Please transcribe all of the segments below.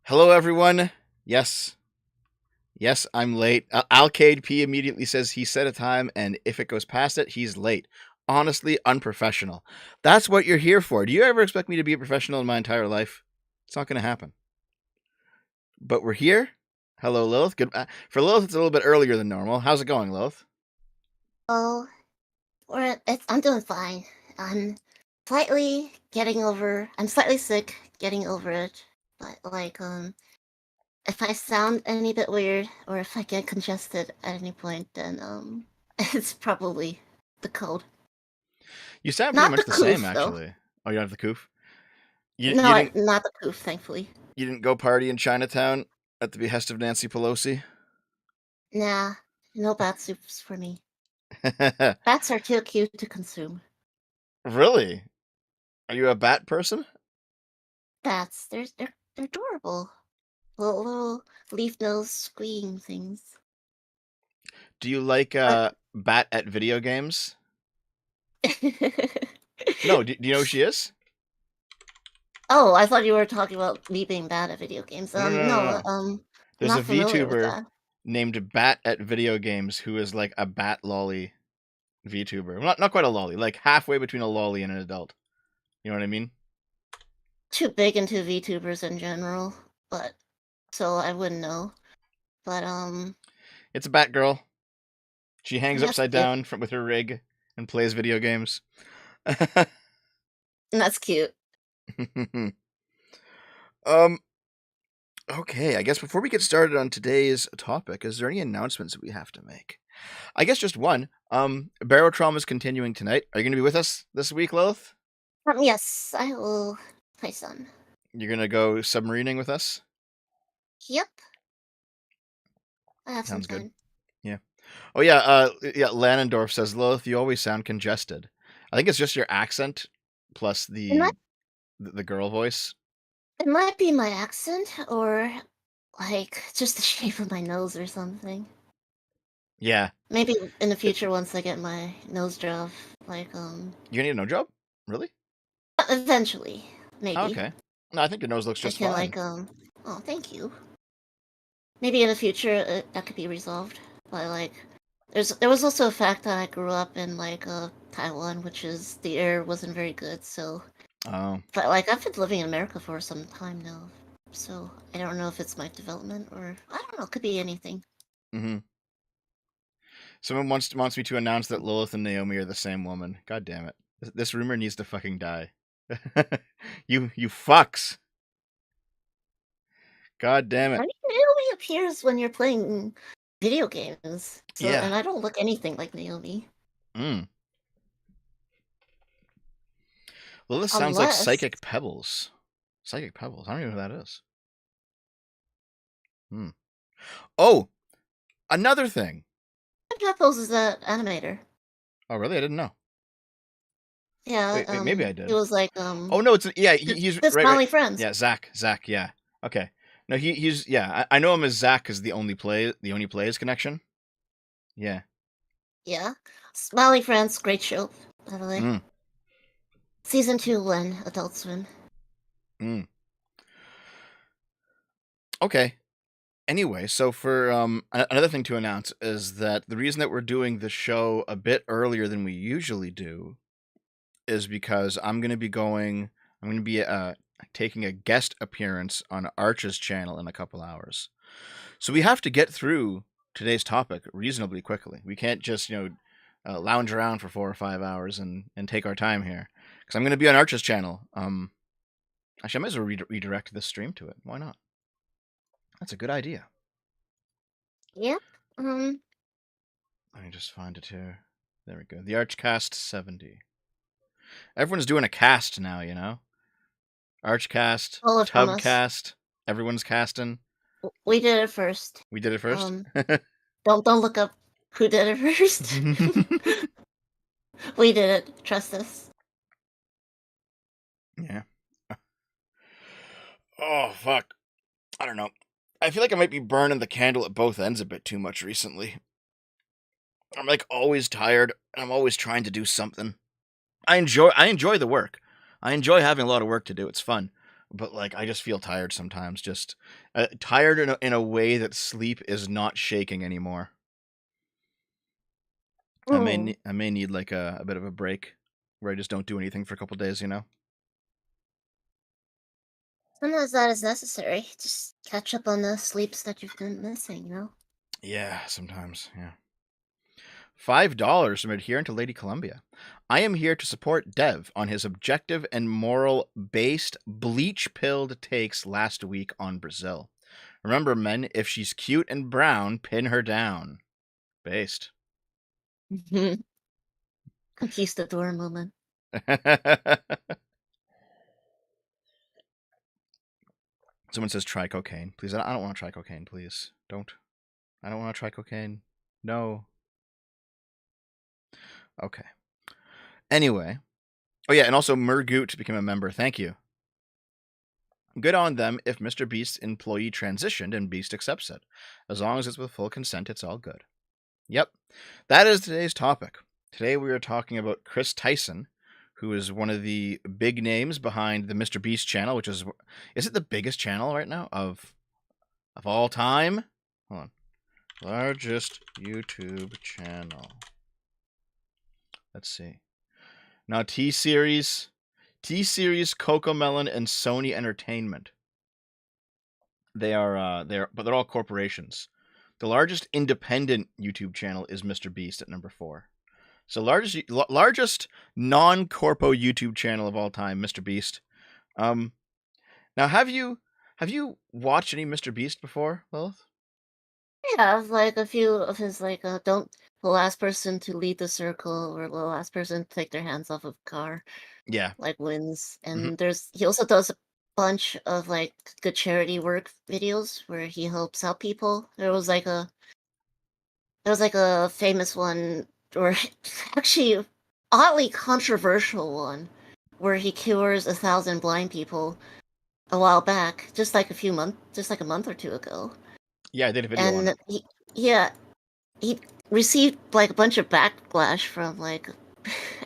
Hello, everyone. Yes, yes, I'm late. Alcade P immediately says he set a time, and if it goes past it, he's late. Honestly, unprofessional. That's what you're here for. Do you ever expect me to be a professional in my entire life? It's not going to happen. But we're here. Hello, Lilith. Good. For Lilith, it's a little bit earlier than normal. How's it going, Lilith? Oh, I'm doing fine. I'm I'm slightly sick, getting over it. But if I sound any bit weird or if I get congested at any point, then it's probably the cold. You sound pretty Not the much the same, coof though. actually. Oh, you have the coof. You No, didn't not the coof, thankfully. you didn't go party in Chinatown at the behest of Nancy Pelosi. Nah, no bat soups for me. Bats are too cute to consume. Really? Are you a bat person? Bats, they're adorable. Little leaf nose squeeing things. Do you like But bat at video games? No, do you know who she is? Oh, I thought you were talking about me being bad at video games. No, no, no, no, No, no. I'm There's a not familiar with VTuber that. named Bat at Video Games who is like a bat lolly VTuber. Well, not quite a lolly, like halfway between a lolly and an adult. You know what I mean? Too big into VTubers in general, but so I wouldn't know. But It's a bat girl. She hangs that's upside cute. down with her rig and plays video games. That's cute. um. Okay, I guess before we get started on today's topic, is there any announcements that we have to make? I guess just one. Barrow Trauma is continuing tonight. Are you going to be with us this week, Lilith? Yes, I will play some. You're going to go submarining with us? Yep. I have Sounds some good. time. Yeah. Oh yeah. Yeah. Lanendorf says, Lilith, you always sound congested. I think it's just your accent plus the girl voice. It might be my accent or like just the shape of my nose or something. Yeah. Maybe in the future once I get my nose job, You gonna need a no job? Really? eventually, Oh, maybe. okay. No, I think your nose looks I just can fine. oh, thank you. Maybe in the future that could be resolved. But there was also a fact that I grew up in Taiwan, which is the air wasn't very good. So, Oh. but I've been living in America for some time now, so I don't know if it's my development or I don't know. It could be anything. Mm-hmm. Someone wants me to announce that Lilith and Naomi are the same woman. God damn it! This rumor needs to fucking die. you fucks. God damn I it. mean, Naomi appears when you're playing video games. So, Yeah. and I don't look anything like Naomi. Mm. Lilith sounds like Unless Psychic Pebbles. Psychic Pebbles. I don't even know who that is. Hmm. Oh, another thing. Pepos is an animator. Oh, really? I didn't know. Yeah, Wait, maybe I he did. was Oh no, he's this right. Molly Friends. Yeah, Zach. Yeah. Okay. No, he's yeah. I know him as Zach because the only plays connection. Yeah. Yeah. Smiley Friends, great show, by the way. Mm. Season 2 when Adult Swim. Mm. Okay. Anyway, so for another thing to announce is that the reason that we're doing the show a bit earlier than we usually do is because I'm going to be taking a guest appearance on Arch's channel in a couple hours. So we have to get through today's topic reasonably quickly. We can't just, lounge around for 4 or 5 hours and take our time here. Because I'm going to be on Arch's channel. Actually, I might as well redirect this stream to it. Why not? That's a good idea. Yep. Let me just find it here. There we go. The Archcast 70. Everyone's doing a cast now, you know? Archcast, All from us. Tubcast, everyone's casting. We did it first. We did it first? Don't look up who did it first. We did it. Trust us. Yeah. Oh, fuck. I don't know. I feel like I might be burning the candle at both ends a bit too much recently. I'm always tired, and I'm always trying to do something. I enjoy the work. I enjoy having a lot of work to do. It's fun. but like I just feel tired sometimes. Just tired in a way that sleep is not shaking anymore. Hmm. I may need like a bit of a break where I just don't do anything for a couple days. You know? Sometimes that is necessary. Just catch up on the sleeps that you've been missing, you know? Yeah, sometimes. Yeah. $5 from adherent to Lady Columbia. I am here to support Dev on his objective and moral based bleach pilled takes last week on Brazil. Remember, men, if she's cute and brown, pin her down. Based. Conquistador moment. Someone says try cocaine. Please, I don't want to try cocaine, please. Don't. I don't want to try cocaine. No. Okay. Anyway. Oh, yeah, and also Murgoot became a member. Thank you. Good on them if Mr. Beast's employee transitioned and Beast accepts it. As long as it's with full consent, it's all good. Yep. That is today's topic. Today we are talking about Chris Tyson, who is one of the big names behind the Mr. Beast channel, which is it the biggest channel right now of all time? Hold on. Largest YouTube channel. Let's see. Now T Series, Cocomelon, and Sony Entertainment. But they're all corporations. The largest independent YouTube channel is Mr. Beast at number 4. So largest non-corpo YouTube channel of all time, Mr. Beast. Now have you watched any Mr. Beast before, Lilith? Yeah, like a few of his don't the last person to lead the circle or the last person to take their hands off of a car Yeah. like wins. Mm-hmm. And he also does a bunch of like good charity work videos where he helps out people. There was like a famous one or actually oddly controversial one where he cures 1,000 blind people a while back, just like a month or two ago. Yeah, I did a video on And it. yeah, he received like a bunch of backlash from like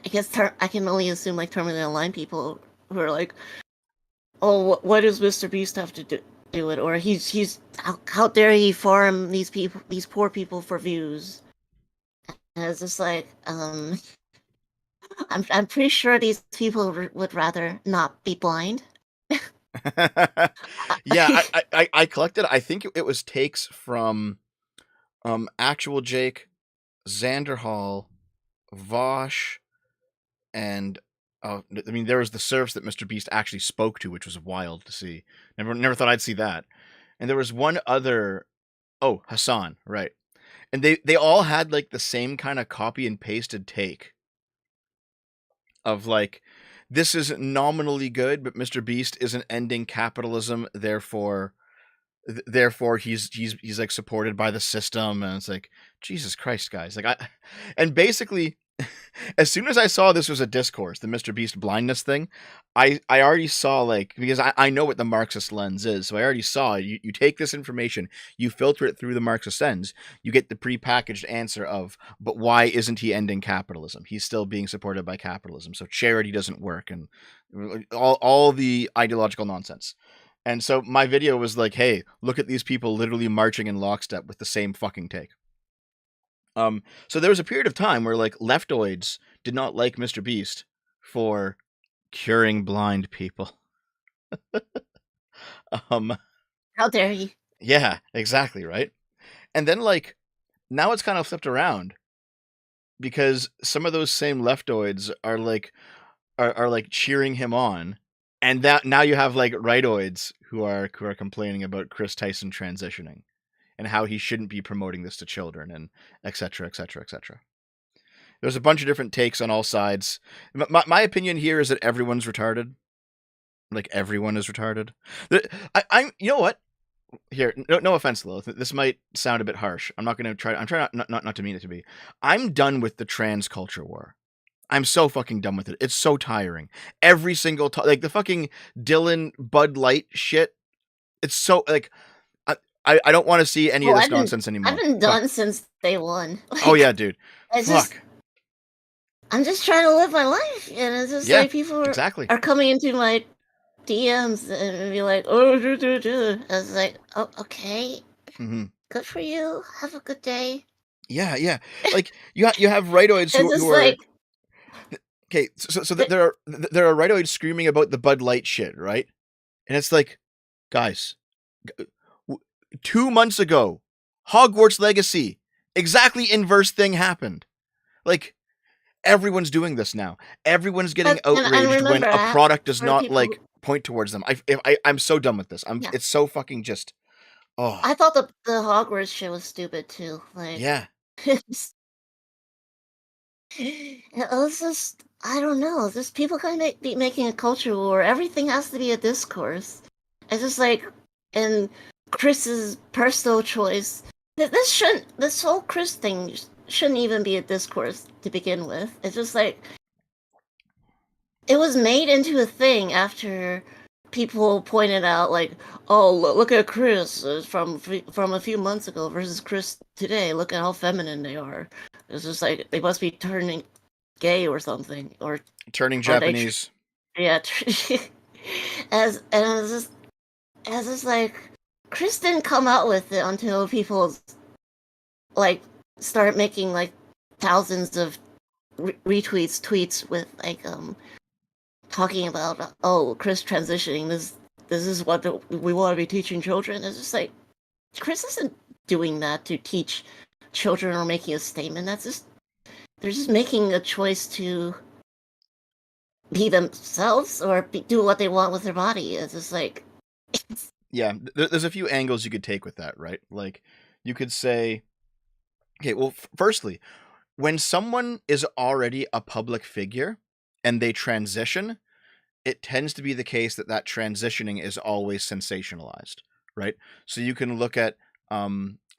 I guess I can only assume like terminally blind people who are like, oh, what does Mr. Beast have to do it? Or he's how dare he farm these poor people for views? And it's just like I'm pretty sure these people would rather not be blind. Yeah, I collected. I think it was takes from Actual Jake, Xander Hall, Vosh, and I mean there was the serfs that Mr. Beast actually spoke to, which was wild to see. Never thought I'd see that. And there was one other. Oh, Hassan, right? And they all had like the same kind of copy and pasted take of like, this is nominally good, but Mr. Beast isn't ending capitalism, therefore he's like supported by the system. And it's like, Jesus Christ, guys. Like and basically as soon as I saw this was a discourse, the Mr. Beast blindness thing, I already saw, like, because I know what the Marxist lens is, so I already saw you take this information, you filter it through the Marxist lens, you get the prepackaged answer of, but why isn't he ending capitalism? He's still being supported by capitalism, so charity doesn't work, and all the ideological nonsense. And so my video was like, hey, look at these people literally marching in lockstep with the same fucking take. So there was a period of time where like leftoids did not like Mr. Beast for curing blind people. um, How dare he? yeah, exactly, right? And then like now it's kind of flipped around because some of those same leftoids are like cheering him on, and that now you have like rightoids who are complaining about Chris Tyson transitioning and how he shouldn't be promoting this to children and etc etc etc. There's a bunch of different takes on all sides. My opinion here is that everyone's retarded. Like everyone is retarded. I'm you know what? Here, no offense, Lilith. This might sound a bit harsh. I'm not going to try. I'm trying not to mean it to be. I'm done with the trans culture war. I'm so fucking done with it. It's so tiring. Every single time, like the fucking Dylan Bud Light shit. It's so like I don't want to see any of Well, this nonsense I've anymore. been Fuck. done since day one. Oh Like yeah, dude. I just Fuck. I'm just trying to live my life, and it's just Yeah. like people Exactly. are coming into my DMs and be like, oh, I was like, oh, okay, Hmm. good for you. Have a good day. Yeah, yeah. Like you have rightoids It's who just are like, okay. So there are rightoids screaming about the Bud Light shit, right? And it's like, guys, 2 months ago, Hogwarts Legacy, exactly inverse thing happened. Like everyone's doing this now. Everyone's getting and outraged when remember, a product does for not people like who, point towards them. I'm so done with this. yeah, It's so fucking just oh I thought the Hogwarts shit was stupid too. Like, yeah. it's, it was just, I don't know. Just people kind of be making a culture war. Everything has to be a discourse. It's just like, and Chris's personal choice. This whole Chris thing shouldn't even be a discourse to begin with. It's just like, it was made into a thing after people pointed out, like, oh, look at Chris from a few months ago versus Chris today. Look at how feminine they are. It's just like they must be turning gay or something, or Turning are they? Japanese. Yeah, as it's like Chris didn't come out with it until people like started making like thousands of retweets, tweets with like talking about oh Chris transitioning this is what we want to be teaching children. It's just like Chris isn't doing that to teach children or making a statement. That's just they're just making a choice to be themselves or do what they want with their body. It's just like Yeah, there's a few angles you could take with that, right? Like you could say, okay, well, firstly, when someone is already a public figure and they transition, it tends to be the case that that transitioning is always sensationalized, right? So you can look at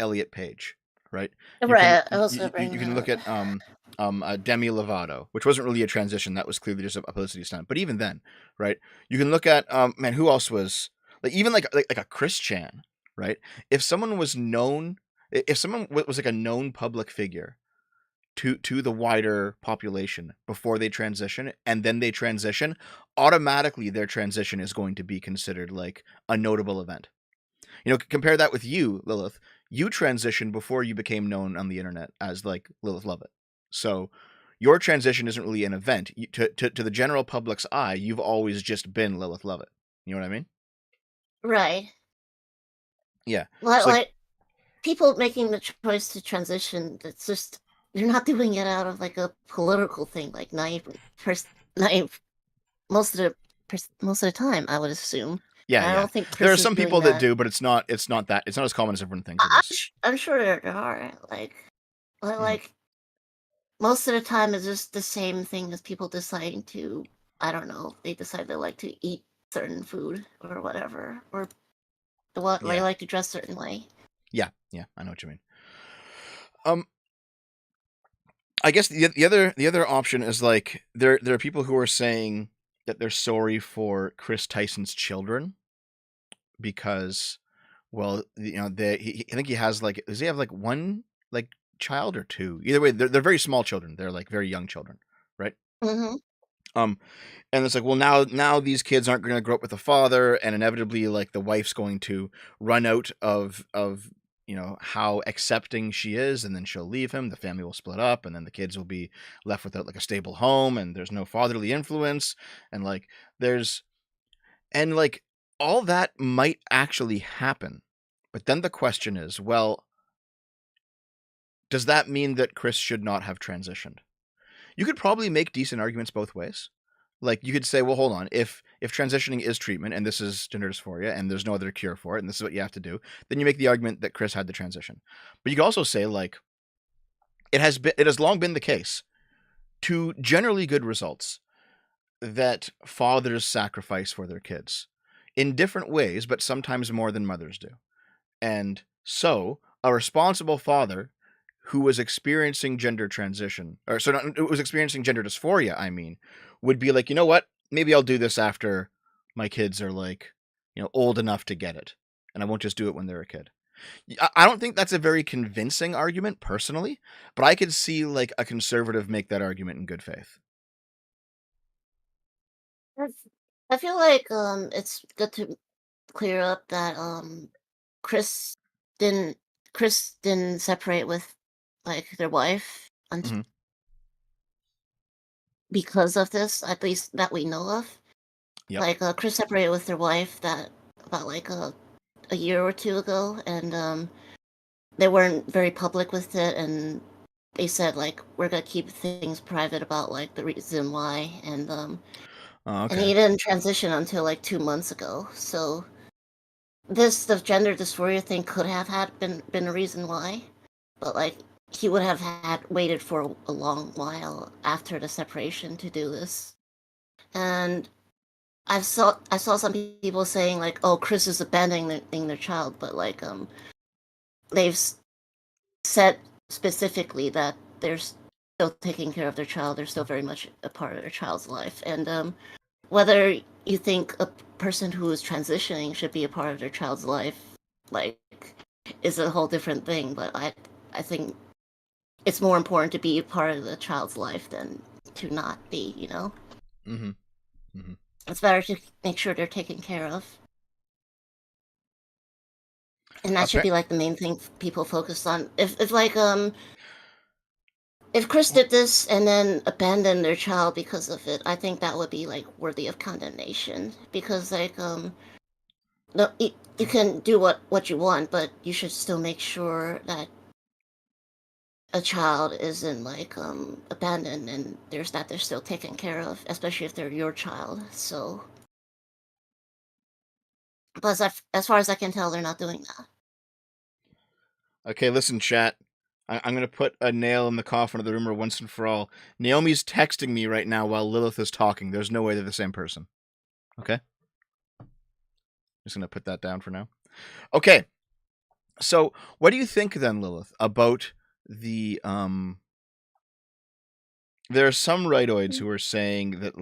Elliot Page, right? right. I was gonna bring You can that look up. at Demi Lovato, which wasn't really a transition. That was clearly just a publicity stunt. But even then, right? You can look at man, who else was like even like a Chris Chan, right? If someone was known, if someone was like a known public figure to the wider population before they transition and then they transition, automatically their transition is going to be considered like a notable event. Compare that with you, Lilith. You transitioned before you became known on the internet as like Lilith Lovett. So your transition isn't really an event. To the general public's eye, you've always just been Lilith Lovett. You know what I mean? Right. Yeah. Like So like like people making the choice to transition. It's just they're not doing it out of like a political thing. Like naive most of the time, I would assume. yeah, And I yeah. don't think There are Chris is some doing people that that. do, but it's not as common as everyone thinks it is. I'm sure there are. Mhm. Like most of the time, it's just the same thing as people deciding to. I don't know. They decide they like to eat certain food or whatever, or what they Yeah. like to dress certain way. Yeah. Yeah. I know what you mean. Um, I guess the other option is like there are people who are saying that they're sorry for Chris Tyson's children because, well, I think he has like does he have like one like child or two? Either way, they're very small children. They're like very young children, right? Mm-hmm. Um, and it's like, well, now these kids aren't going to grow up with a father, and inevitably, like the wife's going to run out of how accepting she is, and then she'll leave him. The family will split up, and then the kids will be left without like a stable home, and there's no fatherly influence, and like there's and like all that might actually happen, but then the question is, well, does that mean that Chris should not have transitioned? You could probably make decent arguments both ways. Like you could say, well, hold on, if transitioning is treatment and this is gender dysphoria and there's no other cure for it and this is what you have to do, then you make the argument that Chris had the transition. But you could also say like it has long been the case to generally good results that fathers sacrifice for their kids in different ways, but sometimes more than mothers do. And so, a responsible father who was experiencing gender transition, or so not, was experiencing gender dysphoria, I mean, would be like, you know what? Maybe I'll do this after my kids are like, old enough to get it, and I won't just do it when they're a kid. I don't think that's a very convincing argument personally, but I could see like a conservative make that argument in good faith. That's I feel like it's good to clear up that Chris didn't Chris didn't separate with like their wife Mhm. because of this, at least that we know of. Yep. Like Chris separated with their wife that about like a year or two ago, and they weren't very public with it, and they said like we're gonna keep things private about like the reason why, Oh, and okay. he didn't transition until like 2 months ago. So the gender dysphoria thing could have had been a reason why, but like he would have had waited for a long while after the separation to do this. And I saw some people saying like, "Oh, Chris is abandoning their child," but like they've said specifically that they're still taking care of their child. They're still very much a part of their child's life, and whether you think a person who is transitioning should be a part of their child's life, like, is a whole different thing. But I think it's more important to be a part of the child's life than to not be. Mhm. Mhm. It's better to make sure they're taken care of. And that should Appa be like the main thing people focus on. If Chris did this and then abandoned their child because of it, I think that would be like worthy of condemnation. Because like no, you can do what you want, but you should still make sure that a child isn't like abandoned and they're still taken care of, especially if they're your child. So, but as far as I can tell, they're not doing that. Okay, listen, chat. I'm gonna put a nail in the coffin of the rumor once and for all. Naomi's texting me right now while Lilith is talking. There's no way they're the same person. Okay? Just gonna put that down for now. Okay. So, what do you think then, Lilith, about the there are some rightoids who are saying that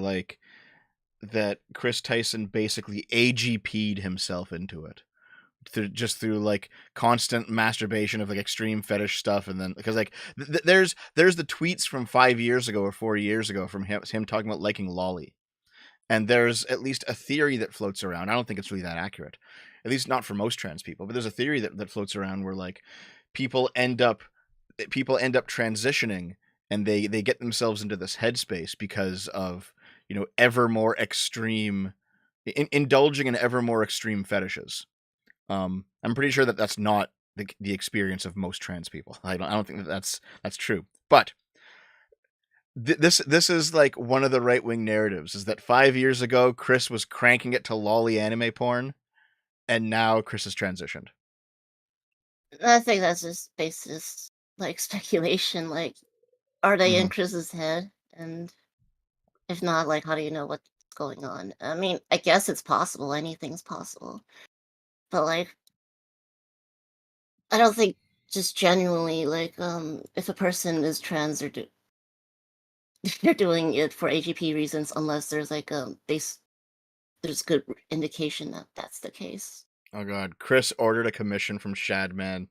that Chris Tyson basically AGP'd himself into it. Through like constant masturbation of like extreme fetish stuff, and then because like there's the tweets from 5 years ago or 4 years ago from him talking about liking lolly, and there's at least a theory that floats around. I don't think it's really that accurate, at least not for most trans people, but there's a theory that floats around where like people end up people end up transitioning, and they get themselves into this headspace because of ever more extreme indulging in ever more extreme fetishes. I'm pretty sure that that's not the experience of most trans people. I don't think that that's true. But this is like one of the right wing narratives is that 5 years ago Chris was cranking it to lolly anime porn, and now Chris has transitioned. I think that's just basis like speculation. Like, are they in Hmm. Chris's head? And if not, like, how do you know what's going on? I mean, I guess it's possible. Anything's possible. But like, I don't think just genuinely like if a person is trans or they're doing it for AGP reasons unless there's like there's good indication that that's the case. Oh god, Chris ordered a commission from Shadman.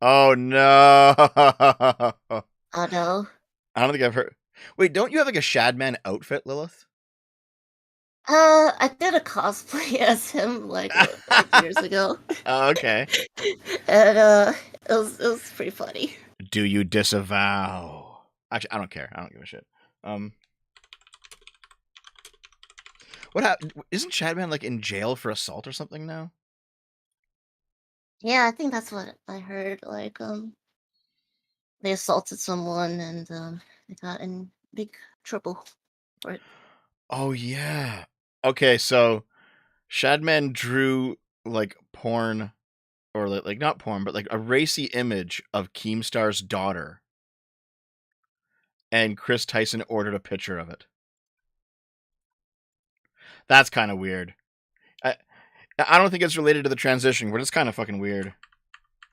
Oh no. I Oh no. don't think I've heard. Wait, don't you have like a Shadman outfit, Lilith? I did a cosplay as him like years ago. Oh, okay. And it was pretty funny. Do you disavow? Actually, I don't care. I don't give a shit. Um, what happened? Isn't Shadman like in jail for assault or something now? Yeah, I think that's what I heard. Like they assaulted someone and they got in big trouble for it. Oh yeah. Okay, so Shadman drew like porn, or like not porn, but like a racy image of Keemstar's daughter, and Chris Tyson ordered a picture of it. That's kind of weird. I I don't think it's related to the transition, but it's kind of fucking weird.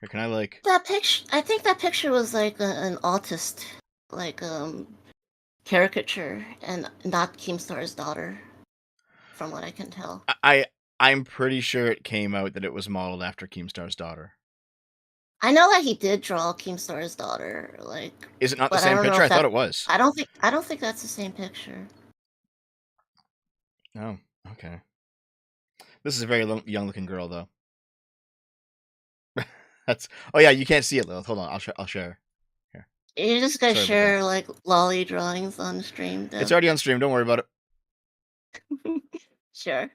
Here, can I like? That picture, I think that picture was like an autist, like caricature, and not Keemstar's daughter, from what I can tell. I'm pretty sure it came out that it was modeled after Keemstar's daughter. I know that he did draw Keemstar's daughter, like, Is it not the but I same don't know picture? if I thought that. it was. I don't think that's the same picture. No. Okay. This is a very young looking girl though. That's. Oh yeah, you can't see it, Lilith. Hold on, I'll share. Here. You just gotta Sorry about that. share like lolly drawings on stream It's then. already on stream. Don't worry about it. Sure.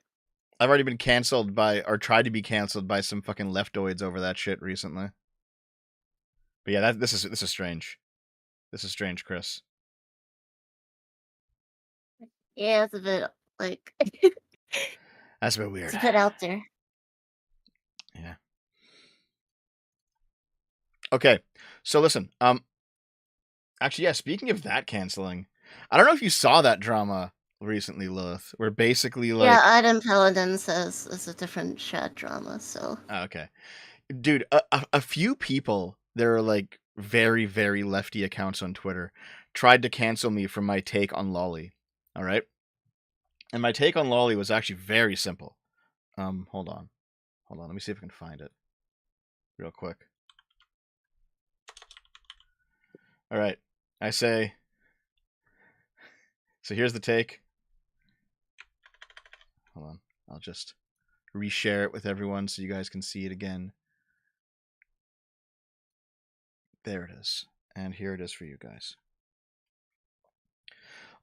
I've already been canceled by, or tried to be canceled by some fucking leftoids over that shit recently. But yeah, this is strange. This is strange, Chris. Yeah, it's a bit like That's a bit weird. it's a bit out there. Yeah. Okay, so listen. Actually, yeah. Speaking of that canceling, I don't know if you saw that drama recently, Lilith, where basically Yeah, like, Adam Paladin says it's a different chat drama, so okay, dude, a few people, there are like very, very lefty accounts on Twitter, tried to cancel me for my take on Lolly. All right, and my take on Lolly was actually very simple. Hold on. Let me see if I can find it real quick. All right, I say. So here's the take. Hold on, I'll just reshare it with everyone so you guys can see it again. There it is. And here it is for you guys.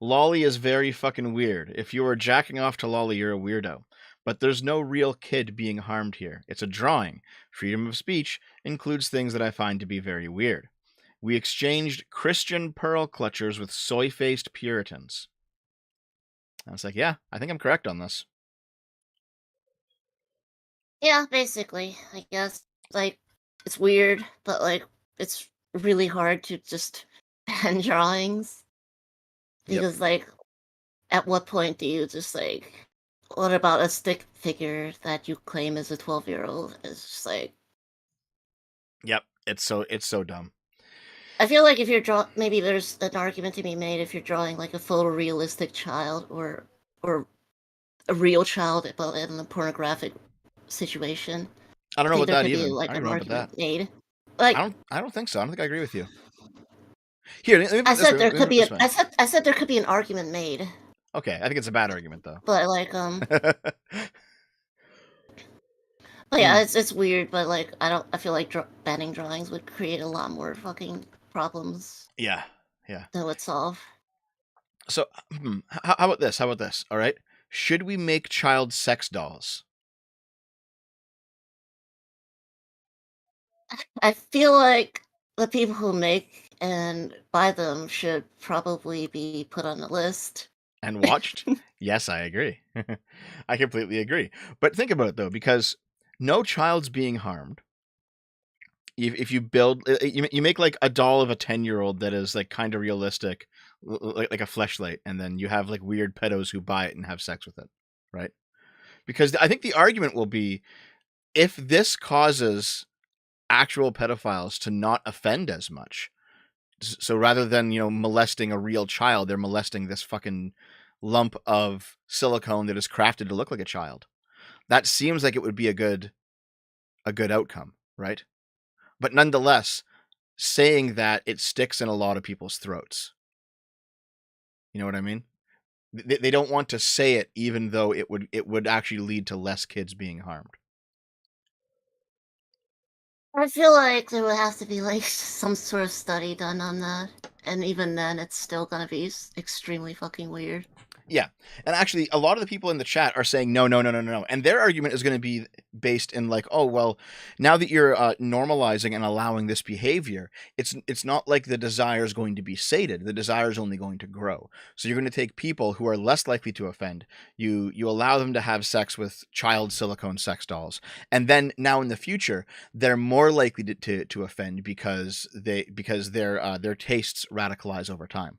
Lolly is very fucking weird. If you are jacking off to Lolly, you're a weirdo. But there's no real kid being harmed here. It's a drawing. Freedom of speech includes things that I find to be very weird. We exchanged Christian pearl clutchers with soy-faced Puritans. I was like, yeah, I think I'm correct on this. yeah, basically, I guess like it's weird, but like it's really hard to just ban drawings because like at what point do you just like what about a stick figure that you claim is a 12-year-old? It's just like Yep, it's so dumb. I feel like if you're maybe there's an argument to be made if you're drawing like a photorealistic child or a real child but in a pornographic situation. I don't I know think about there that could be even. I like don't even an know about that. argument made. Like I don't think so. I don't think I agree with you. Here, let me put I it this said way. there Let me put could it be this way. I said there could be an argument made. Okay, I think it's a bad argument though. But like but yeah, it's weird, but like I feel like banning drawings would create a lot more fucking problems Yeah. that would solve. So, how about this? How about this? All right. Should we make child sex dolls? I feel like the people who make and buy them should probably be put on a list. And watched? Yes, I agree. I completely agree. But think about it though, because no child's being harmed. If you build, you make like a doll of a 10-year-old that is like kind of realistic, like a fleshlight, and then you have like weird pedos who buy it and have sex with it, right? Because I think the argument will be, if this causes actual pedophiles to not offend as much, so rather than molesting a real child, they're molesting this fucking lump of silicone that is crafted to look like a child. That seems like it would be a good outcome, right? But nonetheless, saying that, it sticks in a lot of people's throats. You know what I mean? They don't want to say it, even though it would actually lead to less kids being harmed. I feel like there would have to be like some sort of study done on that, and even then, it's still gonna be extremely fucking weird. Yeah, and actually, a lot of the people in the chat are saying no, and their argument is going to be based in like, oh well, now that you're normalizing and allowing this behavior, it's not like the desire is going to be sated. The desire is only going to grow. So you're going to take people who are less likely to offend. You allow them to have sex with child silicone sex dolls, and then now in the future, they're more likely to offend because their tastes radicalize over time.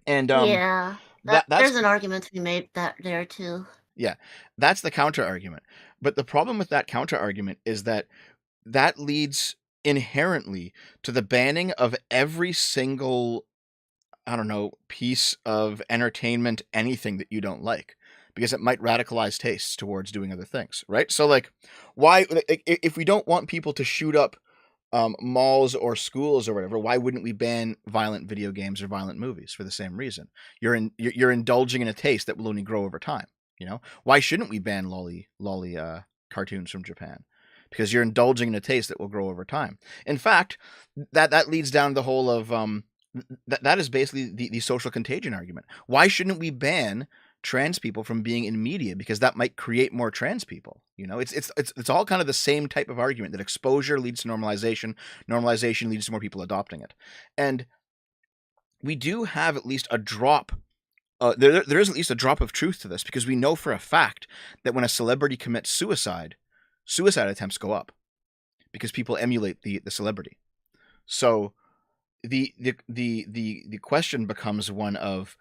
And Yeah, that's there's an argument to be made that there too. yeah, that's the counter argument. But the problem with that counter argument is that leads inherently to the banning of every single, I don't know, piece of entertainment, anything that you don't like, because it might radicalize tastes towards doing other things, right? So like, why, if we don't want people to shoot up malls or schools or whatever, why wouldn't we ban violent video games or violent movies for the same reason? You're indulging in a taste that will only grow over time. You know, why shouldn't we ban lolly cartoons from Japan? Because you're indulging in a taste that will grow over time. In fact, that leads down the whole of that is basically the social contagion argument. Why shouldn't we ban trans people from being in media? Because that might create more trans people. You know, it's all kind of the same type of argument, that exposure leads to normalization, normalization leads to more people adopting it. And we do have at least a drop. There is at least a drop of truth to this, because we know for a fact that when a celebrity commits suicide, suicide attempts go up because people emulate the celebrity. So the question becomes one of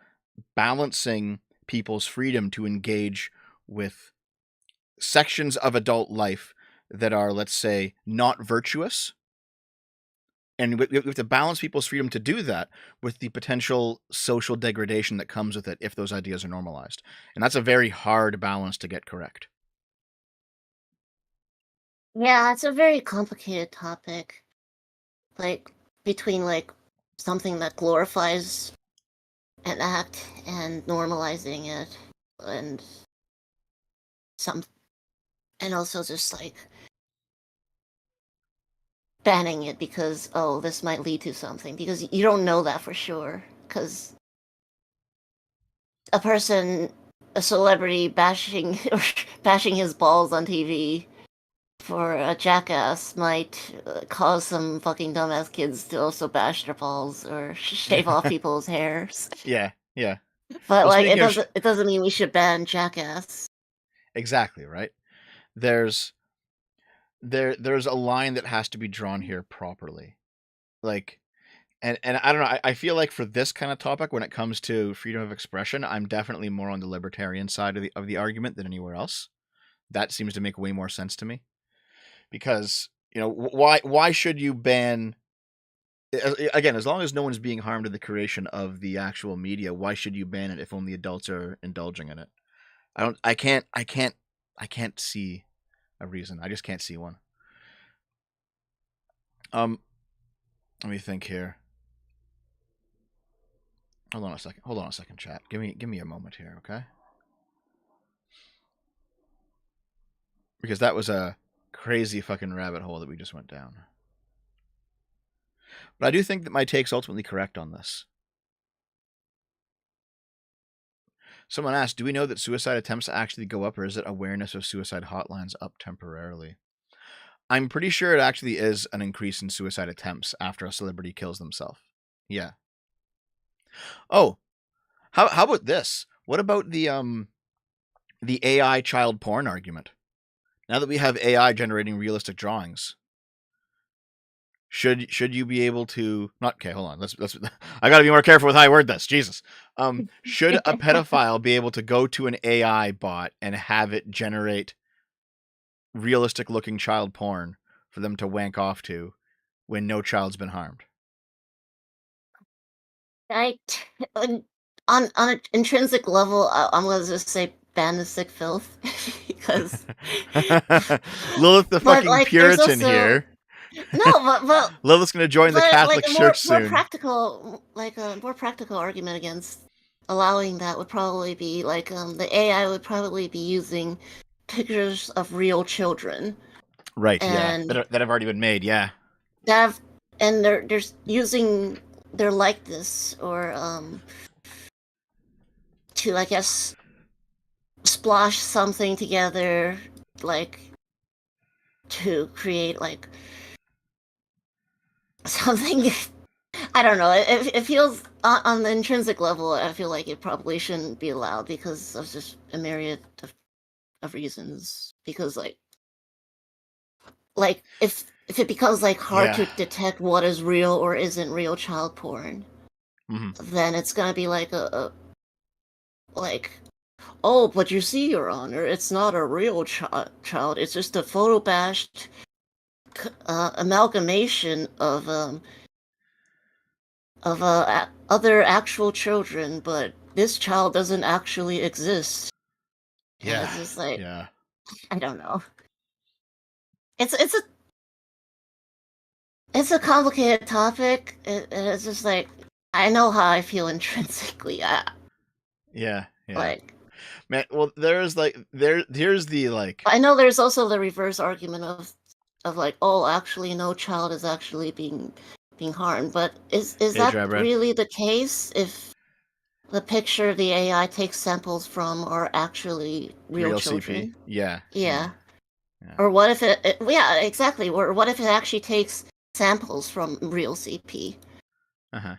balancing people's freedom to engage with sections of adult life that are, let's say, not virtuous. And we have to balance people's freedom to do that with the potential social degradation that comes with it if those ideas are normalized. And that's a very hard balance to get correct. Yeah, it's a very complicated topic. Like, between, like, something that glorifies an act and normalizing it, and some, and also just, like, banning it because, oh, this might lead to something, because you don't know that for sure, because a celebrity bashing bashing his balls on TV for a jackass might cause some fucking dumbass kids to also bash their balls or shave off people's hairs. Yeah, yeah. But Well, like, speaking of it doesn't mean we should ban jackass. exactly, right? There's there's a line that has to be drawn here properly. Like, and I don't know, I feel like for this kind of topic, when it comes to freedom of expression, I'm definitely more on the libertarian side of the argument than anywhere else. That seems to make way more sense to me. Because, you know, why should you ban, again, as long as no one's being harmed in the creation of the actual media, why should you ban it if only adults are indulging in it? I can't see a reason. I just can't see one. Um Let me think here. Hold on a second. Hold on a second, chat. Give me a moment here, okay? Because that was a crazy fucking rabbit hole that we just went down. But I do think that my take's ultimately correct on this. Someone asked, do we know that suicide attempts actually go up, or is it awareness of suicide hotlines up temporarily? I'm pretty sure it actually is an increase in suicide attempts after a celebrity kills themselves. Yeah. Oh, how about this? What about the AI child porn argument? Now that we have AI generating realistic drawings, should you be able to not, okay, hold on. Let's I got to be more careful with how I word this. Jesus. Should a pedophile be able to go to an AI bot and have it generate realistic looking child porn for them to wank off to when no child's been harmed? I on an intrinsic level, I'm gonna just say ban the sick filth because, Lilith the but fucking like, there's Puritan also here. no, Lilith's gonna join the like Catholic a Church more soon. practical, like a more practical argument against allowing that would probably be like, the AI would probably be using pictures of real children, Right, yeah. and That have already been made, yeah. that have, and they're using their likeness, or to, I guess, splosh something together, like, to create like something. I don't know. It feels, on the intrinsic level, I feel like it probably shouldn't be allowed because of just a myriad of reasons. Because like if it becomes like hard Yeah. to detect what is real or isn't real child porn, Mm-hmm. then it's gonna be like a like, oh, but you see, Your Honor, it's not a real child. It's just a photo bashed amalgamation of other actual children, but this child doesn't actually exist. And Yeah. it's just like, Yeah. I don't know. It's it's a it's a complicated topic, and it's just like, I know how I feel intrinsically. Yeah. Yeah. Like, Man, well, there's like here's the like I know there's also the reverse argument of like, oh, actually, no child is actually being harmed. But is hey that dry bread. really the case if the picture the AI takes samples from are actually real Real CP. children? Yeah, yeah, Yeah. yeah. Or what if yeah, exactly. Or what if it actually takes samples from real CP Uh-huh.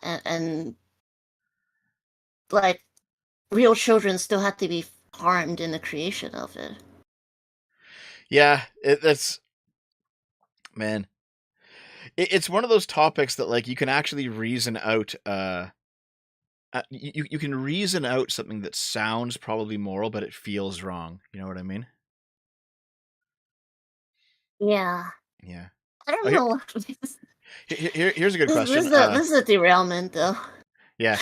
and like real children still have to be harmed in the creation of it? Yeah, that's man. It's one of those topics that like you can actually reason out you can reason out something that sounds probably moral but it feels wrong. You know what I mean? Yeah. Yeah. I Oh, don't know. this, here's a good question. this is a derailment though. Yeah.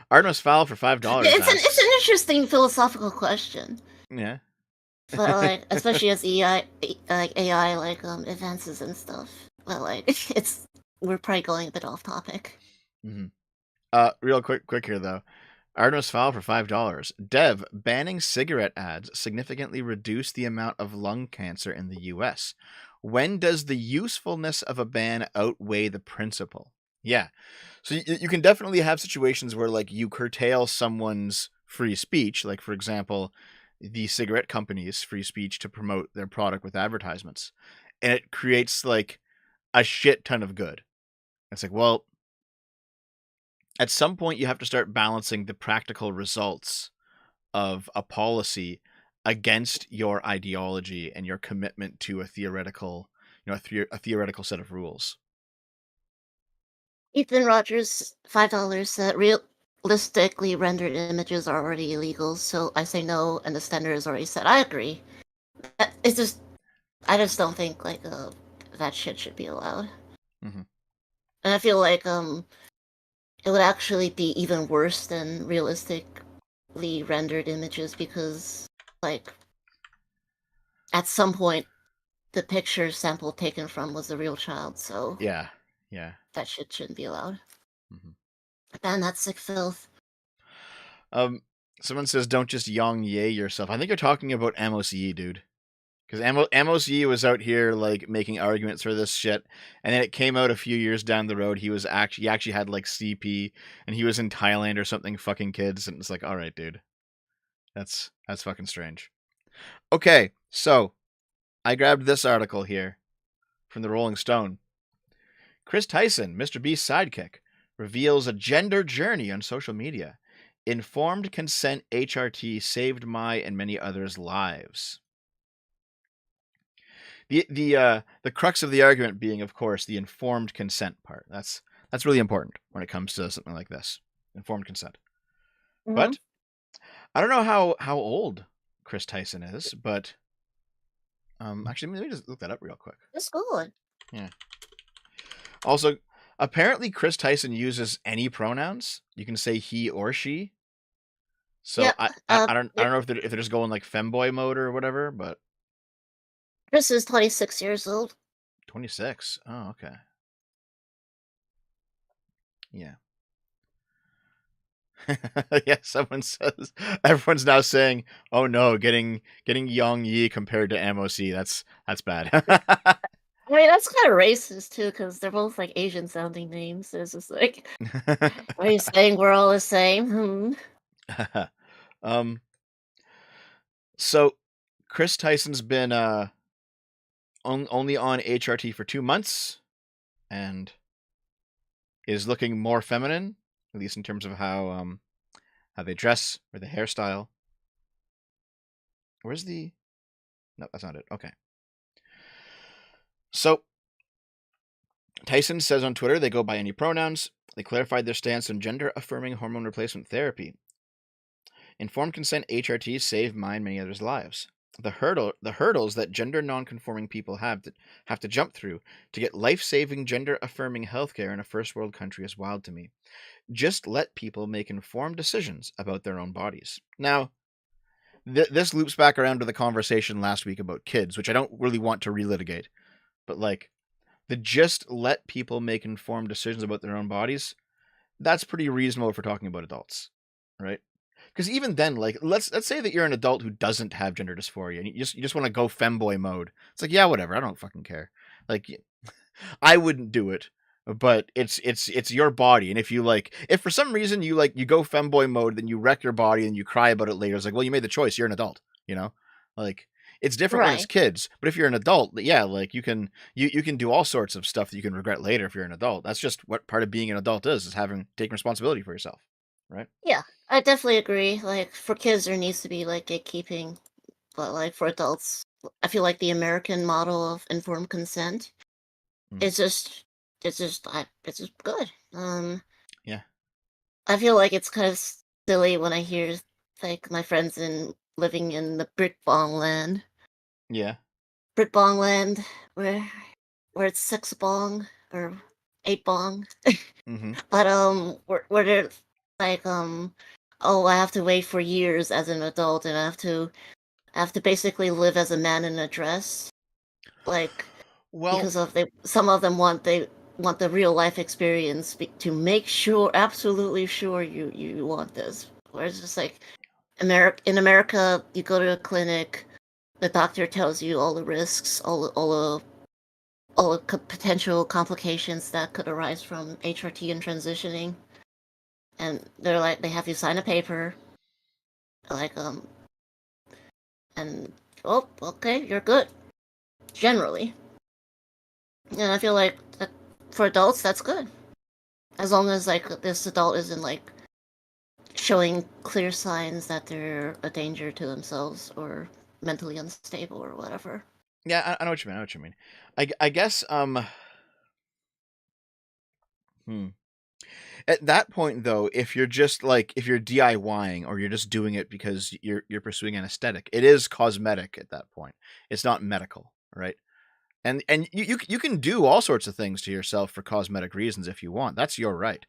Artemis Fowl for $5 It's an asks. interesting philosophical question. Yeah. But like especially as like AI like advances and stuff. But like it's we're probably going a bit off topic. hmm real quick here though. Artemis Fowl for $5. Dev, banning cigarette ads significantly reduced the amount of lung cancer in the US. When does the usefulness of a ban outweigh the principle? Yeah. So you can definitely have situations where like you curtail someone's free speech, like for example, the cigarette companies' free speech to promote their product with advertisements. And it creates like a shit ton of good. It's like, well, at some point you have to start balancing the practical results of a policy against your ideology and your commitment to a theoretical, a theoretical set of rules. Ethan Rogers, $5 said realistically rendered images are already illegal, so I say no, and the standard has already said I agree. It's just I just don't think like that shit should be allowed. hmm And I feel like it would actually be even worse than realistically rendered images because like at some point the picture sample taken from was a real child, so Yeah, yeah. that shit shouldn't be allowed. hmm Ban that sick filth. Um, someone says don't just yang ye yourself. I think you're talking about MOCE, dude. Because MOCE was out here like making arguments for this shit, and then it came out a few years down the road. He actually had like CP, and he was in Thailand or something, fucking kids, and it's like, all right, dude, that's fucking strange. Okay, so I grabbed this article here from the Rolling Stone. Chris Tyson, Mr. Beast's sidekick, reveals a gender journey on social media. Informed consent HRT saved my and many others' lives. The crux of the argument being, of course, the informed consent part. That's really important when it comes to something like this. Informed consent. Mm-hmm. But I don't know how old Chris Tyson is, but actually let me just look that up real quick. It's good. Yeah. Also, apparently Chris Tyson uses any pronouns. You can say he or she. So Yeah. I don't know if they're just going like femboy mode or whatever, but Chris is 26 years old. 26. Oh, okay. Yeah. Yeah, someone says everyone's now saying, "Oh no, getting Yang Yi compared to MOC. That's bad." I mean, that's kind of racist too, because they're both like Asian sounding names. So it's just like, are you saying we're all the same? Hmm. um so Chris Tyson's been only on HRT for 2 months and is looking more feminine, at least in terms of how they dress or the hairstyle. Where's the No, that's not it. Okay. So Tyson says on Twitter they go by any pronouns. They clarified their stance on gender affirming hormone replacement therapy. Informed consent HRT saved mine many others' lives. The hurdles that gender non-conforming people have to jump through to get life-saving gender affirming healthcare in a first world country is wild to me. Just let people make informed decisions about their own bodies. Now, this loops back around to the conversation last week about kids, which I don't really want to relitigate. But like the just let people make informed decisions about their own bodies, that's pretty reasonable if we're talking about adults, right? Because even then, like, let's say that you're an adult who doesn't have gender dysphoria, and you just want to go femboy mode. It's like, yeah, whatever. I don't fucking care. Like, I wouldn't do it, but it's your body, and if for some reason you go femboy mode, then you wreck your body and you cry about it later. It's like, well, you made the choice. You're an adult, you know. Like, it's different when it's Right. kids, but if you're an adult, yeah, like you can do all sorts of stuff that you can regret later if you're an adult. That's just what part of being an adult is having taking responsibility for yourself, right? Yeah, I definitely agree. Like for kids, there needs to be like gatekeeping, but like for adults, I feel like the American model of informed consent Mm. is just it's just good. Yeah, I feel like it's kind of silly when I hear like my friends in living in the Brit Bong land, yeah. Brit Bong land, where it's six bong or eight bong, Mm-hmm. but where they're like oh, I have to wait for years as an adult, and I have to basically live as a man in a dress, like Well, because of they some of them they want the real life experience to make sure, absolutely sure you want this. Whereas just like in America, you go to a clinic, the doctor tells you all the risks, all the potential complications that could arise from HRT and transitioning, and they're like they have you sign a paper, like and oh, okay, you're good generally. And I feel like that for adults, that's good. As long as like this adult isn't like showing clear signs that they're a danger to themselves or mentally unstable or whatever. yeah, I know what you mean. I know what you mean. I guess hmm. At that point, though, if you're DIYing or you're just doing it because you're pursuing an aesthetic, it is cosmetic at that point. It's not medical, right? And you can do all sorts of things to yourself for cosmetic reasons if you want. That's your right.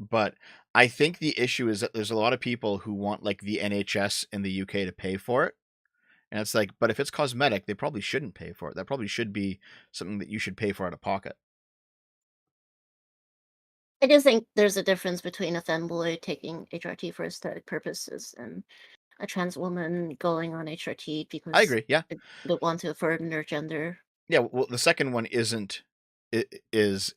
But I think the issue is that there's a lot of people who want like the NHS in the UK to pay for it. And it's like, but if it's cosmetic, they probably shouldn't pay for it. That probably should be something that you should pay for out of pocket. I do think there's a difference between a femboy taking HRT for aesthetic purposes and a trans woman going on HRT I because agree. Yeah. they want to affirm their gender. Yeah, well, the second one isn't is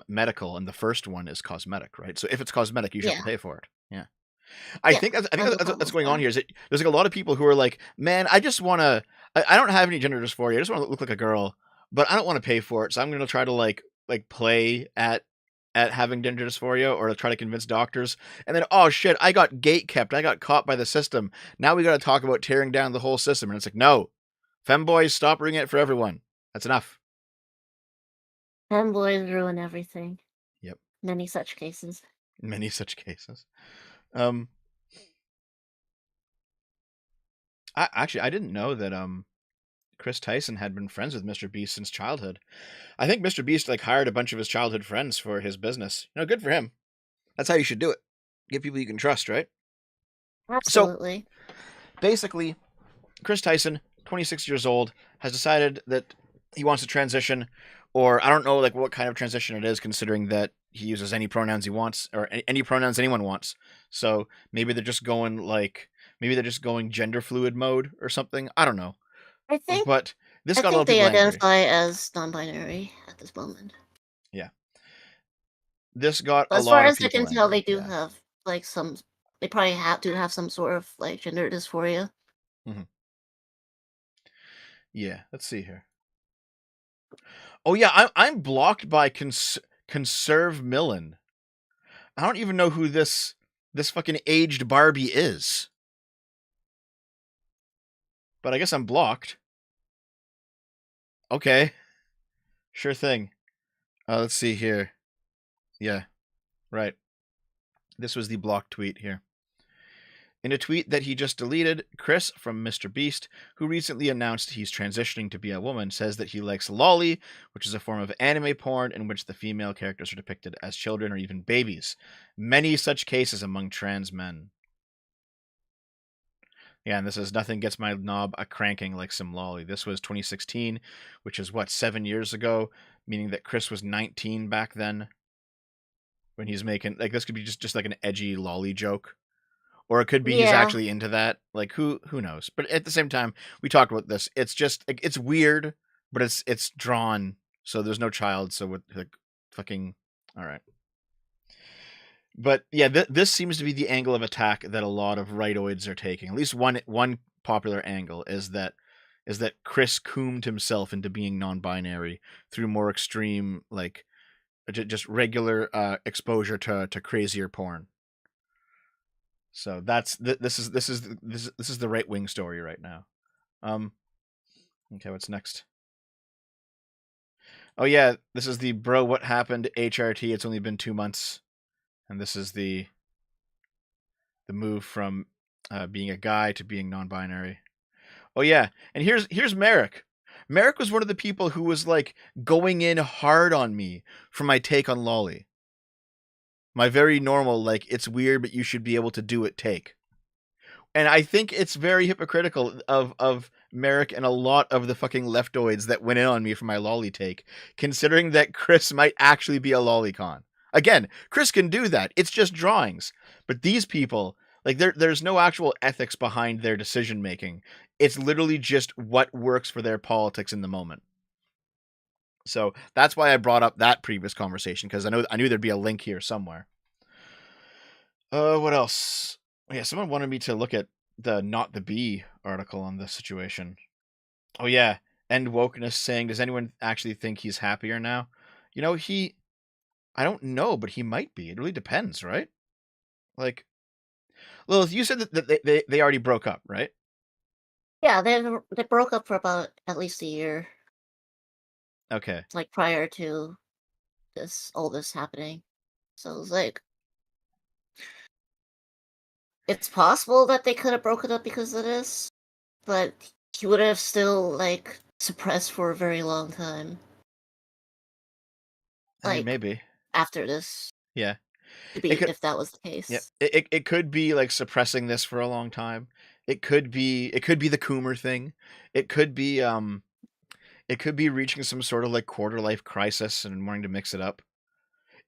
medical, and the first one is cosmetic, right? So if it's cosmetic, you should have to Yeah, pay for it. Yeah, yeah, I I think have no that's problem what's with going on that. here. Is that there's like a lot of people who are like, man, I just want to, I don't have any gender dysphoria. I just want to look like a girl, but I don't want to pay for it. So I'm going to try to like play at having gender dysphoria or to try to convince doctors. And then, oh shit, I got gate kept. I got caught by the system. Now we got to talk about tearing down the whole system. And it's like, no, femboys, stop ruining it for everyone. That's enough. Femboys ruin everything. Yep. Many such cases. Many such cases. Um, I didn't know that Chris Tyson had been friends with Mr. Beast since childhood. I think Mr. Beast like hired a bunch of his childhood friends for his business. You know, good for him. That's how you should do it. Get people you can trust, right? So Absolutely. basically, Chris Tyson, 26 years old, has decided that he wants to transition, or I don't know like what kind of transition it is, considering that he uses any pronouns he wants or any pronouns anyone wants. So maybe they're just going gender fluid mode or something. I don't know, I think but this I got a lot think of they people angry. identify as non-binary at this moment. Yeah, this got But a as far lot of as I can people tell, they angry. do Yeah. have like some. They probably have some sort of like gender dysphoria. Hmm. Yeah. Let's see here. Oh yeah, I'm blocked by Conserve Millen. I don't even know who this fucking aged Barbie is, but I guess I'm blocked. Okay, sure thing. Let's see here. Yeah, right. This was the blocked tweet here. In a tweet that he just deleted, Chris from Mr. Beast, who recently announced he's transitioning to be a woman, says that he likes lolly, which is a form of anime porn in which the female characters are depicted as children or even babies. Many such cases among trans men. Yeah, and this is nothing gets my knob a cranking like some lolly. This was 2016, which is what, 7 years ago, meaning that Chris was 19 back then when he's making like this could be just like an edgy lolly joke. or it could be he's Yeah. actually into that. Like who knows? But at the same time, we talked about this. It's just like, it's weird, but it's drawn, so there's no child. So with like fucking all right. But yeah, this seems to be the angle of attack that a lot of rightoids are taking. At least one popular angle is that Chris coomed himself into being non-binary through more extreme, like just regular exposure to crazier porn. So that's this is the right wing story right now. Um, okay, what's next? Oh yeah, this is the bro. What happened? HRT. It's only been 2 months, and this is the move from being a guy to being non-binary. Oh yeah, and here's Merrick. Merrick was one of the people who was like going in hard on me for my take on Lolly. My very normal, like, it's weird, but you should be able to do it take. And I think it's very hypocritical of Merrick and a lot of the fucking leftoids that went in on me for my lolly take, considering that Chris might actually be a lolicon. Again, Chris can do that. It's just drawings. But these people, like, there's no actual ethics behind their decision making. It's literally just what works for their politics in the moment. So that's why I brought up that previous conversation, because I knew there'd be a link here somewhere. What else? Yeah, someone wanted me to look at the Not the Bee article on this situation. Oh yeah, End Wokeness saying, does anyone actually think he's happier now? You know, I don't know, but he might be. It really depends, right? Like, Lilith, you said that they already broke up, right? Yeah, they broke up for about at least a year, Okay. like prior to all this happening. So it was like it's possible that they could have broken up because of this, but he would have still like suppressed for a very long time. I mean, Like maybe. after this, Yeah. to It be could. if that was the Yeah. case. It could be like suppressing this for a long time. It could be the Coomer thing. It could be it could be reaching some sort of like quarter life crisis and wanting to mix it up.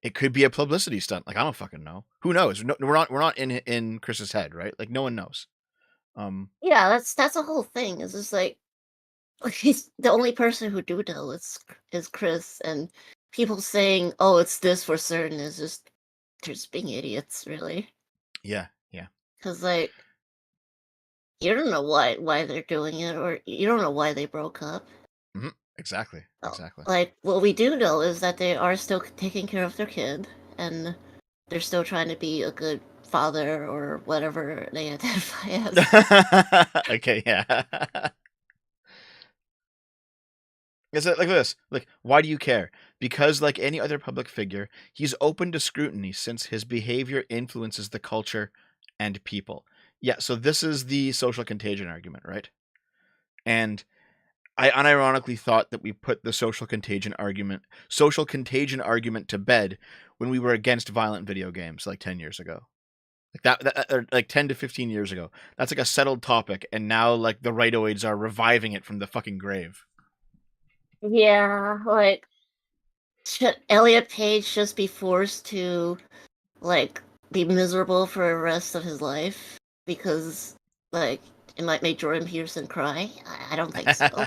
It could be a publicity stunt. Like, I don't fucking know. Who knows? No, we're not in Chris's head, right? Like, no one knows. Um, Yeah, that's the whole thing. It's just like he's the only person who do know is Chris, and people saying, "Oh, it's this for certain," is just they're just being idiots, really. yeah, yeah. Because like you don't know why they're doing it, or you don't know why they broke up. hmm Exactly, Oh, exactly. like what we do know is that they are still taking care of their kid, and they're still trying to be a good father or whatever they identify as. Okay, yeah. Is it like this? Like, why do you care? Because, like any other public figure, he's open to scrutiny since his behavior influences the culture and people. Yeah, so this is the social contagion argument, right? And I unironically thought that we put the social contagion argument to bed when we were against violent video games like 10 years ago. Like or like 10 to 15 years ago. That's like a settled topic, and now like the rightoids are reviving it from the fucking grave. Yeah, like should Elliot Page just be forced to like be miserable for the rest of his life because like it might make Jordan Peterson cry? I don't think so.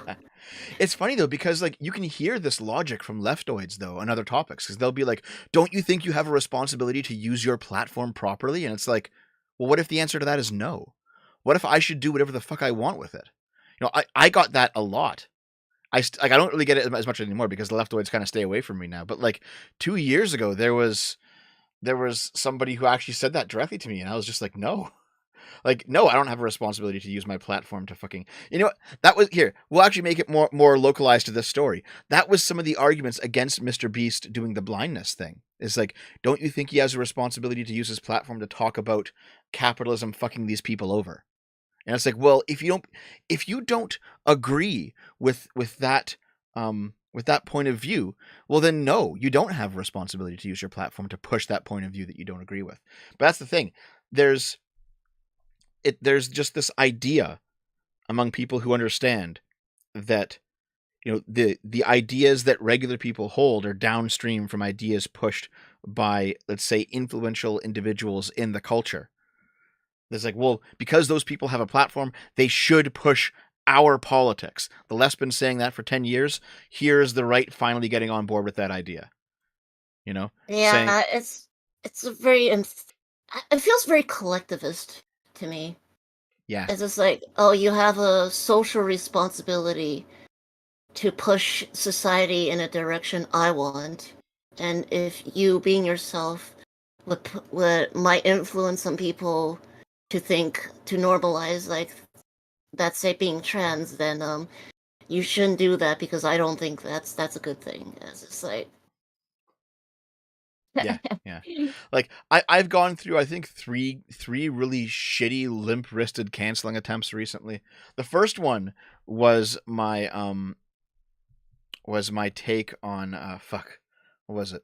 It's funny though, because like you can hear this logic from leftoids though on other topics, because they'll be like, don't you think you have a responsibility to use your platform properly? And it's like, well, what if the answer to that is no? What if I should do whatever the fuck I want with it? I got that a lot. Like, I don't really get it as much anymore because the leftoids kind of stay away from me now. But like 2 years ago, there was somebody who actually said that directly to me, and I was just like, no. Like, no, I don't have a responsibility to use my platform to fucking. You know what? That was here. We'll actually make it more localized to this story. That was some of the arguments against Mr. Beast doing the blindness thing. It's like, don't you think he has a responsibility to use his platform to talk about capitalism fucking these people over? And it's like, well, if you don't agree with that point of view, well then no, you don't have a responsibility to use your platform to push that point of view that you don't agree with. But that's the thing. There's there's just this idea among people who understand that the ideas that regular people hold are downstream from ideas pushed by, let's say, influential individuals in the culture. It's like, well, because those people have a platform, they should push our politics. The left's been saying that for 10 years. Here's the right finally getting on board with that idea. You know, saying, Yeah, it's a very it feels very collectivist to me. yeah, It's just like, oh, you have a social responsibility to push society in a direction I want, and if you being yourself would might influence some people to think to normalize like that, say being trans, then you shouldn't do that because I don't think that's a good thing. It's just like yeah, yeah. Like I've gone through I think three really shitty limp wristed canceling attempts recently. The first one was my take on fuck, what was it?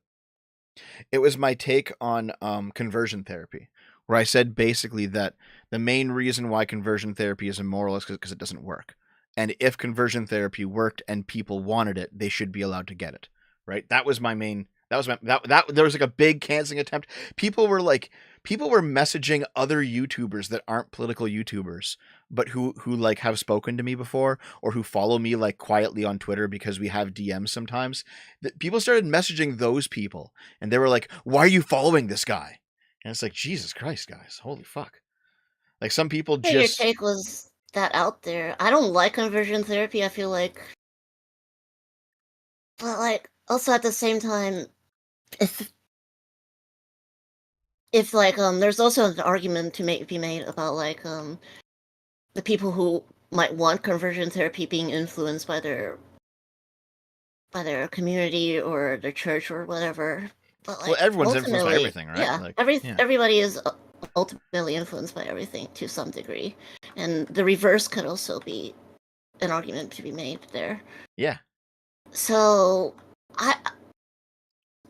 It was my take on conversion therapy, where I said basically that the main reason why conversion therapy is immoral is because it doesn't work. And if conversion therapy worked and people wanted it, they should be allowed to get it. Right? That was my main. That was my that there was like a big canceling attempt. People were messaging other YouTubers that aren't political YouTubers, but who like have spoken to me before or who follow me like quietly on Twitter because we have DMs sometimes. That people started messaging those people and they were like, "Why are you following this guy?" And it's like, Jesus Christ, guys, holy fuck! Like some people your just, take was that out there. I don't like conversion therapy. I feel like, but like also at the same time, if like there's also an argument to be made about like the people who might want conversion therapy being influenced by their community or their church or whatever. But well, like everyone's influenced by ultimately, everything, right? yeah, Like, yeah, everybody is ultimately influenced by everything to some degree, and the reverse could also be an argument to be made there. yeah. So I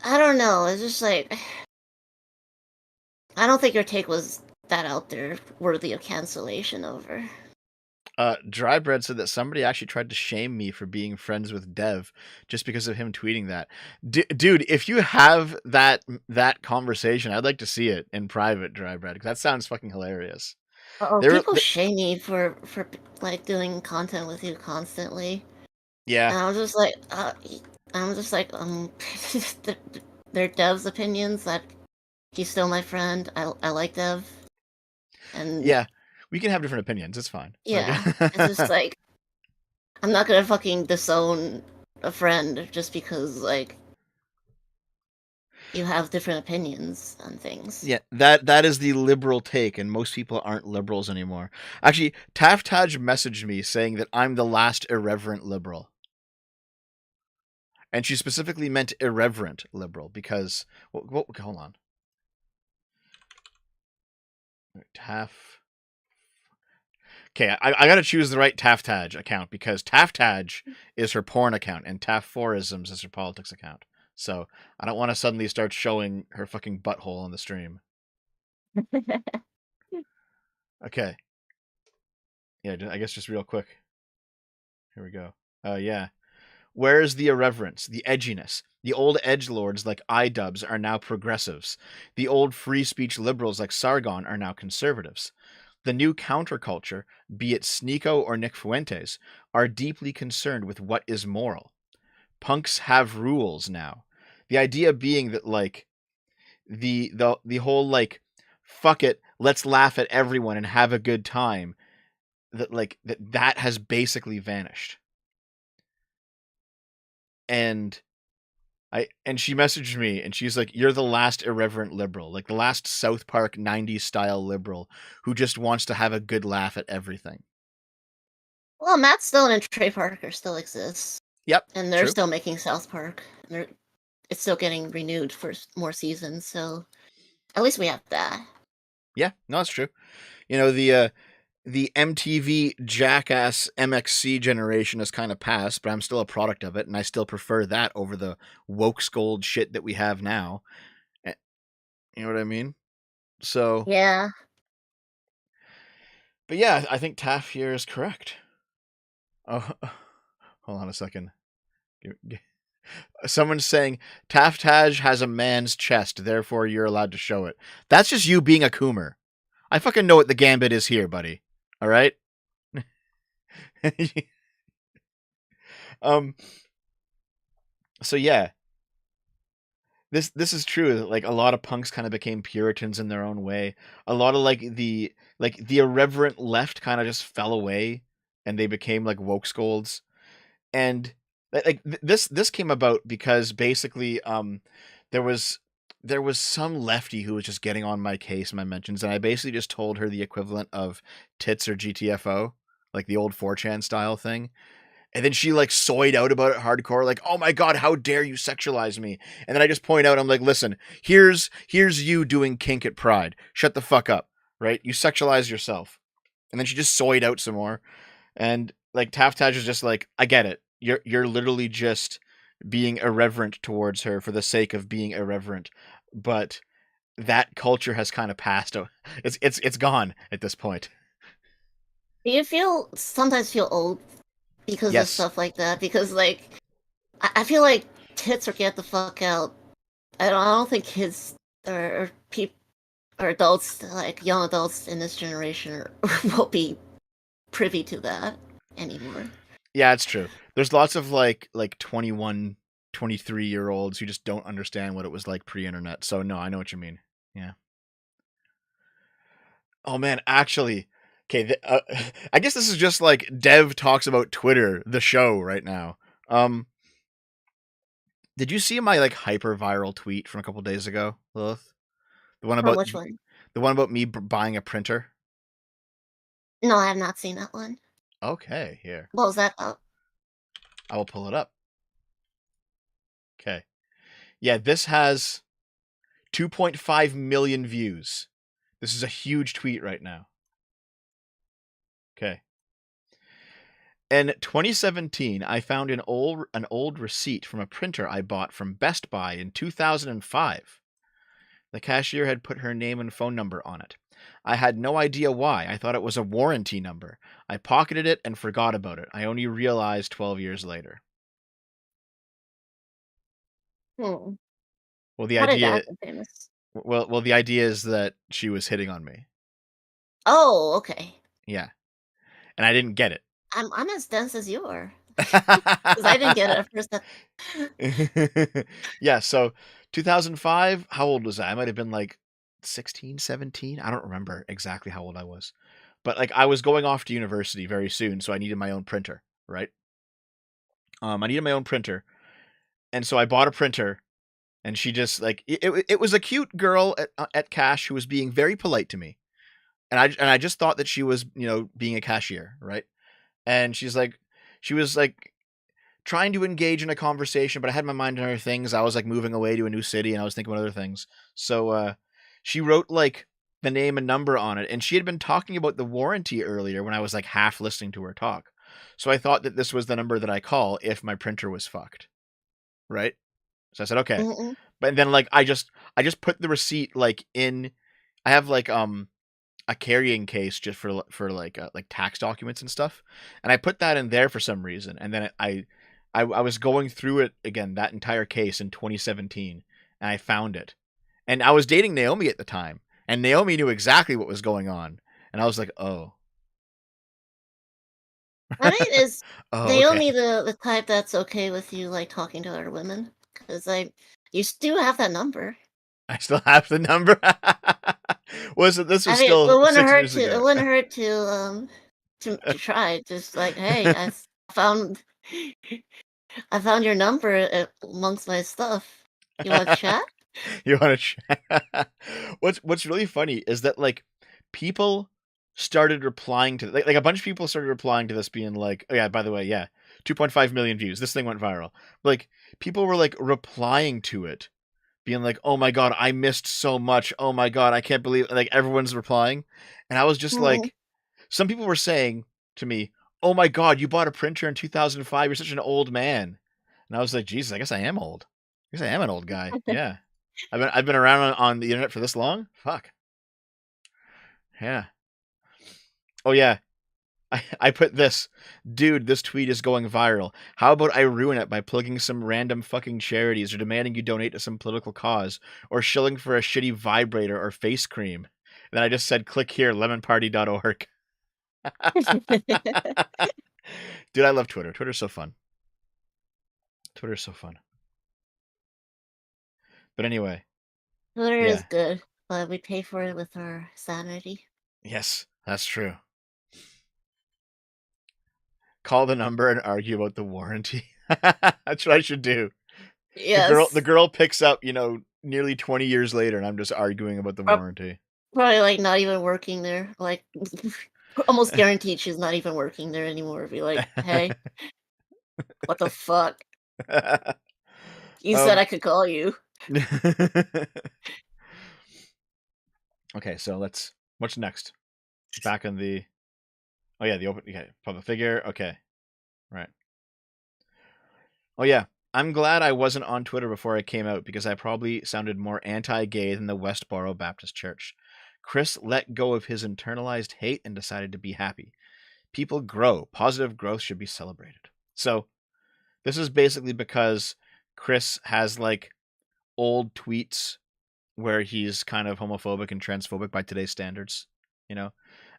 I don't know. It's just like I don't think your take was that out there worthy of cancellation over. Dry Bread said that somebody actually tried to shame me for being friends with Dev just because of him tweeting that. Dude, if you have that conversation, I'd like to see it in private, Dry Bread, because that sounds fucking hilarious. Oh, They were, people shame me for like doing content with you constantly, yeah, and I'm just like th- they're Dev's opinions that he's still my friend. I like Dev, and yeah. We can have different opinions. It's fine. Like, yeah, it's just like I'm not gonna fucking disown a friend just because like you have different opinions on things. yeah, that is the liberal take, and most people aren't liberals anymore. Actually, Taftaj messaged me saying that I'm the last irreverent liberal. And she specifically meant irreverent liberal because hold on. Taff. Okay, I gotta choose the right Taftaj account because Taftaj is her porn account and Taff4isms is her politics account. So I don't want to suddenly start showing her fucking butthole on the stream. Okay, yeah, I guess just real quick. Here we go. Yeah. Where is the irreverence, the edginess? The old edgelords like iDubbbz are now progressives. The old free speech liberals like Sargon are now conservatives. The new counterculture, be it Sneeko or Nick Fuentes, are deeply concerned with what is moral. Punks have rules now. The idea being that like the whole like fuck it, let's laugh at everyone and have a good time, that like that has basically vanished. And she messaged me and she's like, "You're the last irreverent liberal, like the last South Park '90s style liberal who just wants to have a good laugh at everything." Well, Matt Stone and Trey Parker still exists, Yep, and they're true. still making South Park. It's still getting renewed for more seasons, so at least we have that. Yeah, no, that's true. You know, the MTV Jackass MXC generation has kind of passed, but I'm still a product of it, and I still prefer that over the woke scold shit that we have now. You know what I mean? So, Yeah. but yeah, I think Taff here is correct. Oh, hold on a second. Someone's saying Taftaj has a man's chest, therefore you're allowed to show it. That's just you being a coomer. I fucking know what the gambit is here, buddy. All right. um. So yeah, this is true. Like a lot of punks kind of became Puritans in their own way. A lot of like the irreverent left kind of just fell away, and they became like woke scolds. And this came about because basically there was there was some lefty who was just getting on my case in my mentions, and I basically just told her the equivalent of tits or GTFO, like the old 4chan style thing. And then she like soyed out about it hardcore, like, "Oh my god, how dare you sexualize me?" And then I just point out, I'm like, "Listen, here's you doing kink at Pride. Shut the fuck up, right? You sexualize yourself." And then she just soyed out some more, and like Taftaj was just like, "I get it. You're literally just being irreverent towards her for the sake of being irreverent, but that culture has kind of passed. It's gone at this point." Do you sometimes feel old because of Yes. stuff like that? Because like I feel like tits or get the fuck out. I don't think kids or people or adults, like young adults in this generation, will be privy to that anymore. Yeah, it's true. There's lots of like 21, 23-year olds who just don't understand what it was like pre-internet. So no, I know what you mean. Yeah. Oh man, actually, okay. I guess this is just like Dev talks about Twitter, the show right now. Um, did you see my like hyper viral tweet from a couple days ago, Lilith? The one From about which one? the one about me buying a printer. No, I have not seen that one. Okay, here, What was that about? I will pull it up. Okay, yeah, this has 2.5 million views. This is a huge tweet right now. Okay. In 2017, I found an old receipt from a printer I bought from Best Buy in 2005. The cashier had put her name and phone number on it. I had no idea why. I thought it was a warranty number. I pocketed it and forgot about it. I only realized 12 years later. Hmm. Well, the How did idea that get famous? well, the idea is that she was hitting on me. Oh, okay. Yeah. And I didn't get it. I'm as dense as you are. Because I didn't get it at first. Yeah, so 2005, how old was I? I might have been like 16, 17. I don't remember exactly how old I was. But like I was going off to university very soon, so I needed my own printer, right? I needed my own printer. And so I bought a printer, and she just like it was a cute girl at Cash who was being very polite to me. And I just thought that she was, being a cashier, right? And she was like trying to engage in a conversation, but I had my mind on other things. I was like moving away to a new city, and I was thinking about other things. So she wrote like the name and number on it, and she had been talking about the warranty earlier when I was like half listening to her talk. So I thought that this was the number that I call if my printer was fucked, right? So I said okay, Mm-mm. but then like I just put the receipt like in. I have like a carrying case just for like tax documents and stuff, and I put that in there for some reason, and then I was going through it again, that entire case in 2017, and I found it, and I was dating Naomi at the time, and Naomi knew exactly what was going on, and I was like, oh. I mean, is Oh, okay. Naomi the type that's okay with you like talking to other women? Because you do have that number. I still have the number. This I was mean, still it wouldn't 6 years hurt to it ago. wouldn't hurt to try. Just like, hey, found I found your number amongst my stuff. You want to chat? You want to try? What's really funny is that like people started replying to like a bunch of people started replying to this being like, oh yeah, by the way, yeah, 2.5 million views, this thing went viral. Like people were like replying to it being like, oh my god, I missed so much, oh my god, I can't believe, like everyone's replying. And I was just Hmm. like, some people were saying to me, oh my god, you bought a printer in 2005, you're such an old man. And I was like, Jesus, I guess I am old. I guess I am an old guy. Yeah. I've been around on the internet for this long? Fuck. Yeah. Oh yeah. I put this. Dude, this tweet is going viral. How about I ruin it by plugging some random fucking charities or demanding you donate to some political cause or shilling for a shitty vibrator or face cream? Then I just said, click here, lemonparty.org. Dude, I love Twitter. Twitter's so fun. Twitter's so fun. But anyway, Twitter is yeah. good, but we pay for it with our sanity. Yes, that's true. Call the number and argue about the warranty. That's what I should do. The Yes. girl picks up, nearly 20 years later, and I'm just arguing about the warranty. Probably, like, not even working there, like, almost guaranteed she's not even working there anymore. Be like, "Hey, what the fuck? You said I could call you." Okay, so what's next? Back in the, oh yeah, the open, okay, public figure, okay, right. Oh yeah, I'm glad I wasn't on Twitter before I came out because I probably sounded more anti-gay than the Westboro Baptist Church. Chris let go of his internalized hate and decided to be happy. People grow. Positive growth should be celebrated. So this is basically because Chris has like old tweets where he's kind of homophobic and transphobic by today's standards.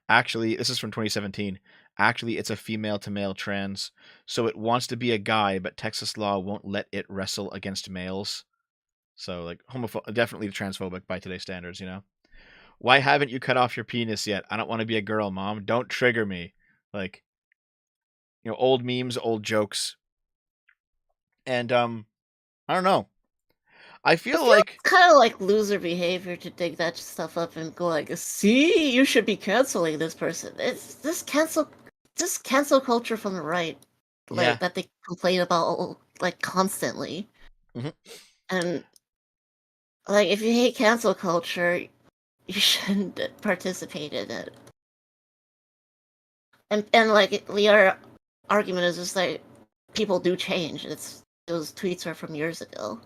Actually, this is from 2017. Actually, it's a female to male trans, so it wants to be a guy, but Texas law won't let it wrestle against males. So like definitely transphobic by today's standards. Why haven't you cut off your penis yet? I don't want to be a girl, mom. Don't trigger me. Like, old memes, old jokes. And I don't know. I I feel feel like, it's kinda like loser behavior to dig that stuff up and go like, "See, you should be canceling this person." It's this cancel culture from the right, yeah. like, that they complain about, like, constantly. Mhm. And, like, if you hate cancel culture, you shouldn't participate in it. And like, our argument is just like, people do change. Those tweets are from years ago.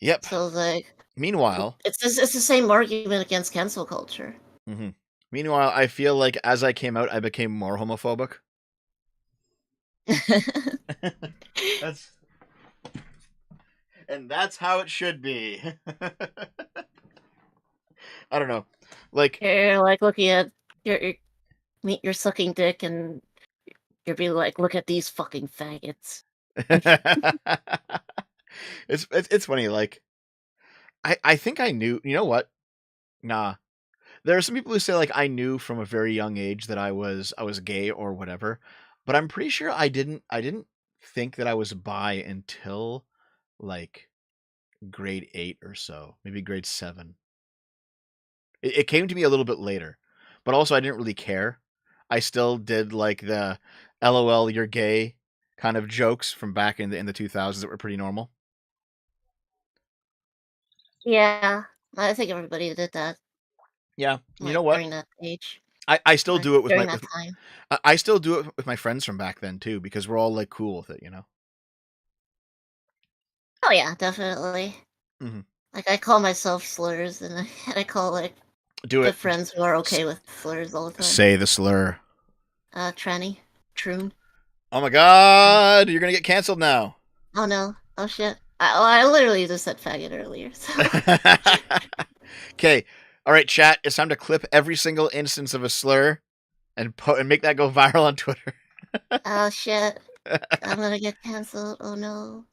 Yep. So, like, Meanwhile, it's the same argument against cancel culture. mhm. Meanwhile, I feel like as I came out, I became more homophobic. That's and that's how it should be. I don't know. Like, You're like looking at you're sucking dick and you're being like, look at these fucking faggots. it's funny. Like, I think I knew. You know what? Nah. There are some people who say like I knew from a very young age that I was gay or whatever, but I'm pretty sure I didn't think that I was bi until like grade 8 or so, maybe grade 7. It came to me a little bit later, but also I didn't really care. I still did like the LOL you're gay kind of jokes from back in the 2000s that were pretty normal. Yeah, I think everybody did that, Yeah, you like know what? during that age, I still like do it with during my that with time. I still do it with my friends from back then too because we're all like cool with it. Oh yeah, definitely. Hmm. Like I call myself slurs, and I call like Do good it. friends who are S- okay with slurs all the time. say the slur. Tranny, troon. Oh my god, you're gonna get canceled now. Oh no, oh shit. I literally just said faggot earlier, so. Okay, all right, chat. It's time to clip every single instance of a slur and make that go viral on Twitter. Oh shit, I'm gonna get canceled. Oh no.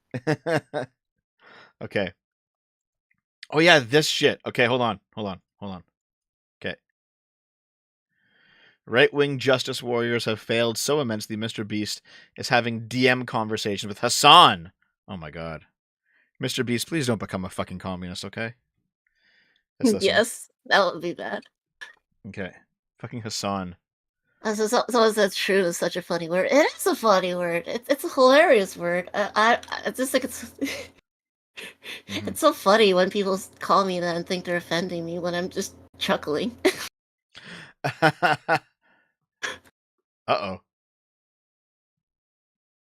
Okay. Oh yeah, this shit. Okay, hold on. Okay. Right-wing justice warriors have failed so immensely. Mr. Beast is having DM conversations with Hassan. Oh my god. Mr. Beast, please don't become a fucking communist, okay? Let's listen. Yes, that would be bad. Okay. Fucking Hassan. That's true is such a funny word. It is a funny word. It's a hilarious word. I just think it's Hmm. it's so funny when people call me that and think they're offending me when I'm just chuckling. Uh-oh.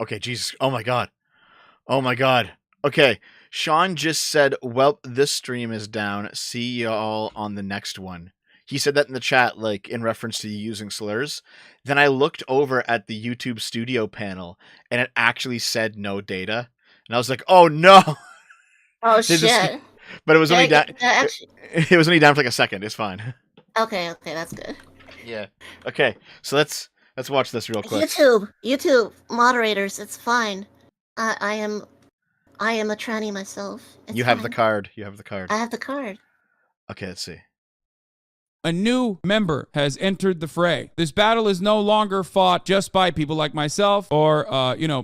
Okay, Jesus. Oh my god. Oh my god. Okay. Sean just said, "Well, this stream is down. See y'all on the next one." He said that in the chat, like in reference to you using slurs. Then I looked over at the YouTube studio panel and it actually said no data. And I was like, oh no. Oh Did this shit. But it was only down. Actually, It was only down for like a second. It's fine. okay, that's good. Yeah. Okay. So let's watch this real quick. YouTube moderators, it's fine. I am a tranny myself. It's You have fine. the card. You have the card. I have the card. Okay. Let's see. A new member has entered the fray. This battle is no longer fought just by people like myself or,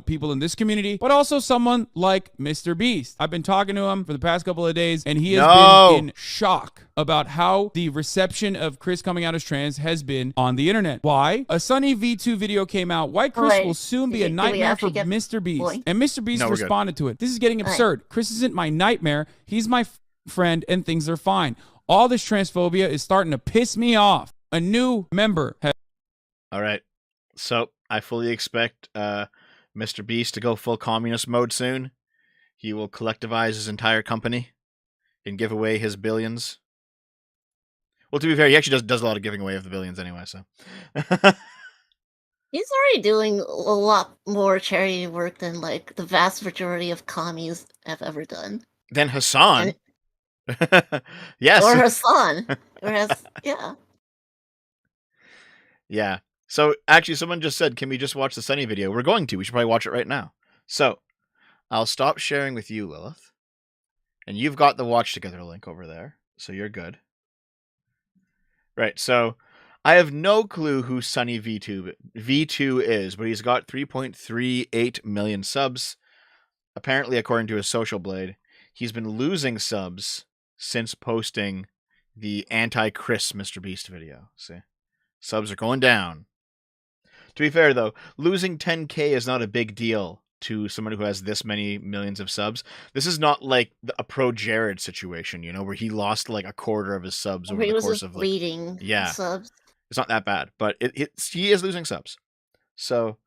people in this community, but also someone like Mr. Beast. I've been talking to him for the past couple of days, and he has been in shock about how the reception of Chris coming out as trans has been on the internet. Why? A Sunny V2 video came out. White Chris will soon be a nightmare for Mr. Beast. And Mr. Beast responded to it. This is getting absurd. Chris isn't my nightmare. He's my friend, and things are fine. All this transphobia is starting to piss me off. A new member has... All right. So I fully expect Mr. Beast to go full communist mode soon. He will collectivize his entire company and give away his billions. Well, to be fair, he actually does a lot of giving away of the billions anyway, so. He's already doing a lot more charity work than, like, the vast majority of commies have ever done. Then Hassan. Yes. Or Hassan. Yeah. Yeah. So, actually, someone just said, can we just watch the Sunny video? We're going to. We should probably watch it right now. So, I'll stop sharing with you, Lilith. And you've got the Watch Together link over there. So, you're good. Right. So, I have no clue who Sunny V2 is, but he's got 3.38 million subs. Apparently, according to his social blade, he's been losing subs since posting the anti-Chris Mr. Beast video. See? Subs are going down. To be fair, though, losing 10k is not a big deal to someone who has this many millions of subs. This is not like a Pro Jared situation, where he lost like a quarter of his subs over the course of bleeding subs. It's not that bad, but he is losing subs. So,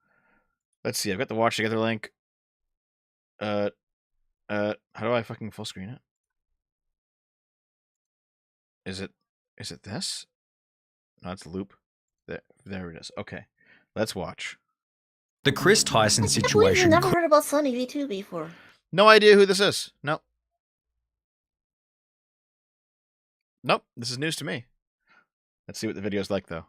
let's see. I've got the Watch Together link. How do I fucking full screen it? Is it this? No, it's loop. There it is. Okay. Let's watch. The Chris Tyson I've situation. never heard about Sunny V2 before. No idea who this is. Nope. This is news to me. Let's see what the video's like, though.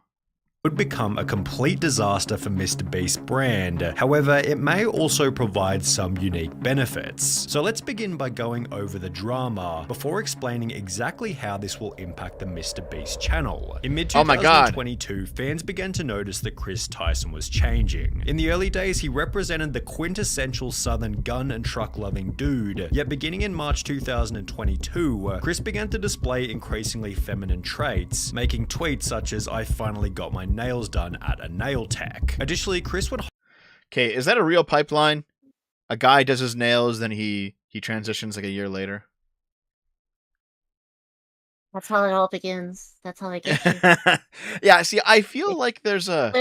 Would become a complete disaster for Mr. Beast's brand. However, it may also provide some unique benefits. So let's begin by going over the drama before explaining exactly how this will impact the Mr. Beast channel. In mid-2022, fans began to notice that Chris Tyson was changing. In the early days, he represented the quintessential southern gun and truck loving dude. Yet beginning in March 2022, Chris began to display increasingly feminine traits, making tweets such as, "I finally got my nails done at a nail tech." Additionally, Chris would... Okay, is that a real pipeline? A guy does his nails, then he transitions like a year later? That's how it all begins. That's how I get you. Yeah, see, I feel like there's a...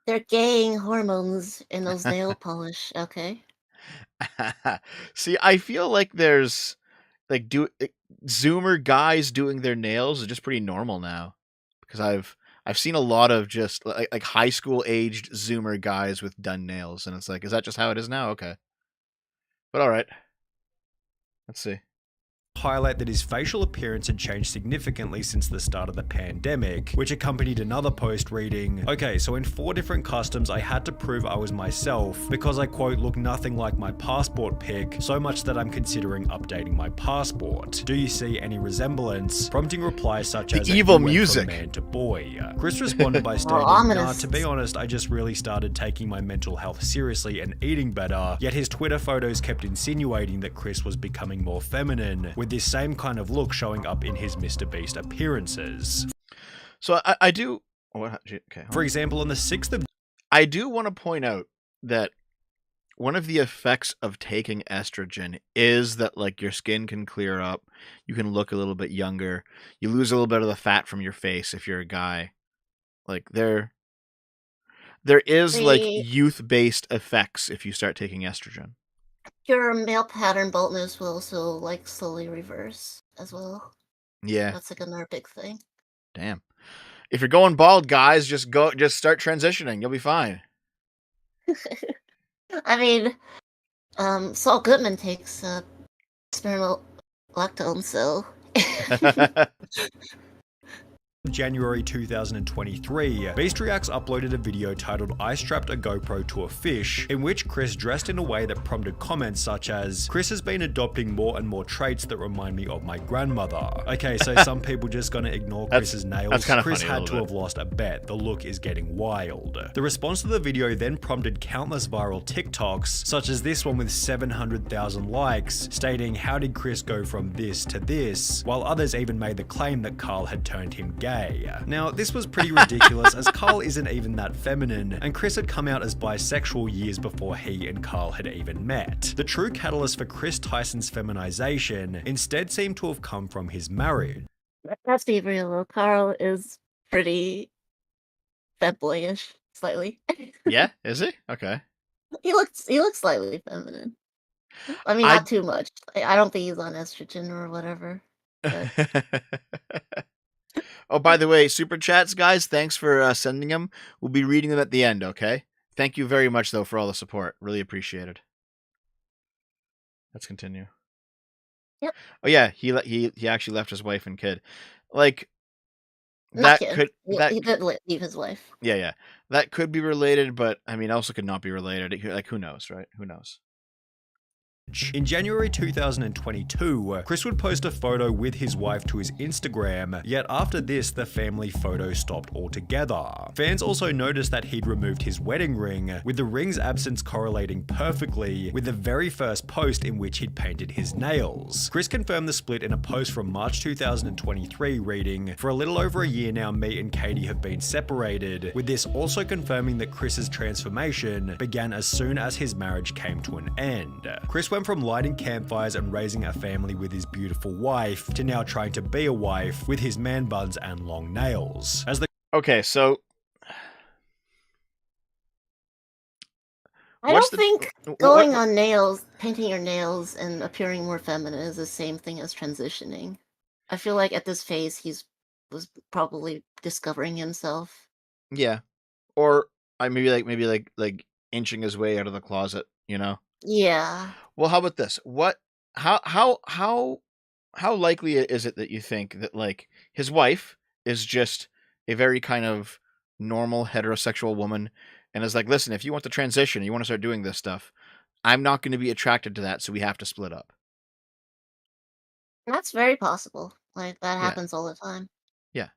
They're gaying hormones in those nail polish, okay? See, I feel like there's... like, Zoomer guys doing their nails is just pretty normal now. Because I've seen a lot of just like high school aged Zoomer guys with done nails, and it's like, is that just how it is now? Okay, but all right, let's see. Highlight that his facial appearance had changed significantly since the start of the pandemic, which accompanied another post reading, "Okay, so in 4 different customs I had to prove I was myself because I, quote, look nothing like my passport pic, so much that I'm considering updating my passport. Do you see any resemblance?" Prompting replies such as evil music from man to boy. Chris responded by stating, "Nah, to be honest, I just really started taking my mental health seriously and eating better." Yet his Twitter photos kept insinuating that Chris was becoming more feminine, with this same kind of look showing up in his Mr. Beast appearances. So I do... Okay. For example, on the 6th of... I do want to point out that one of the effects of taking estrogen is that, like, your skin can clear up, you can look a little bit younger, you lose a little bit of the fat from your face if you're a guy. Like, there is, like, youth-based effects if you start taking estrogen. Your male pattern baldness will also, like, slowly reverse as well. Yeah. That's, like, another big thing. Damn. If you're going bald, guys, just start transitioning. You'll be fine. I mean, Saul Goodman takes lactone cell. January 2023, Beast Reacts uploaded a video titled "I strapped a GoPro to a fish," in which Chris dressed in a way that prompted comments such as, "Chris has been adopting more and more traits that remind me of my grandmother." Okay, so some people just gonna ignore Chris's nails. That's kinda Chris funny a had to little have lost a bet. The look is getting wild. The response to the video then prompted countless viral TikToks, such as this one with 700,000 likes, stating, "How did Chris go from this to this?" While others even made the claim that Carl had turned him gay. Now, this was pretty ridiculous as Carl isn't even that feminine, and Chris had come out as bisexual years before he and Carl had even met. The true catalyst for Chris Tyson's feminization instead seemed to have come from his marriage. Let's be real though, Carl is pretty femboyish, slightly. Yeah, is he? Okay. He looks slightly feminine. I mean, I not too much. I don't think he's on estrogen or whatever. But Oh, by the way, super chats, guys, thanks for sending them. We'll be reading them at the end, okay? Thank you very much, though, for all the support. Really appreciated. Let's continue. Yep. Oh yeah, he actually left his wife and kid. Like not that kid. could He did leave his wife. yeah, that could be related, but I mean, also could not be related. Like, who knows, right? Who knows? In January 2022, Chris would post a photo with his wife to his Instagram, yet after this, the family photo stopped altogether. Fans also noticed that he'd removed his wedding ring, with the ring's absence correlating perfectly with the very first post in which he'd painted his nails. Chris confirmed the split in a post from March 2023 reading, "For a little over a year now, me and Katie have been separated," with this also confirming that Chris's transformation began as soon as his marriage came to an end. Chris went from lighting campfires and raising a family with his beautiful wife to now trying to be a wife with his man buns and long nails. Okay, so I what's don't think what- going what- on nails, painting your nails, and appearing more feminine is the same thing as transitioning. I feel like at this phase, was probably discovering himself. Yeah, or maybe like inching his way out of the closet, you know? Yeah. Well, how about this? How likely is it that you think that like his wife is just a very kind of normal heterosexual woman and is like, listen, if you want to transition, you want to start doing this stuff, I'm not going to be attracted to that, so we have to split up. That's very possible. Like, that Yeah. happens all the time. Yeah.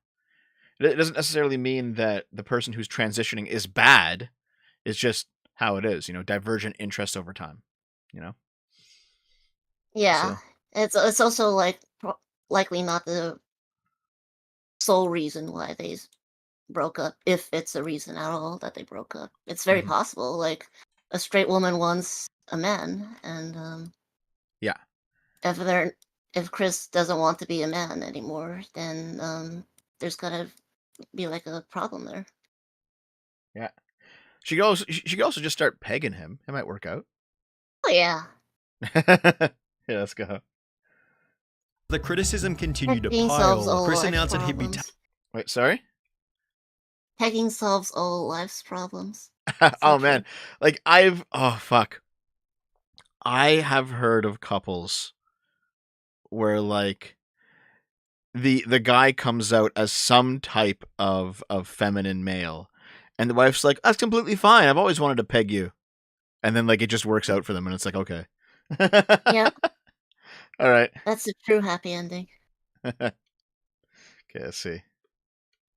It doesn't necessarily mean that the person who's transitioning is bad. It's just how it is, divergent interests over time, you know? Yeah. So, It's also, like, likely not the sole reason why they broke up, if it's a reason at all that they broke up. It's very Mhm. possible. Like, a straight woman wants a man, and yeah. if Chris doesn't want to be a man anymore, then there's gotta be like a problem there. Yeah. She could also just start pegging him. It might work out. Oh yeah. Yeah, let's go. The criticism continued to Pegging solves pile. all Chris life announced that he'd be problems. Wait, sorry? Pegging solves all life's problems. Oh So man. true. Like oh fuck. I have heard of couples where like the guy comes out as some type of feminine male and the wife's like, "That's completely fine. I've always wanted to peg you." And then like it just works out for them and it's like, "Okay." Yep, All right. that's a true happy ending. Okay, let's see.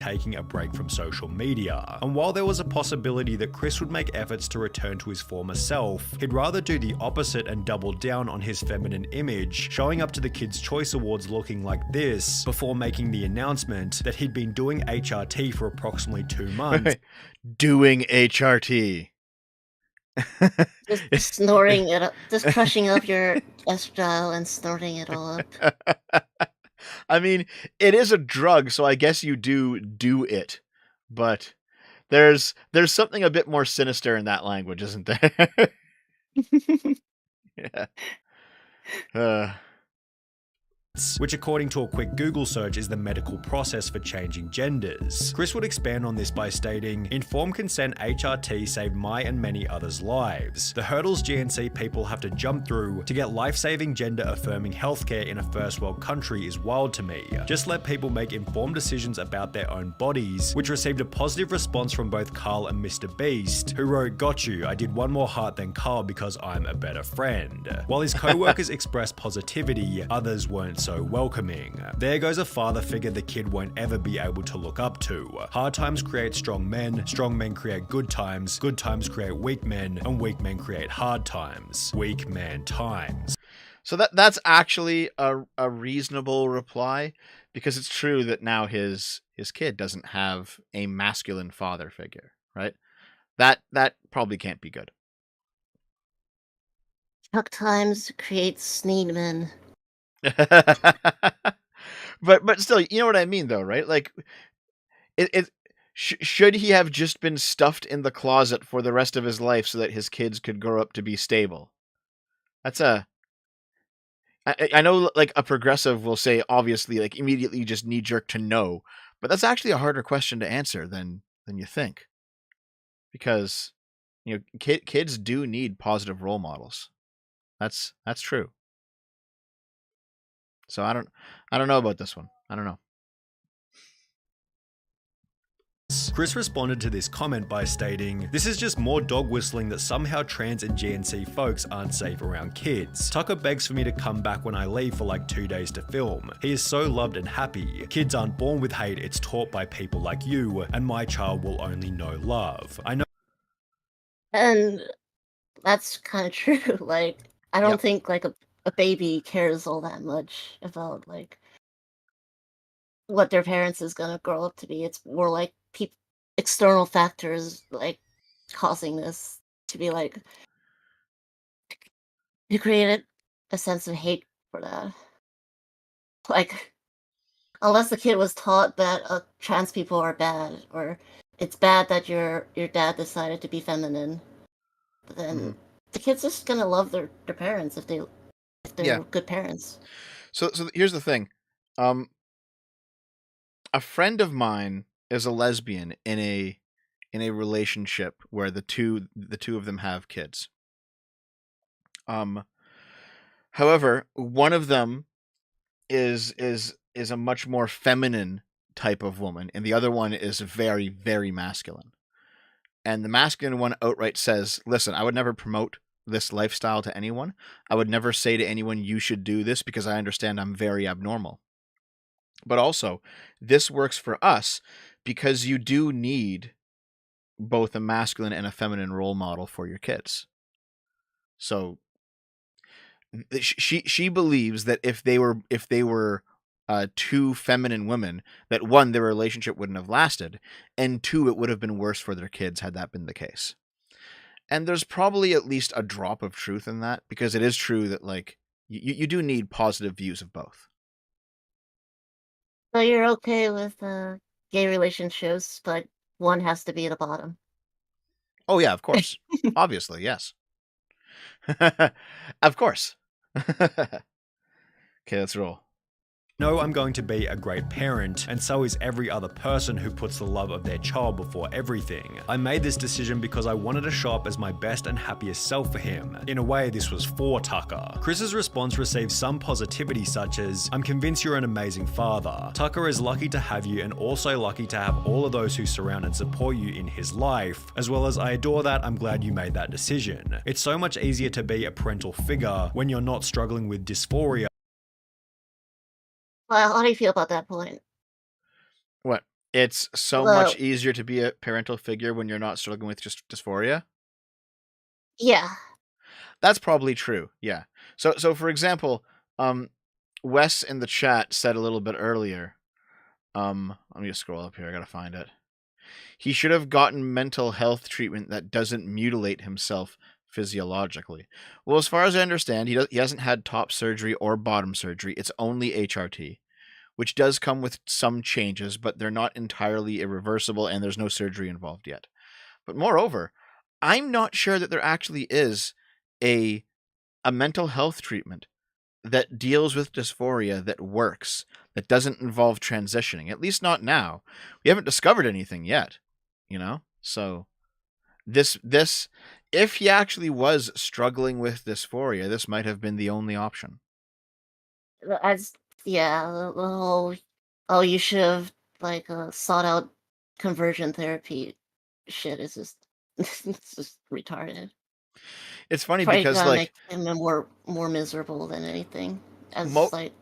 taking a break from social media. And while there was a possibility that Chris would make efforts to return to his former self, he'd rather do the opposite and double down on his feminine image, showing up to the Kids' Choice Awards looking like this, before making the announcement that he'd been doing HRT for approximately 2 months. Doing HRT. Just snoring it up, just crushing up your estradiol and snorting it all up. I mean, it is a drug, so I guess you do it. But there's something a bit more sinister in that language, isn't there? Yeah. which according to a quick Google search is the medical process for changing genders. Chris would expand on this by stating, "Informed consent HRT saved my and many others' lives. The hurdles GNC people have to jump through to get life-saving gender-affirming healthcare in a first world country is wild to me. Just let people make informed decisions about their own bodies," which received a positive response from both Carl and Mr. Beast, who wrote, "Got you, I did one more heart than Carl because I'm a better friend." While his co-workers expressed positivity, others weren't so welcoming. There goes a father figure the kid won't ever be able to look up to. Hard times create strong men create good times create weak men, and weak men create hard times. Weak man times. So that's actually a reasonable reply, because it's true that now his kid doesn't have a masculine father figure, right? That probably can't be good. Chuck times creates sneed men. but still, you know what I mean, though, right? Like, should he have just been stuffed in the closet for the rest of his life so that his kids could grow up to be stable? That's I know, like, a progressive will say, obviously, like, immediately just knee jerk to no, but that's actually a harder question to answer than you think, because kids do need positive role models. That's true. So I don't know about this one. I don't know. Chris responded to this comment by stating, "This is just more dog whistling that somehow trans and GNC folks aren't safe around kids. Tucker begs for me to come back when I leave for like 2 days to film. He is so loved and happy. Kids aren't born with hate, it's taught by people like you, and my child will only know love. I know." And that's kind of true. Like, I don't Yep. think like a baby cares all that much about like what their parents is gonna grow up to be. It's more like external factors like causing this to be like you created a sense of hate for that. Like, unless the kid was taught that trans people are bad, or it's bad that your dad decided to be feminine, then the kid's just gonna love their parents if they're Yeah. good parents. So here's the thing. A friend of mine is a lesbian in a relationship where the two of them have kids. However, one of them is a much more feminine type of woman, and the other one is very, very masculine. And the masculine one outright says, "Listen, I would never promote this lifestyle to anyone. I would never say to anyone, you should do this, because I understand I'm very abnormal. But also, this works for us because you do need both a masculine and a feminine role model for your kids." So she believes that if they were two feminine women, that one, their relationship wouldn't have lasted, and two, it would have been worse for their kids had that been the case. And there's probably at least a drop of truth in that, because it is true that, like, you do need positive views of both. So you're okay with gay relationships, but one has to be at the bottom. Oh yeah, of course. Obviously, yes. Of course. Okay, let's roll. "No, I'm going to be a great parent, and so is every other person who puts the love of their child before everything. I made this decision because I wanted to show up as my best and happiest self for him. In a way, this was for Tucker." Chris's response received some positivity, such as, "I'm convinced you're an amazing father. Tucker is lucky to have you, and also lucky to have all of those who surround and support you in his life, as well as I adore that. I'm glad you made that decision. It's so much easier to be a parental figure when you're not struggling with dysphoria." Well, how do you feel about that point? What? It's so Well, much easier to be a parental figure when you're not struggling with just dysphoria? yeah. That's probably true. Yeah. So for example, Wes in the chat said a little bit earlier. Let me just scroll up here. I gotta find it. He should have gotten mental health treatment that doesn't mutilate himself physiologically. Well, as far as I understand, he hasn't had top surgery or bottom surgery. It's only HRT, which does come with some changes, but they're not entirely irreversible, and there's no surgery involved yet. But moreover, I'm not sure that there actually is a mental health treatment that deals with dysphoria that works, that doesn't involve transitioning. At least not now. We haven't discovered anything yet, you know? So this if he actually was struggling with dysphoria, this might have been the only option. As yeah, the whole oh you should have like sought out conversion therapy shit is just it's just retarded. It's funny Probably because gonna like make him more miserable than anything. As mo- like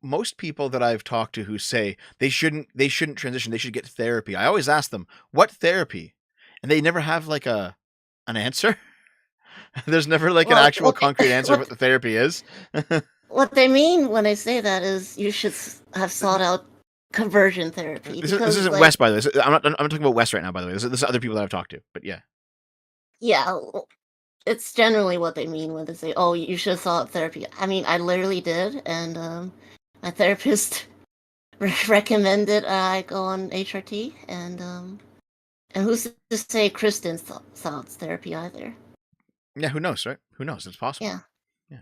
most people that I've talked to who say they shouldn't transition, they should get therapy. I always ask them, "What therapy?" And they never have like an answer. There's never like an well actual what concrete answer of what what the therapy is. what they mean when they say that is you should have sought out conversion therapy This because isn't like Wes, by the way. I'm not talking about Wes right now, by the way. This is other people that I've talked to. But yeah. yeah, it's generally what they mean when they say, "Oh, you should have sought out therapy." I mean, I literally did, and my therapist recommended I go on HRT, and who's to say Chris didn't sought out therapy either? Yeah, who knows, right? Who knows? It's possible. Yeah. Yeah.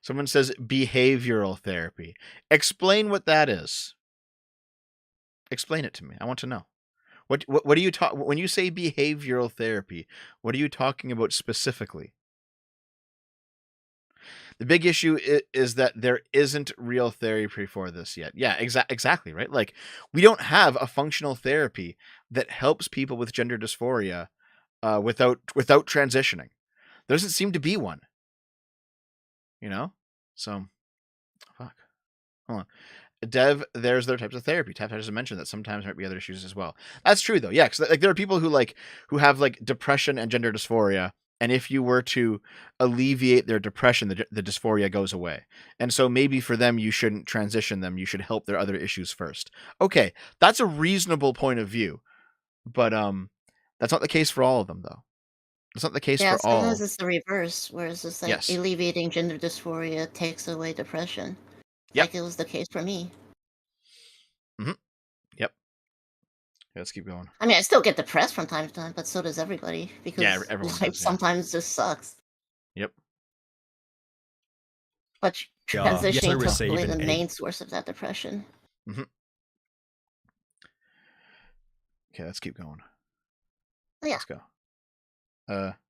Someone says behavioral therapy. Explain what that is. Explain it to me. I want to know. What do you talk when you say behavioral therapy? What are you talking about specifically? The big issue is that there isn't real therapy for this yet. Yeah, exactly, right? Like we don't have a functional therapy that helps people with gender dysphoria without transitioning. There doesn't seem to be one. You know? So fuck. Hold on. Dev, there's other types of therapy. Taft has mentioned that sometimes there might be other issues as well. That's true though. Yeah, because like there are people who have like depression and gender dysphoria, and if you were to alleviate their depression, the dysphoria goes away. And so maybe for them, you shouldn't transition them. You should help their other issues first. Okay, that's a reasonable point of view, but that's not the case for all of them though. That's not the case Yeah, for sometimes all. it's the reverse, whereas it's like Yes. alleviating gender dysphoria takes away depression. Yep. Like it was the case for me. Mm-hmm. Yep. Yeah, let's keep going. I mean, I still get depressed from time to time, but so does everybody because everyone life does, yeah. sometimes just sucks. Yep. But Yeah, transitioning yes, took away the receiving main source of that depression. Mm-hmm. Okay, let's keep going. Oh, yeah. Let's go.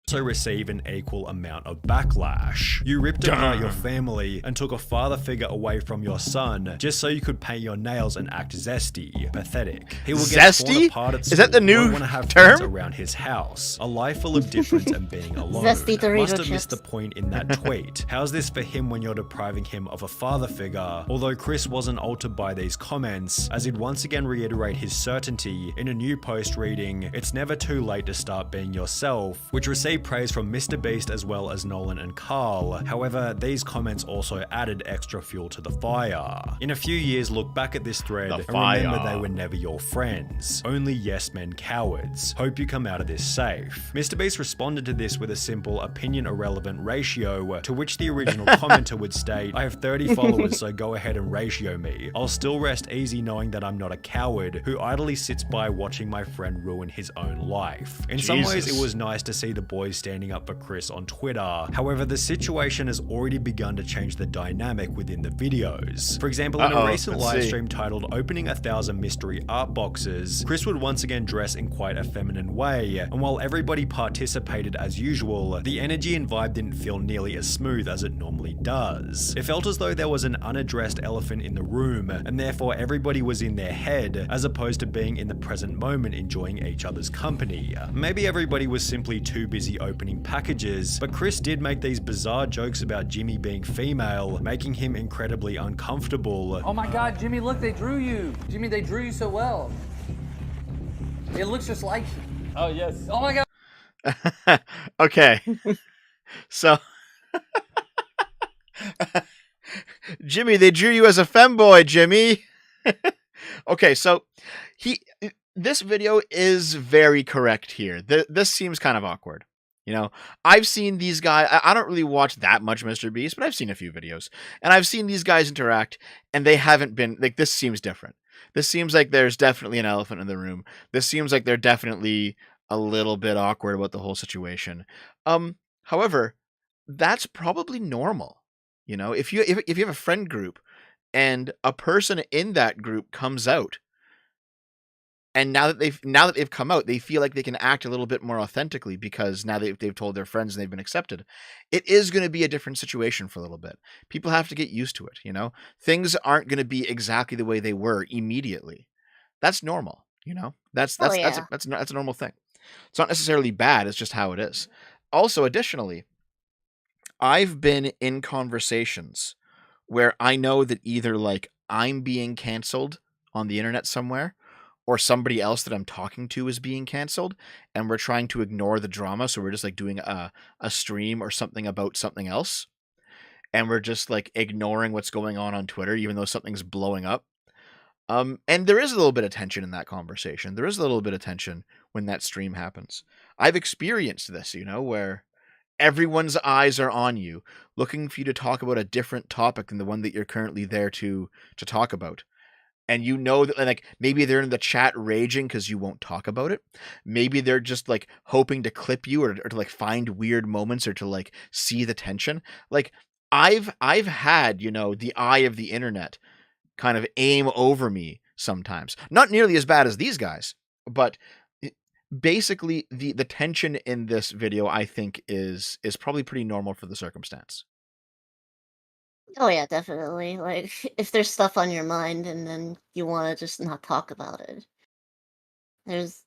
Also receive an equal amount of backlash. You ripped apart your family and took a father figure away from your son just so you could paint your nails and act zesty. Pathetic. He will get torn Zesty? apart at Is school. that the new Won't want to have term? friends around his house. A life full of difference and being alone. Zesty Dorito Must have missed the chips. point in that tweet. How's this for him when you're depriving him of a father figure? Although Chris wasn't altered by these comments, as he'd once again reiterate his certainty in a new post reading, "It's never too late to start being yourself," which received praise from Mr. Beast as well as Nolan and Carl. However, these comments also added extra fuel to the fire. In a few years, look back at this thread and remember they were never your friends. Only yes men cowards. Hope you come out of this safe. Mr. Beast responded to this with a simple opinion irrelevant ratio, to which the original commenter would state, "I have 30 followers, so go ahead and ratio me. I'll still rest easy knowing that I'm not a coward who idly sits by watching my friend ruin his own life." In some ways, it was nice to see the boys standing up for Chris on Twitter. However, the situation has already begun to change the dynamic within the videos. For example, in a recent livestream titled "Opening 1,000 Mystery Art Boxes," Chris would once again dress in quite a feminine way, and while everybody participated as usual, the energy and vibe didn't feel nearly as smooth as it normally does. It felt as though there was an unaddressed elephant in the room, and therefore everybody was in their head, as opposed to being in the present moment enjoying each other's company. Maybe everybody was simply too busy opening packages, but Chris did make these bizarre jokes about Jimmy being female, making him incredibly uncomfortable. Oh my god, Jimmy, look, they drew you. Jimmy, they drew you so well. It looks just like you. Oh, yes. Oh my god. Okay. So Jimmy, they drew you as a femboy, Jimmy. Okay, so this video is very correct here. This seems kind of awkward. You know, I've seen these guys. I don't really watch that much Mr. Beast, but I've seen a few videos, and I've seen these guys interact, and they haven't been like, this seems different. This seems like there's definitely an elephant in the room. This seems like they're definitely a little bit awkward about the whole situation. However, that's probably normal. You know, if you have a friend group and a person in that group comes out, and now that they've come out, they feel like they can act a little bit more authentically because now they've told their friends and they've been accepted. It is going to be a different situation for a little bit. People have to get used to it, you know? Things aren't going to be exactly the way they were immediately. That's normal, you know? That's Oh that's that's yeah. a, that's a normal thing. It's not necessarily bad, it's just how it is. Also, additionally, I've been in conversations where I know that either like I'm being canceled on the internet somewhere or somebody else that I'm talking to is being canceled, and we're trying to ignore the drama, so we're just like doing a stream or something about something else, and we're just like ignoring what's going on Twitter even though something's blowing up. And there is a little bit of tension in that conversation. There is a little bit of tension when that stream happens. I've experienced this, you know, where everyone's eyes are on you, looking for you to talk about a different topic than the one that you're currently there to talk about. And you know that like maybe they're in the chat raging because you won't talk about it. Maybe they're just like hoping to clip you or to like find weird moments or to like see the tension. Like I've had, you know, the eye of the internet kind of aim over me sometimes. Not nearly as bad as these guys, but basically the tension in this video I think is probably pretty normal for the circumstance. Oh yeah, definitely. Like if there's stuff on your mind and then you want to just not talk about it, there's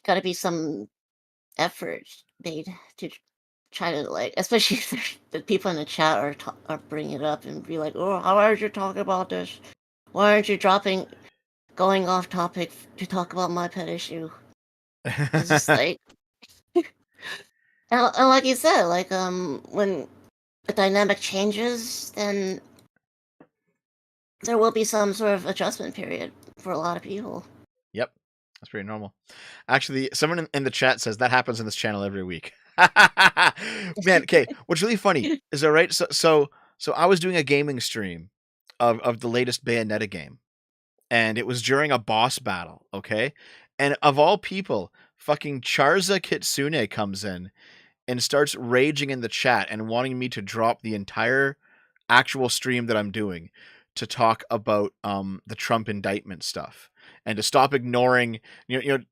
got to be some effort made to try to like, especially if the people in the chat are bringing it up and be like, "Oh, how aren't you talking about this? Why aren't you going off topic to talk about my pet issue?" It's just like, and like you said, like when the dynamic changes, then there will be some sort of adjustment period for a lot of people. Yep. That's pretty normal. Actually, someone in the chat says that happens in this channel every week. Man, okay, what's really funny is that right? So I was doing a gaming stream of the latest Bayonetta game, and it was during a boss battle, okay? And of all people, fucking Charza Kitsune comes in and starts raging in the chat and wanting me to drop the entire actual stream that I'm doing to talk about the Trump indictment stuff and to stop ignoring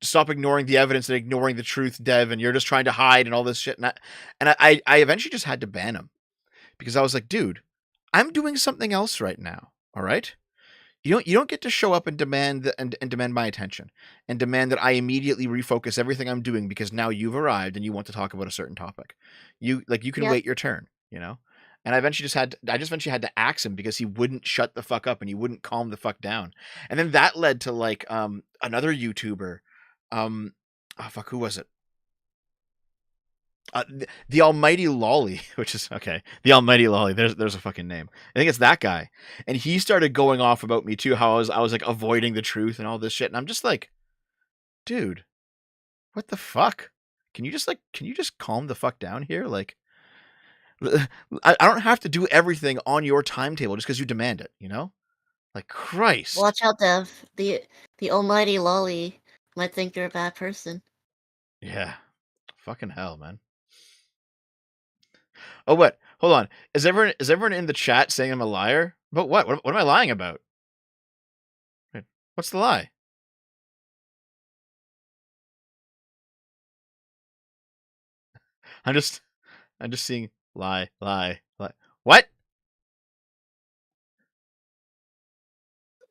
stop ignoring the evidence and ignoring the truth, Dev, and you're just trying to hide and all this shit. And I eventually just had to ban him because I was like, dude, I'm doing something else right now. All right. You don't get to show up and and demand my attention and demand that I immediately refocus everything I'm doing because now you've arrived and you want to talk about a certain topic. You can Yep. wait your turn, you know? And I just eventually had to axe him because he wouldn't shut the fuck up and he wouldn't calm the fuck down. And then that led to like another YouTuber. Oh fuck, who was it? The Almighty Lolly, which is okay. The Almighty Lolly. There's a fucking name. I think it's that guy, and he started going off about me too. How I was like avoiding the truth and all this shit, and I'm just like, dude, what the fuck? Can you just calm the fuck down here? Like, I don't have to do everything on your timetable just because you demand it. You know, like Christ. Watch out, Dev. The almighty Lolly might think you're a bad person. Yeah, fucking hell, man. Oh, what? Hold on. Is everyone in the chat saying I'm a liar? About what? What am I lying about? Wait, what's the lie? I'm just seeing lie. What?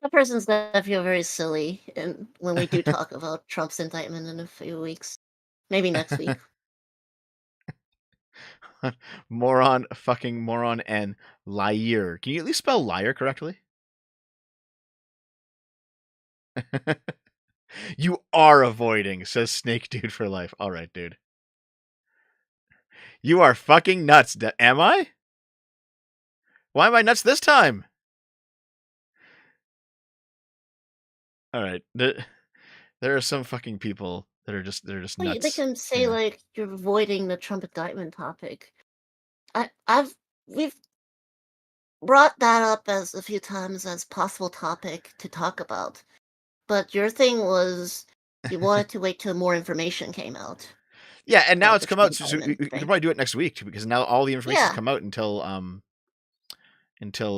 That person's gonna feel very silly, and when we do talk about Trump's indictment in a few weeks, maybe next week. Moron, fucking moron, and liar. Can you at least spell liar correctly? You are avoiding, says Snake Dude for life. All right, dude. You are fucking nuts. Am I? Why am I nuts this time? All right. There are some fucking people that are just Well, nuts. they can say like you're avoiding the Trump indictment topic. We've brought that up as a few times as possible topic to talk about, but your thing was you wanted to wait till more information came out. Yeah, and now about it's the come Trump out, so we indictment can thing. probably do it next week because now all the information's Yeah. come out until until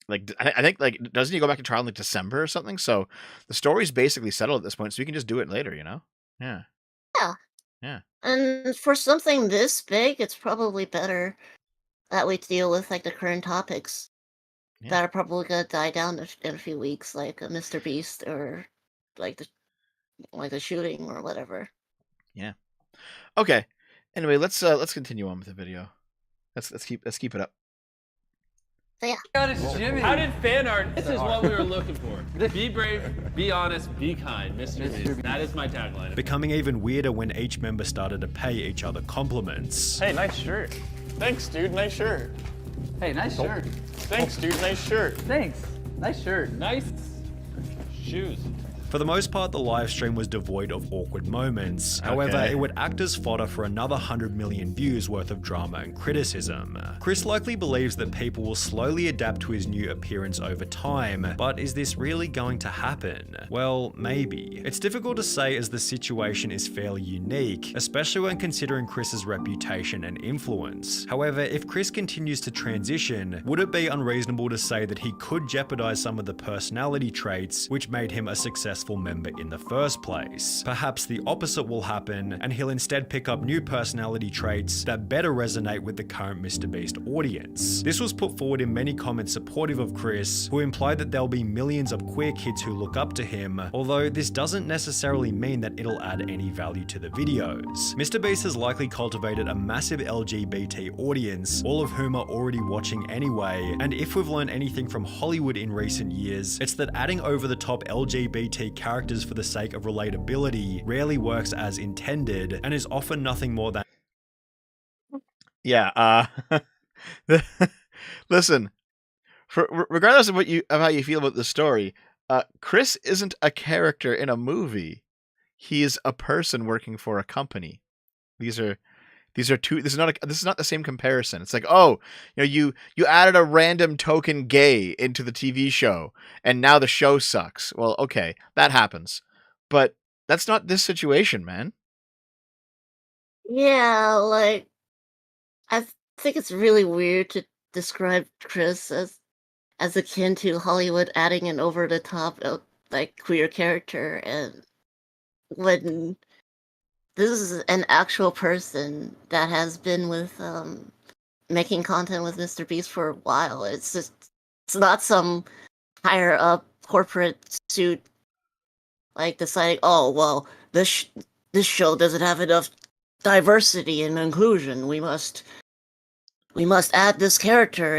like I think like doesn't he go back to trial in like December or something? So the story's basically settled at this point, so we can just do it later, you know? Yeah. Yeah. Yeah. And for something this big, it's probably better that we deal with like the current topics Yeah. that are probably gonna die down in a few weeks, like Mr. Beast or like the shooting or whatever. Yeah. Okay. Anyway, let's continue on with the video. Let's keep it up. So yeah. God, it's Jimmy. How did fan art? This is what we were looking for. Be brave, be honest, be kind, Mr. Beast. That is my tagline. Becoming even weirder when each member started to pay each other compliments. Hey, nice shirt. Thanks, dude. Nice shirt. Hey, nice shirt. Thanks, dude. Nice shirt. Thanks. Nice shirt. Nice shoes. For the most part, the live stream was devoid of awkward moments. However, Okay. it would act as fodder for another 100 million views worth of drama and criticism. Chris likely believes that people will slowly adapt to his new appearance over time, but is this really going to happen? Well, maybe. It's difficult to say as the situation is fairly unique, especially when considering Chris's reputation and influence. However, if Chris continues to transition, would it be unreasonable to say that he could jeopardize some of the personality traits which made him a successful member in the first place? Perhaps the opposite will happen, and he'll instead pick up new personality traits that better resonate with the current Mr. Beast audience. This was put forward in many comments supportive of Chris, who implied that there'll be millions of queer kids who look up to him, although this doesn't necessarily mean that it'll add any value to the videos. Mr. Beast has likely cultivated a massive LGBT audience, all of whom are already watching anyway, and if we've learned anything from Hollywood in recent years, it's that adding over-the-top LGBT characters for the sake of relatability rarely works as intended, and is often nothing more than Yeah, listen, regardless of how you feel about the story, Chris isn't a character in a movie. He is a person working for a company. These are two. This is not the same comparison. It's like, oh, you added a random token gay into the TV show, and now the show sucks. Well, okay, that happens, but that's not this situation, man. Yeah, like I think it's really weird to describe Chris as akin to Hollywood adding an over the top like queer character, and when this is an actual person that has been with making content with Mr. Beast for a while. It's not some higher up corporate suit like deciding, oh well, this show doesn't have enough diversity and inclusion. We must add this character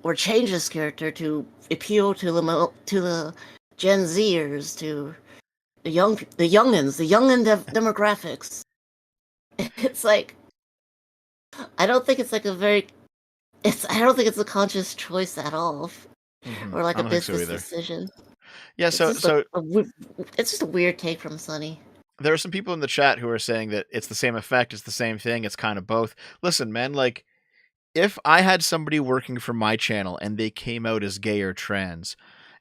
or change this character to appeal to the Gen Zers, to the youngins, the youngin demographics. It's like, I don't think it's like I don't think it's a conscious choice at all, or like I a don't think so business either. decision. Yeah, It's so just it's just a weird take from Sonny. there are some people in the chat who are saying that it's the same effect, it's the same thing, it's kind of both. Listen, man, like, if I had somebody working for my channel and they came out as gay or trans,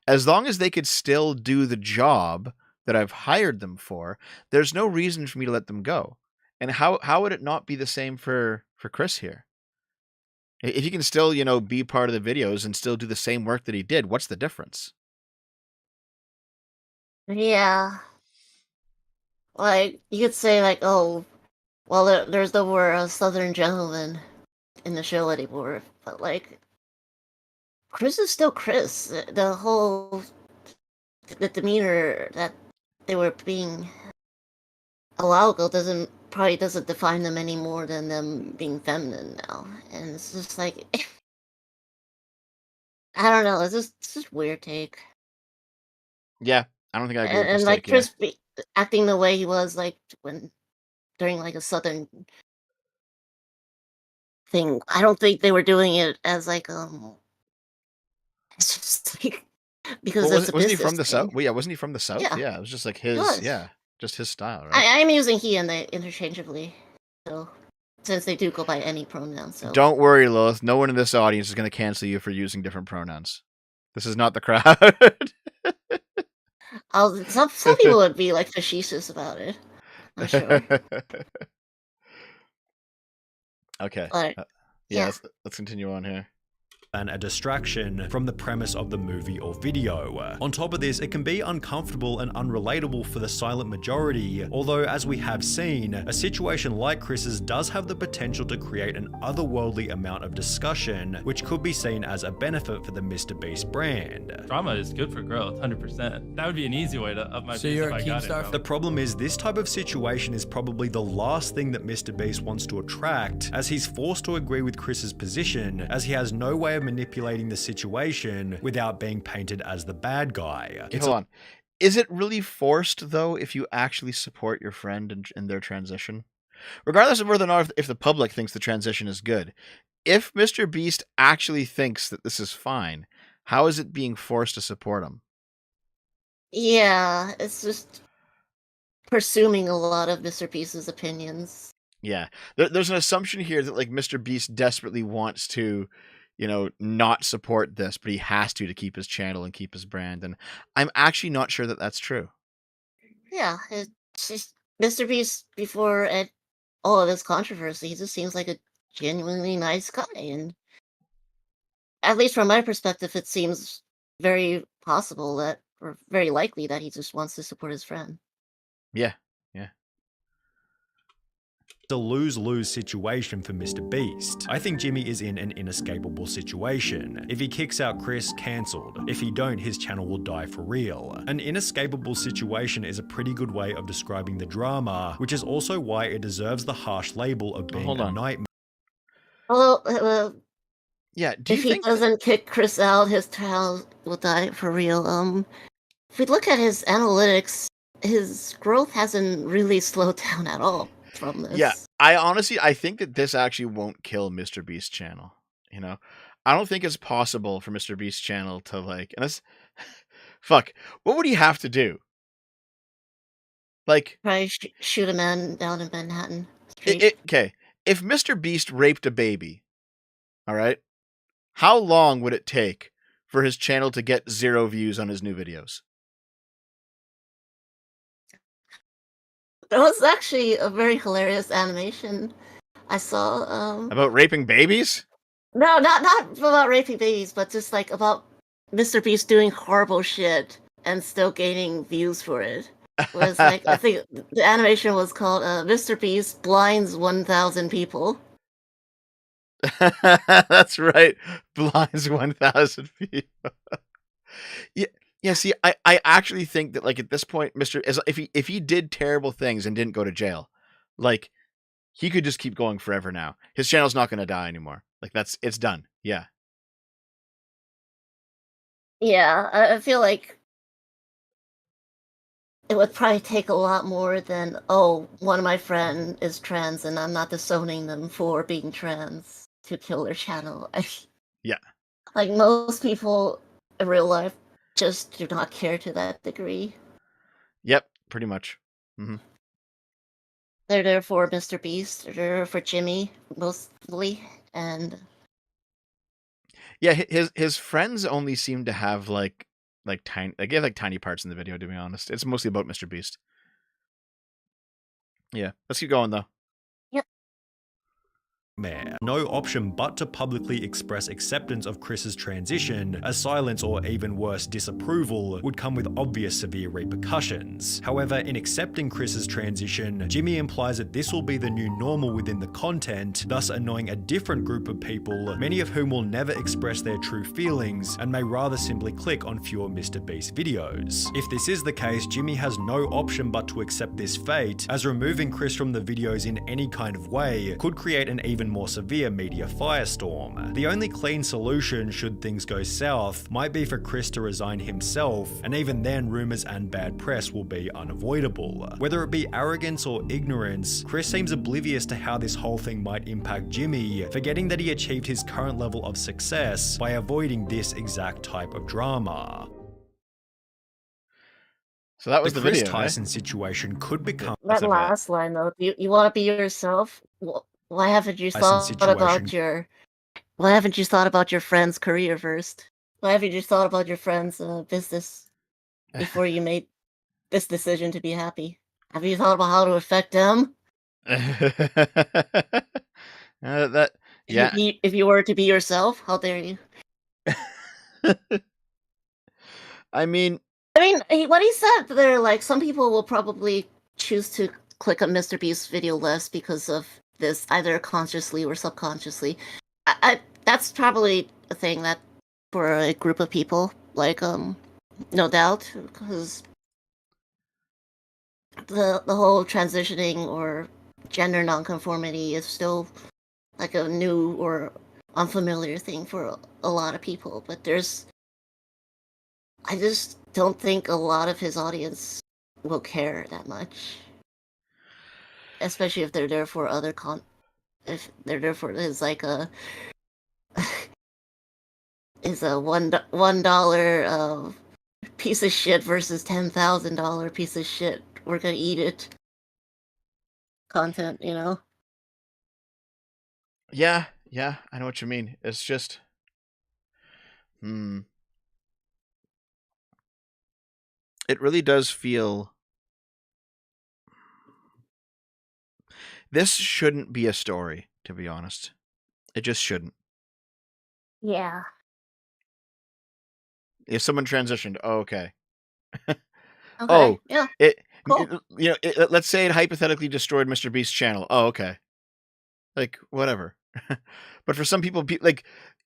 as long as they could still do the job that I've hired them for, there's no reason for me to let them go. And how would it not be the same for Chris here? If he can still, be part of the videos and still do the same work that he did, what's the difference? Yeah, like you could say like, oh, well, there's no more Southern gentleman in the show anymore, but like Chris is still Chris. The demeanor that they were being a while ago probably doesn't define them any more than them being feminine now, and it's just like I don't know. It's just weird take. Yeah, I don't think I agree with And this like take, yeah. Chris acting the way he was like during like a Southern thing. I don't think they were doing it as like it's just like because Well, it's a wasn't he business from the South? thing. Well, yeah, wasn't he from the South? Yeah. Yeah, it was just like He was. just his style, right? I'm using he and they interchangeably, so since they do go by any pronoun. So Don't worry, Lilith. No one in this audience is going to cancel you for using different pronouns. This is not the crowd. some people would be like facetious about it. I'm sure. Okay. But Yeah, yeah. let's continue on here. and a distraction from the premise of the movie or video. On top of this, it can be uncomfortable and unrelatable for the silent majority, although as we have seen, a situation like Chris's does have the potential to create an otherworldly amount of discussion, which could be seen as a benefit for the MrBeast brand. Drama is good for growth, 100%. That would be an easy way to up my So base you're if a I got Keemstar it. The problem is this type of situation is probably the last thing that MrBeast wants to attract, as he's forced to agree with Chris's position, as he has no way of manipulating the situation without being painted as the bad guy. Hold on. Is it really forced, though, if you actually support your friend in their transition? Regardless of whether or not if the public thinks the transition is good, if MrBeast actually thinks that this is fine, how is it being forced to support him? Yeah, it's just presuming a lot of Mr. Beast's opinions. Yeah. There's an assumption here that, like, MrBeast desperately wants to, not support this, but he has to keep his channel and keep his brand. And I'm actually not sure that that's true. Yeah, it's just Mr. Beast before all of this controversy, he just seems like a genuinely nice guy, and at least from my perspective, it seems very possible that, or very likely that he just wants to support his friend. Yeah. It's a lose-lose situation for MrBeast. I think Jimmy is in an inescapable situation. If he kicks out Chris, cancelled. If he don't, his channel will die for real. An inescapable situation is a pretty good way of describing the drama, which is also why it deserves the harsh label of being a nightmare. Although, Yeah, if he doesn't kick Chris out, his channel will die for real. If we look at his analytics, his growth hasn't really slowed down at all from this. Yeah, I think that this actually won't kill MrBeast's channel. I don't think it's possible for MrBeast's channel to, like, and that's fuck. What would he have to do? Like, probably shoot a man down in Manhattan Street. Okay, if MrBeast raped a baby, all right, how long would it take for his channel to get 0 views on his new videos? There was actually a very hilarious animation I saw. About raping babies? No, not about raping babies, but just like about MrBeast doing horrible shit and still gaining views for it. It was like, I think the animation was called MrBeast blinds 1,000 people. That's right, blinds 1,000 people. Yeah. See, I actually think that, like, at this point, if he did terrible things and didn't go to jail, like, he could just keep going forever now. His channel's not going to die anymore. Like, it's done. Yeah. Yeah, I feel like it would probably take a lot more than, one of my friends is trans and I'm not disowning them for being trans to kill their channel. Yeah. Like, most people in real life just do not care to that degree. Yep, pretty much. Mm-hmm. They're there for MrBeast. They're there for Jimmy, mostly, and yeah, his friends only seem to have like tiny parts in the video. To be honest, it's mostly about MrBeast. Yeah, let's keep going though. No option but to publicly express acceptance of Chris's transition, as silence or even worse, disapproval would come with obvious severe repercussions. However, in accepting Chris's transition, Jimmy implies that this will be the new normal within the content, thus annoying a different group of people, many of whom will never express their true feelings and may rather simply click on fewer MrBeast videos. If this is the case, Jimmy has no option but to accept this fate, as removing Chris from the videos in any kind of way could create an even more severe media firestorm. The only clean solution, should things go south, might be for Chris to resign himself, and even then rumors and bad press will be unavoidable. Whether it be arrogance or ignorance, Chris seems oblivious to how this whole thing might impact Jimmy, forgetting that he achieved his current level of success by avoiding this exact type of drama. So that was the Chris video. Tyson situation could become that last line though. You want to be yourself? Why haven't you thought about your friend's career first? Why haven't you thought about your friend's business before you made this decision to be happy? Have you thought about how to affect them? Yeah. If you were to be yourself, how dare you? I mean, what he said there, like, some people will probably choose to click on Mr. Beast's video less because of this, either consciously or subconsciously. That's probably a thing that for a group of people, like, no doubt, because the whole transitioning or gender nonconformity is still like a new or unfamiliar thing for a lot of people. But I just don't think a lot of his audience will care that much, especially if they're there for if they're there for his like a is a $1 piece of shit versus $10,000 piece of shit. We're gonna eat it. Content, you know. yeah, I know what you mean. It's just, it really does feel. This shouldn't be a story, to be honest. It just shouldn't. Yeah. If someone transitioned, oh, okay. Okay. Oh, yeah. Cool. Let's say it hypothetically destroyed Mr. Beast's channel. Oh, okay. Like, whatever. But for some people,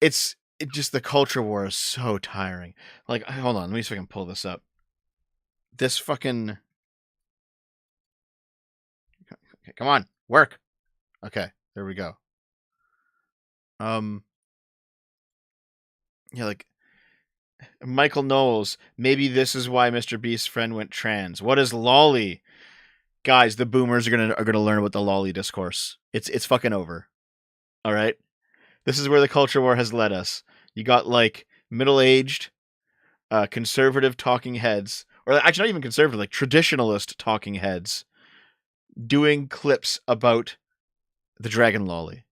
it's just the culture war is so tiring. Like, hold on, let me see if I can pull this up. This fucking. Okay, come on, work. Okay, there we go. Yeah, like Michael Knowles. Maybe this is why Mr. Beast's friend went trans. What is lolly? Guys, the boomers are gonna learn about the lolly discourse. It's fucking over. All right, this is where the culture war has led us. You got like middle-aged, conservative talking heads, or actually not even conservative, like traditionalist talking heads, doing clips about the dragon lolly.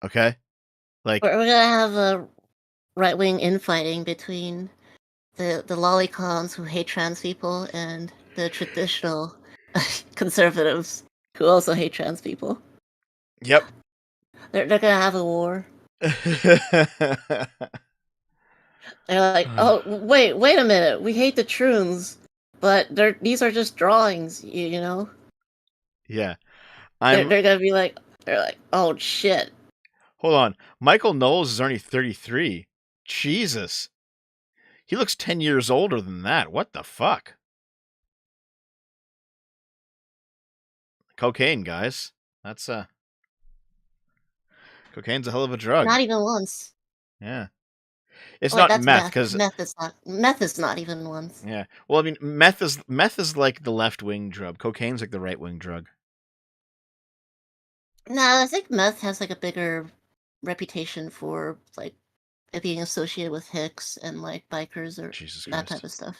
Okay, like we're gonna have a right-wing infighting between the lolicons who hate trans people and the traditional conservatives who also hate trans people. Yep. They're gonna have a war. They're like, oh wait a minute, we hate the troons, but these are just drawings, you know. Yeah, They're gonna be like, oh shit. Hold on, Michael Knowles is only 33. Jesus, he looks 10 years older than that. What the fuck? Cocaine, guys. That's cocaine's a hell of a drug. Not even once. Yeah. It's not that's meth because meth is not even once. Yeah. Well, I mean, meth is like the left wing drug. Cocaine's like the right wing drug. No, I think meth has like a bigger reputation for like it being associated with hicks and like bikers or that type of stuff.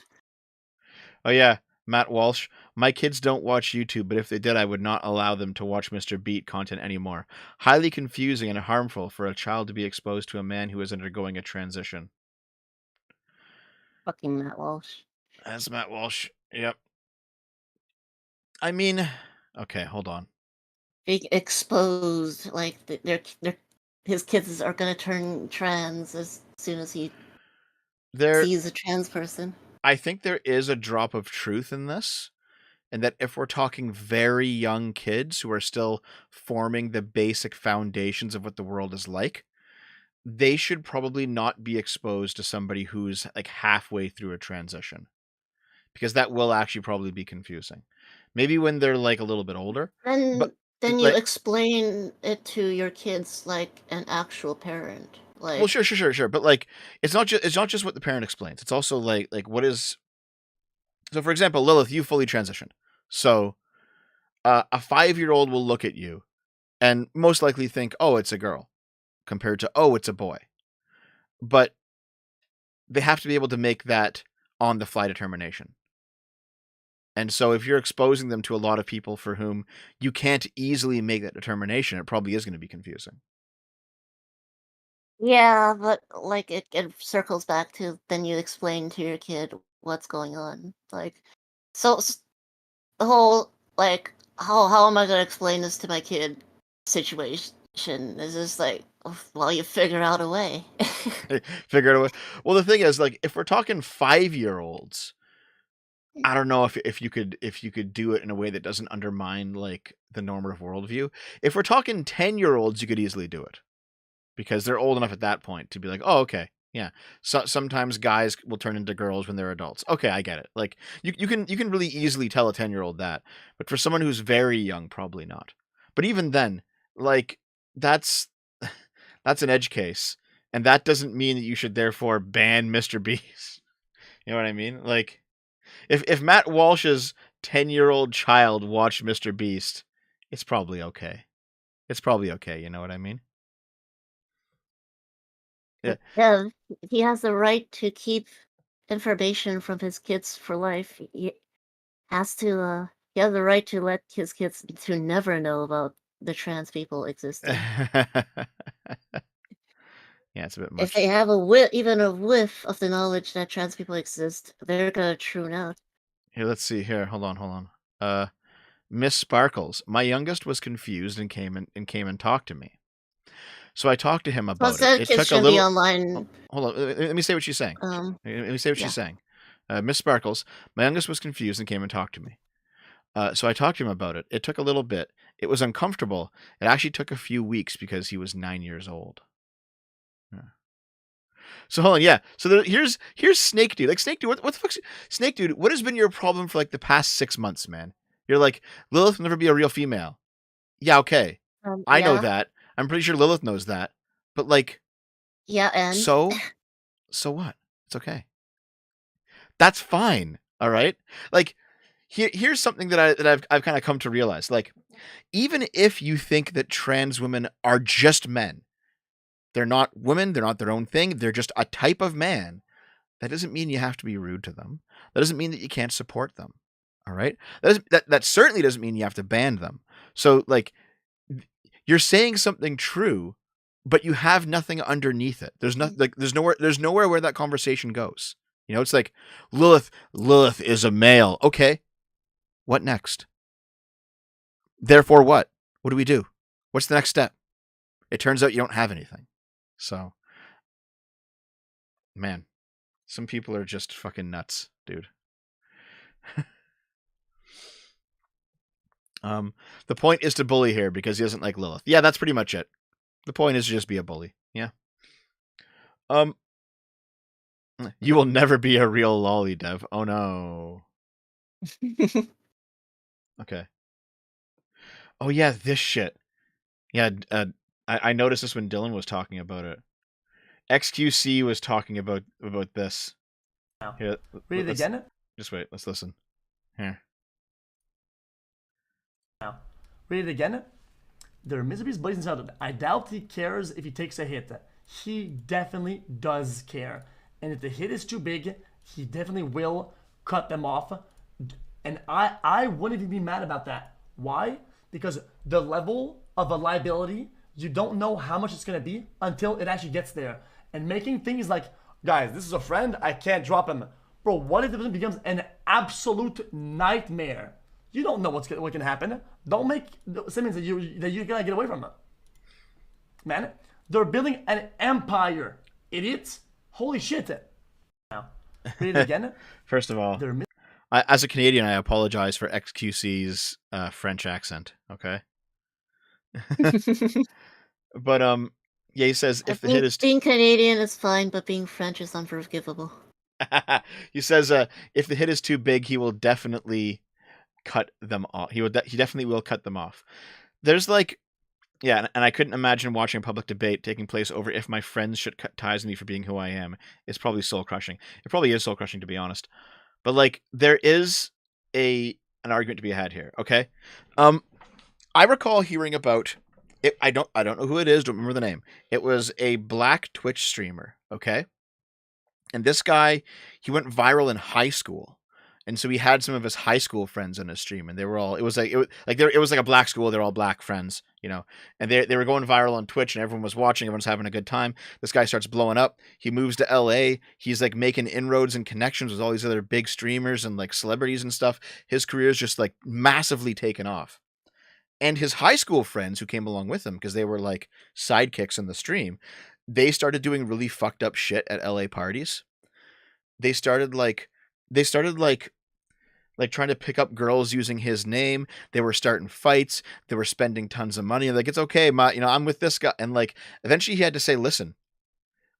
Oh yeah, Matt Walsh. My kids don't watch YouTube, but if they did, I would not allow them to watch Mr. Beat content anymore. Highly confusing and harmful for a child to be exposed to a man who is undergoing a transition. Fucking Matt Walsh. That's Matt Walsh. Yep. I mean, okay, hold on. Being exposed, like his kids are gonna turn trans as soon as he sees a trans person. I think there is a drop of truth in this, and that if we're talking very young kids who are still forming the basic foundations of what the world is like, they should probably not be exposed to somebody who's like halfway through a transition, because that will actually probably be confusing. Maybe when they're like a little bit older. Then you explain it to your kids like an actual parent. Like, well, sure. But like, it's not just what the parent explains. It's also like what is. So, for example, Lilith, you fully transitioned. So, a 5-year-old will look at you, and most likely think, "Oh, it's a girl," compared to, "Oh, it's a boy." But they have to be able to make that on-the-fly determination. And so if you're exposing them to a lot of people for whom you can't easily make that determination, it probably is going to be confusing. Yeah, but like it circles back to then you explain to your kid what's going on. Like, so the whole like how am I gonna explain this to my kid situation is just like, Well, you figure out a way. Figure it out. Well, the thing is, like, if we're talking 5-year-olds, I don't know if you could do it in a way that doesn't undermine like the normative worldview. If we're talking 10-year-olds, you could easily do it because they're old enough at that point to be like, oh, okay, yeah. So sometimes guys will turn into girls when they're adults. Okay, I get it. Like you can really easily tell a 10-year-old that, but for someone who's very young, probably not. But even then, like that's that's an edge case, and that doesn't mean that you should therefore ban Mr. Beast. You know what I mean? Like. If Matt Walsh's 10-year-old child watched Mr. Beast, it's probably okay. It's probably okay, you know what I mean? Yeah. Yeah, he has the right to keep information from his kids for life. He has to. He has the right to let his kids to never know about the trans people existing. Yeah, it's a bit If much. they have even a whiff of the knowledge that trans people exist, they're gonna tune out. Here, let's see. Here, hold on. Miss Sparkles, my youngest was confused and came and talked to me. So I talked to him about Plus, that it. It kid took a shouldn't be little. online. Hold on. Let me say what she's saying. Let me say what yeah. she's saying. Miss Sparkles, my youngest was confused and came and talked to me. So I talked to him about it. It took a little bit. It was uncomfortable. It actually took a few weeks because he was 9 years old. Yeah. So hold on, yeah. So here's Snake Dude. Like Snake Dude, what the fuck's Snake Dude? What has been your problem for like the past 6 months, man? You're like Lilith will never be a real female. Yeah, okay. I know Yeah. that. I'm pretty sure Lilith knows that. But like, Yeah, and so what? It's okay. That's fine. All right. Like, here's something that I've kind of come to realize. Like, even if you think that trans women are just men, they're not women, they're not their own thing, they're just a type of man, that doesn't mean you have to be rude to them. That doesn't mean that you can't support them. All right? That certainly doesn't mean you have to ban them. So like you're saying something true, but you have nothing underneath it. There's nowhere where that conversation goes. You know, it's like Lilith is a male. Okay. What next? Therefore what? What do we do? What's the next step? It turns out you don't have anything. So, man, some people are just fucking nuts, dude. The point is to bully here because he doesn't like Lilith. Yeah, that's pretty much it. The point is to just be a bully. Yeah. You will never be a real lolly dev. Oh no. Okay. Oh yeah, this shit. Yeah, I noticed this when Dylan was talking about it. XQC was talking about this. Here, Read it again? Just wait, let's listen. Here. Now, read it again. There are miseries blazing out. I doubt he cares if he takes a hit. He definitely does care. And if the hit is too big, he definitely will cut them off. And I wouldn't even be mad about that. Why? Because the level of a liability, you don't know how much it's going to be until it actually gets there. And making things like, guys, this is a friend, I can't drop him. Bro, what if it becomes an absolute nightmare? You don't know what can happen. Don't make statements that you're gonna get away from them. Man, they're building an empire. Idiots. Holy shit. Now, read it again. First of all, as a Canadian, I apologize for XQC's French accent. Okay. But yeah, he says if the hit is being Canadian is fine, but being French is unforgivable. He says if the hit is too big, he will definitely cut them off. He definitely will cut them off. There's like, yeah, and I couldn't imagine watching a public debate taking place over if my friends should cut ties with me for being who I am. It's probably soul crushing. It probably is soul crushing, to be honest. But like, there is an argument to be had here. Okay, I recall hearing about it. I don't know who it is. Don't remember the name. It was a black Twitch streamer. Okay, and this guy, he went viral in high school. And so he had some of his high school friends on his stream, and they were all. It was like a black school. They're all black friends, you know. And they were going viral on Twitch, and everyone was watching. Everyone's having a good time. This guy starts blowing up. He moves to LA. He's like making inroads and connections with all these other big streamers and like celebrities and stuff. His career is just like massively taken off. And his high school friends who came along with him, because they were like sidekicks in the stream, they started doing really fucked up shit at LA parties. They started like trying to pick up girls using his name. They were starting fights. They were spending tons of money. Like, it's okay, I'm with this guy. And like, eventually he had to say, listen,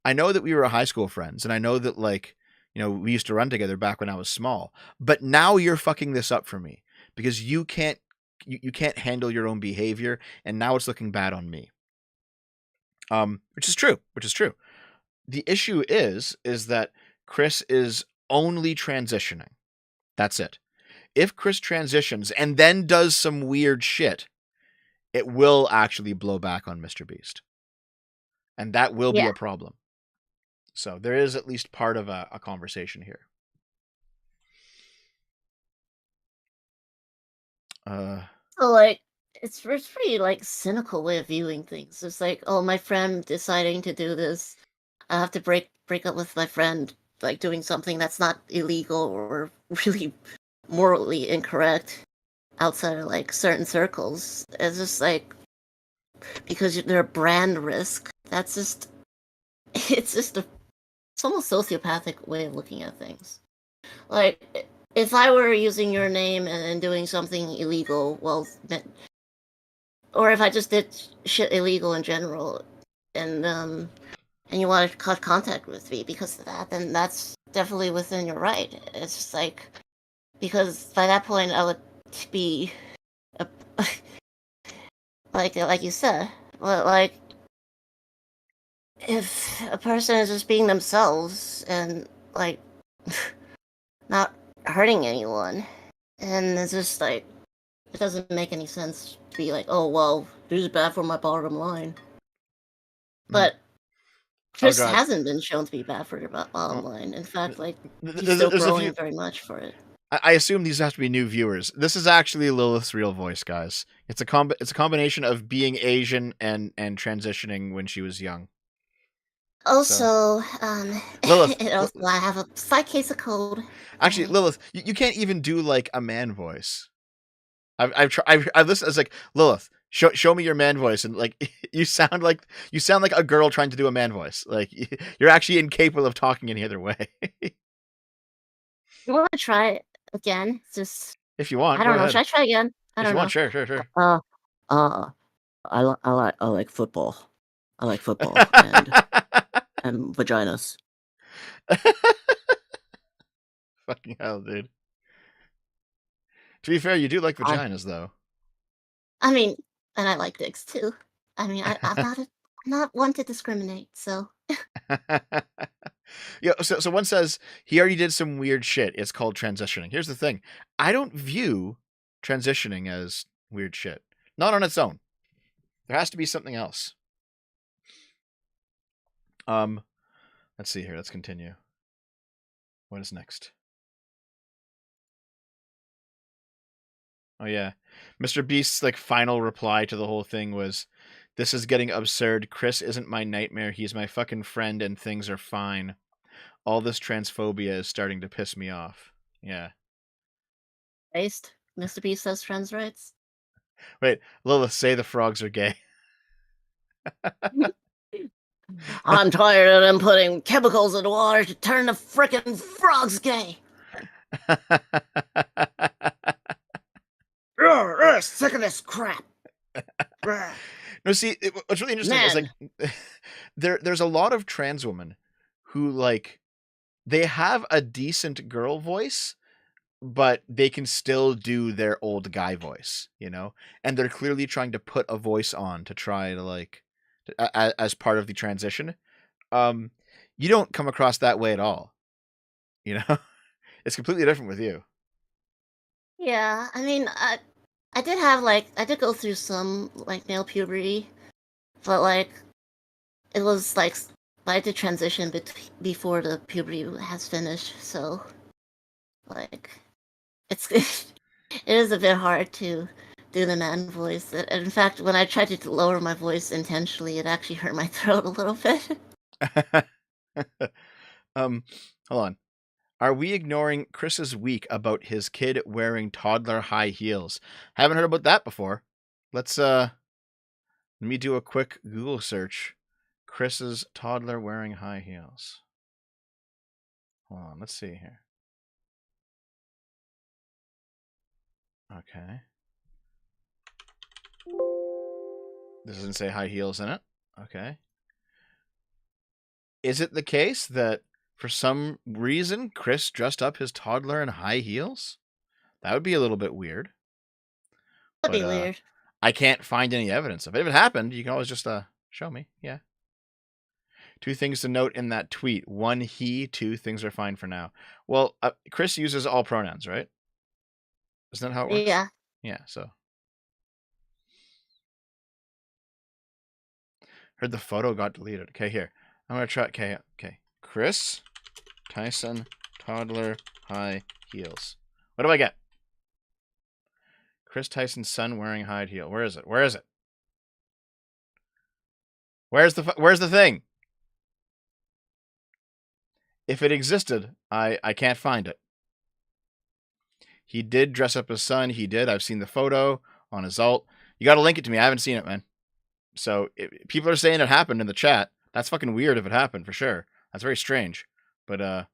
I know that we were high school friends, and I know that like, we used to run together back when I was small, but now you're fucking this up for me because you can't handle your own behavior, and now it's looking bad on me. Which is true. The issue is that Chris is only transitioning. That's it. If Chris transitions and then does some weird shit, it will actually blow back on Mr. Beast. And that will be a problem. So there is at least part of a conversation here. So like it's pretty like cynical way of viewing things. It's like, oh, my friend deciding to do this, I have to break up with my friend, like doing something that's not illegal or really morally incorrect outside of like certain circles. It's just like because they're a brand risk. That's just it's almost sociopathic way of looking at things. Like if I were using your name and doing something illegal, well, or if I just did shit illegal in general, and you want to cut contact with me because of that, then that's definitely within your right. It's just like because by that point I would be like you said, like if a person is just being themselves and like not hurting anyone, and it's just like it doesn't make any sense to be like, oh well, this is bad for my bottom line. But Chris hasn't been shown to be bad for your bottom line. In fact, like he's still growing very much for it. I assume these have to be new viewers. This is actually Lilith's real voice, guys. It's a combination of being Asian and transitioning when she was young. Also, Lilith, I have a slight case of cold. Actually, Lilith, you can't even do like a man voice. I've listened. It's like, Lilith, show me your man voice, and like you sound like a girl trying to do a man voice. Like you're actually incapable of talking any other way. You want to try it again? Just if you want, I don't know. Ahead. Should I try again? I don't know. Want, sure. I like football. I like football and vaginas. Fucking hell, dude. To be fair, you do like vaginas, though. I mean, and I like dicks too. I mean, I'm not one to discriminate, so. Yeah. So one says he already did some weird shit. It's called transitioning. Here's the thing: I don't view transitioning as weird shit. Not on its own. There has to be something else. Let's see here. Let's continue. What is next? Oh yeah, Mr. Beast's like final reply to the whole thing was, "This is getting absurd. Chris isn't my nightmare. He's my fucking friend, and things are fine. All this transphobia is starting to piss me off." Yeah. Based. Mr. Beast says trans rights. Wait, Lilith, say the frogs are gay. I'm tired of them putting chemicals in the water to turn the frickin' frogs gay. Sick of this crap. No, see, what's really interesting is like there's a lot of trans women who like they have a decent girl voice, but they can still do their old guy voice, and they're clearly trying to put a voice on to try to like as part of the transition. You don't come across that way at all. It's completely different with you. Yeah, I mean, I did go through some like male puberty, but like it was like I did transition before the puberty has finished, so like it is a bit hard to do the man voice. In fact, when I tried to lower my voice intentionally, it actually hurt my throat a little bit. Hold on. Are we ignoring Chris's week about his kid wearing toddler high heels? Haven't heard about that before. let me do a quick Google search. Chris's toddler wearing high heels. Hold on, let's see here. Okay. This doesn't say high heels in it. Okay. Is it the case that for some reason Chris dressed up his toddler in high heels? That would be a little bit weird. That'd be weird. I can't find any evidence of it. If it happened, you can always just show me. Yeah. 2 things to note in that tweet. 1, he. 2, things are fine for now. Well, Chris uses all pronouns, right? Isn't that how it works? Yeah. Yeah, so. Heard the photo got deleted. Okay, here. I'm going to try. Okay. Chris Tyson toddler high heels. What do I get? Chris Tyson's son wearing high heel. Where is it? Where's the thing? If it existed, I can't find it. He did dress up his son. He did. I've seen the photo on his alt. You got to link it to me. I haven't seen it, man. So people are saying it happened in the chat. That's fucking weird if it happened, for sure. That's very strange. But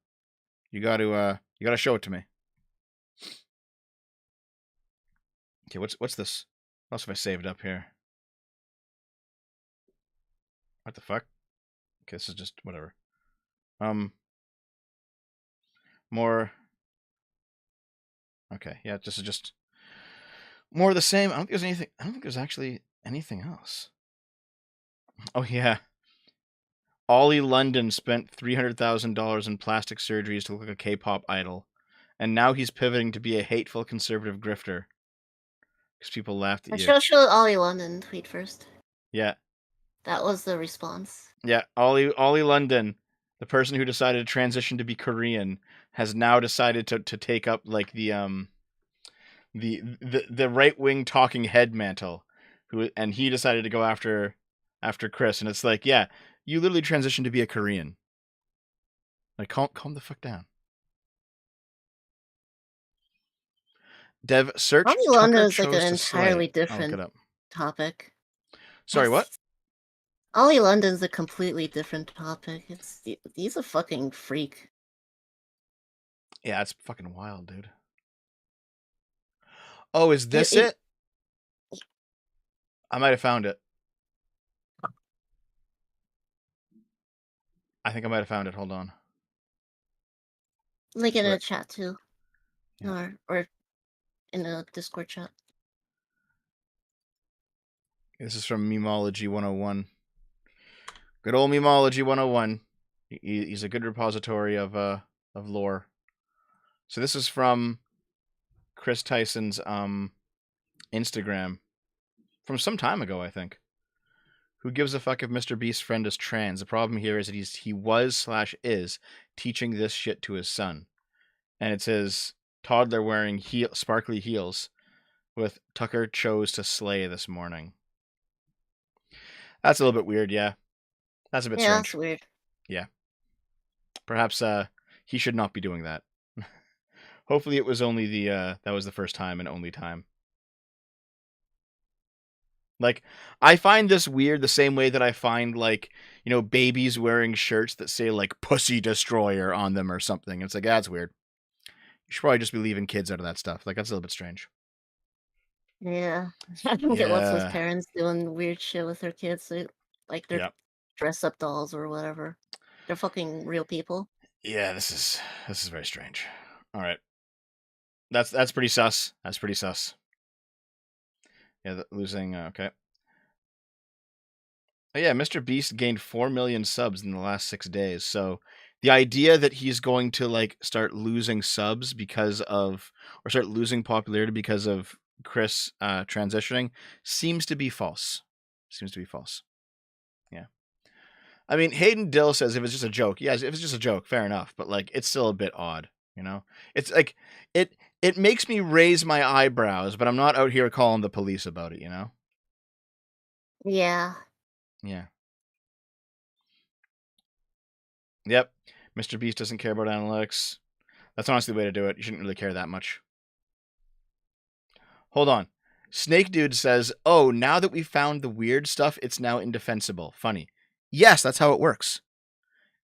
you got to show it to me. Okay, what's this? What else have I saved up here? What the fuck? Okay, this is just whatever. More. Okay, yeah, this is just more of the same. I don't think there's actually anything else. Oh yeah. Ollie London spent $300,000 in plastic surgeries to look like a K-pop idol, and now he's pivoting to be a hateful conservative grifter. Because people laughed at you. Show Ollie London tweet first. Yeah. That was the response. Yeah, Ollie London, the person who decided to transition to be Korean, has now decided to take up like the right wing talking head mantle, and he decided to go after Chris, and it's like, yeah, you literally transitioned to be a Korean. Like, calm the fuck down. Dev, search Ollie London is like an entirely different topic. Sorry, what? Ollie London's a completely different topic. He's a fucking freak. Yeah, it's fucking wild, dude. Oh, is this it? I might have found it. I think I might have found it. Hold on. Link in a chat too. Yeah. Or in a Discord chat. This is from Memology 101. Good old Memology 101. He's a good repository of lore. So this is from Chris Tyson's Instagram from some time ago, I think. Who gives a fuck if Mr. Beast's friend is trans? The problem here is that he was/is teaching this shit to his son. And it says toddler wearing sparkly heels with Tucker chose to slay this morning. That's a little bit weird, yeah. That's a bit strange. That's weird. Yeah. Perhaps he should not be doing that. Hopefully it was only that was the first time and only time. Like, I find this weird the same way that I find, like, you know, babies wearing shirts that say, like, Pussy Destroyer on them or something. It's like, that's weird. You should probably just be leaving kids out of that stuff. Like, that's a little bit strange. Yeah. I don't get what's with parents doing weird shit with their kids. Like, they're dress-up dolls or whatever. They're fucking real people. Yeah, this is very strange. All right. That's pretty sus. That's pretty sus. Yeah, losing, okay. Oh yeah, Mr. Beast gained 4 million subs in the last 6 days. So the idea that he's going to like start losing subs because of, or start losing popularity because of Chris transitioning seems to be false. Yeah. I mean, Hayden Dill says if it's just a joke. Yes, if it's just a joke, fair enough. But like, it's still a bit odd, you know? It's like, it makes me raise my eyebrows, but I'm not out here calling the police about it, you know? Yeah. Yeah. Yep. Mr. Beast doesn't care about analytics. That's honestly the way to do it. You shouldn't really care that much. Hold on. Snake Dude says, "Oh, now that we found the weird stuff, it's now indefensible." Funny. Yes, that's how it works.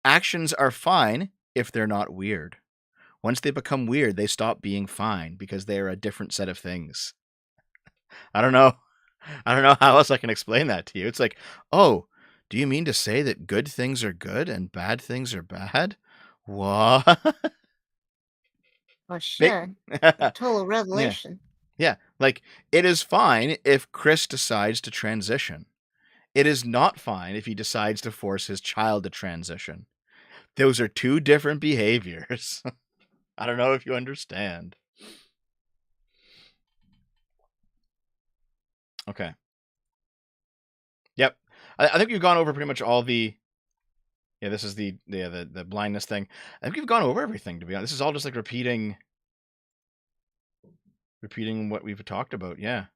Actions are fine if they're not weird. Once they become weird, they stop being fine because they are a different set of things. I don't know. I don't know how else I can explain that to you. It's like, oh, do you mean to say that good things are good and bad things are bad? What? Oh shit! A total revelation. Yeah, like, it is fine if Chris decides to transition. It is not fine if he decides to force his child to transition. Those are two different behaviors. I don't know if you understand. Okay. Yep. I think we've gone over pretty much all the... Yeah, this is the blindness thing. I think we've gone over everything, to be honest. This is all just like repeating what we've talked about. Yeah.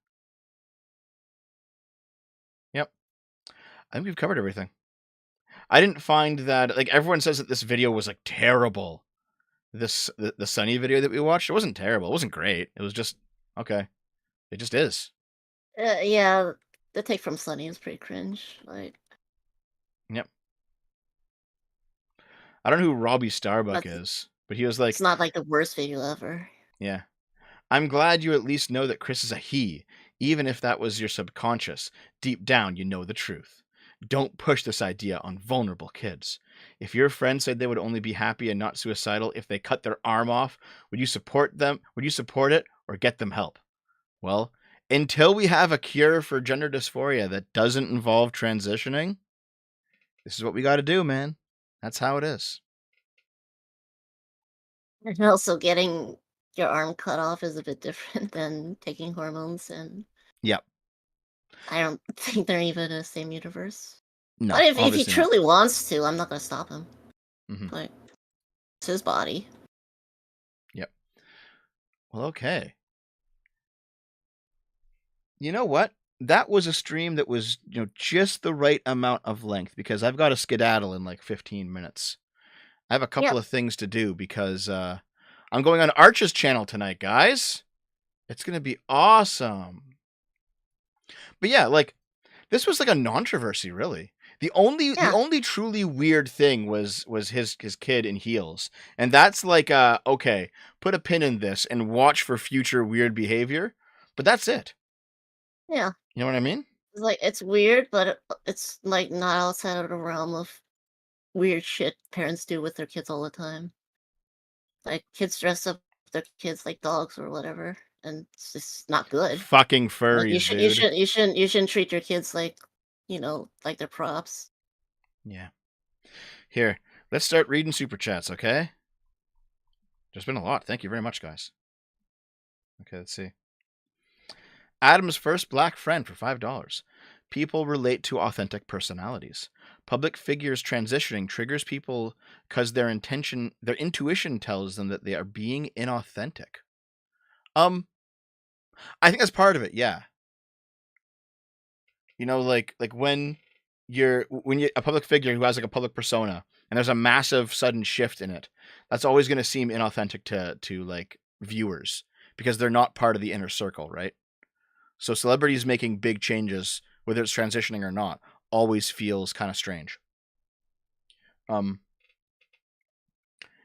Yep. I think we've covered everything. I didn't find that, like, everyone says that this video was like terrible. The Sunny video that we watched, it wasn't terrible. It wasn't great. It was just okay. It just is. Yeah, the take from Sunny is pretty cringe. Like, Yep. I don't know who Robbie Starbuck is, but he was like, it's not like the worst video ever. yeah. I'm glad you at least know that Chris is a he, even if that was your subconscious. Deep down, you know the truth. Don't push this idea on vulnerable kids. If your friend said they would only be happy and not suicidal if they cut their arm off, would you support them? Would you support it or get them help? Well, until we have a cure for gender dysphoria that doesn't involve transitioning, this is what we got to do, man. That's how it is. And also, getting your arm cut off is a bit different than taking hormones, and Yep. I don't think they're even in the same universe. No, But if he obviously not. truly wants to, I'm not gonna stop him. Mhm. Like, it's his body. Yep. Well, okay. You know what? That was a stream that was, just the right amount of length, because I've got to skedaddle in like 15 minutes. I have a couple of things to do because I'm going on Arch's channel tonight, guys. It's going to be awesome. But yeah, like, this was like a non-controversy, really. The only truly weird thing was his kid in heels. And that's like, okay, put a pin in this and watch for future weird behavior. But that's it. Yeah. You know what I mean? It's like, it's weird, but it's like not outside of the realm of weird shit parents do with their kids all the time. Like, kids dress up their kids like dogs or whatever, and it's just not good. Fucking Like, furries, dude. you shouldn't treat your kids like, like they're props. Yeah. Here, let's start reading super chats, okay? There's been a lot. Thank you very much, guys. Okay, let's see. Adam's first black friend for $5. People relate to authentic personalities. Public figures transitioning triggers people because their intuition tells them that they are being inauthentic. I think that's part of it, yeah. Like when you're a public figure who has like a public persona and there's a massive sudden shift in it, that's always going to seem inauthentic to like viewers because they're not part of the inner circle, right? So celebrities making big changes, whether it's transitioning or not, always feels kind of strange.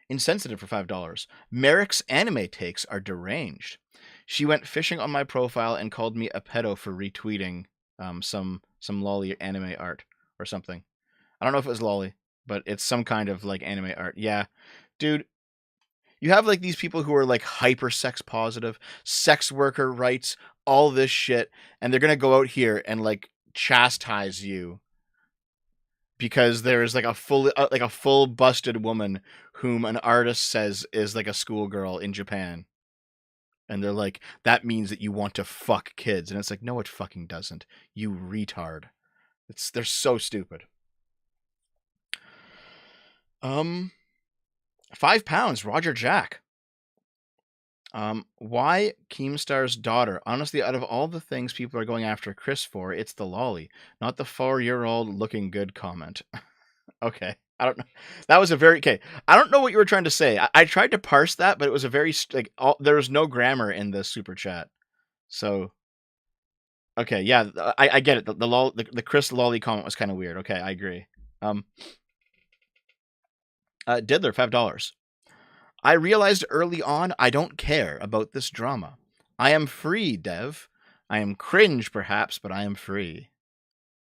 Insensitive for $5. Merrick's anime takes are deranged. She went fishing on my profile and called me a pedo for retweeting some lolly anime art or something. I don't know if it was lolly, but it's some kind of like anime art. Yeah, dude. You have like these people who are like hyper sex positive, sex worker rights, all this shit, and they're gonna go out here and like chastise you because there's like a full busted woman whom an artist says is like a schoolgirl in Japan. And they're like, that means that you want to fuck kids. And it's like, no, it fucking doesn't. You retard. They're so stupid. £5, Roger Jack. Why Keemstar's daughter? Honestly, out of all the things people are going after Chris for, it's the lolly, not the 4-year-old looking good comment. Okay. I don't know. That was a very... Okay. I don't know what you were trying to say. I tried to parse that, but it was a very... there was no grammar in the super chat. So Okay, yeah, I get it. The Chris Lolly comment was kind of weird. Okay, I agree. Diddler, $5. I realized early on I don't care about this drama. I am free, Dev. I am cringe, perhaps, but I am free.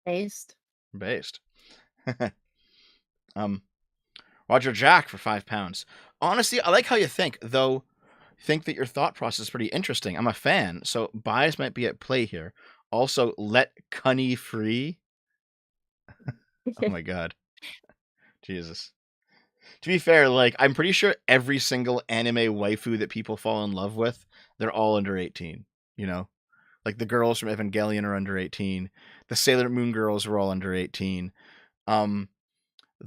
Based. Roger Jack for £5. Honestly, I like how you think, though. Think that your thought process is pretty interesting. I'm a fan, so bias might be at play here. Also, let Cunny free. Oh my god. Jesus. To be fair, like, I'm pretty sure every single anime waifu that people fall in love with, they're all under 18, you know? Like, the girls from Evangelion are under 18. The Sailor Moon girls were all under 18. The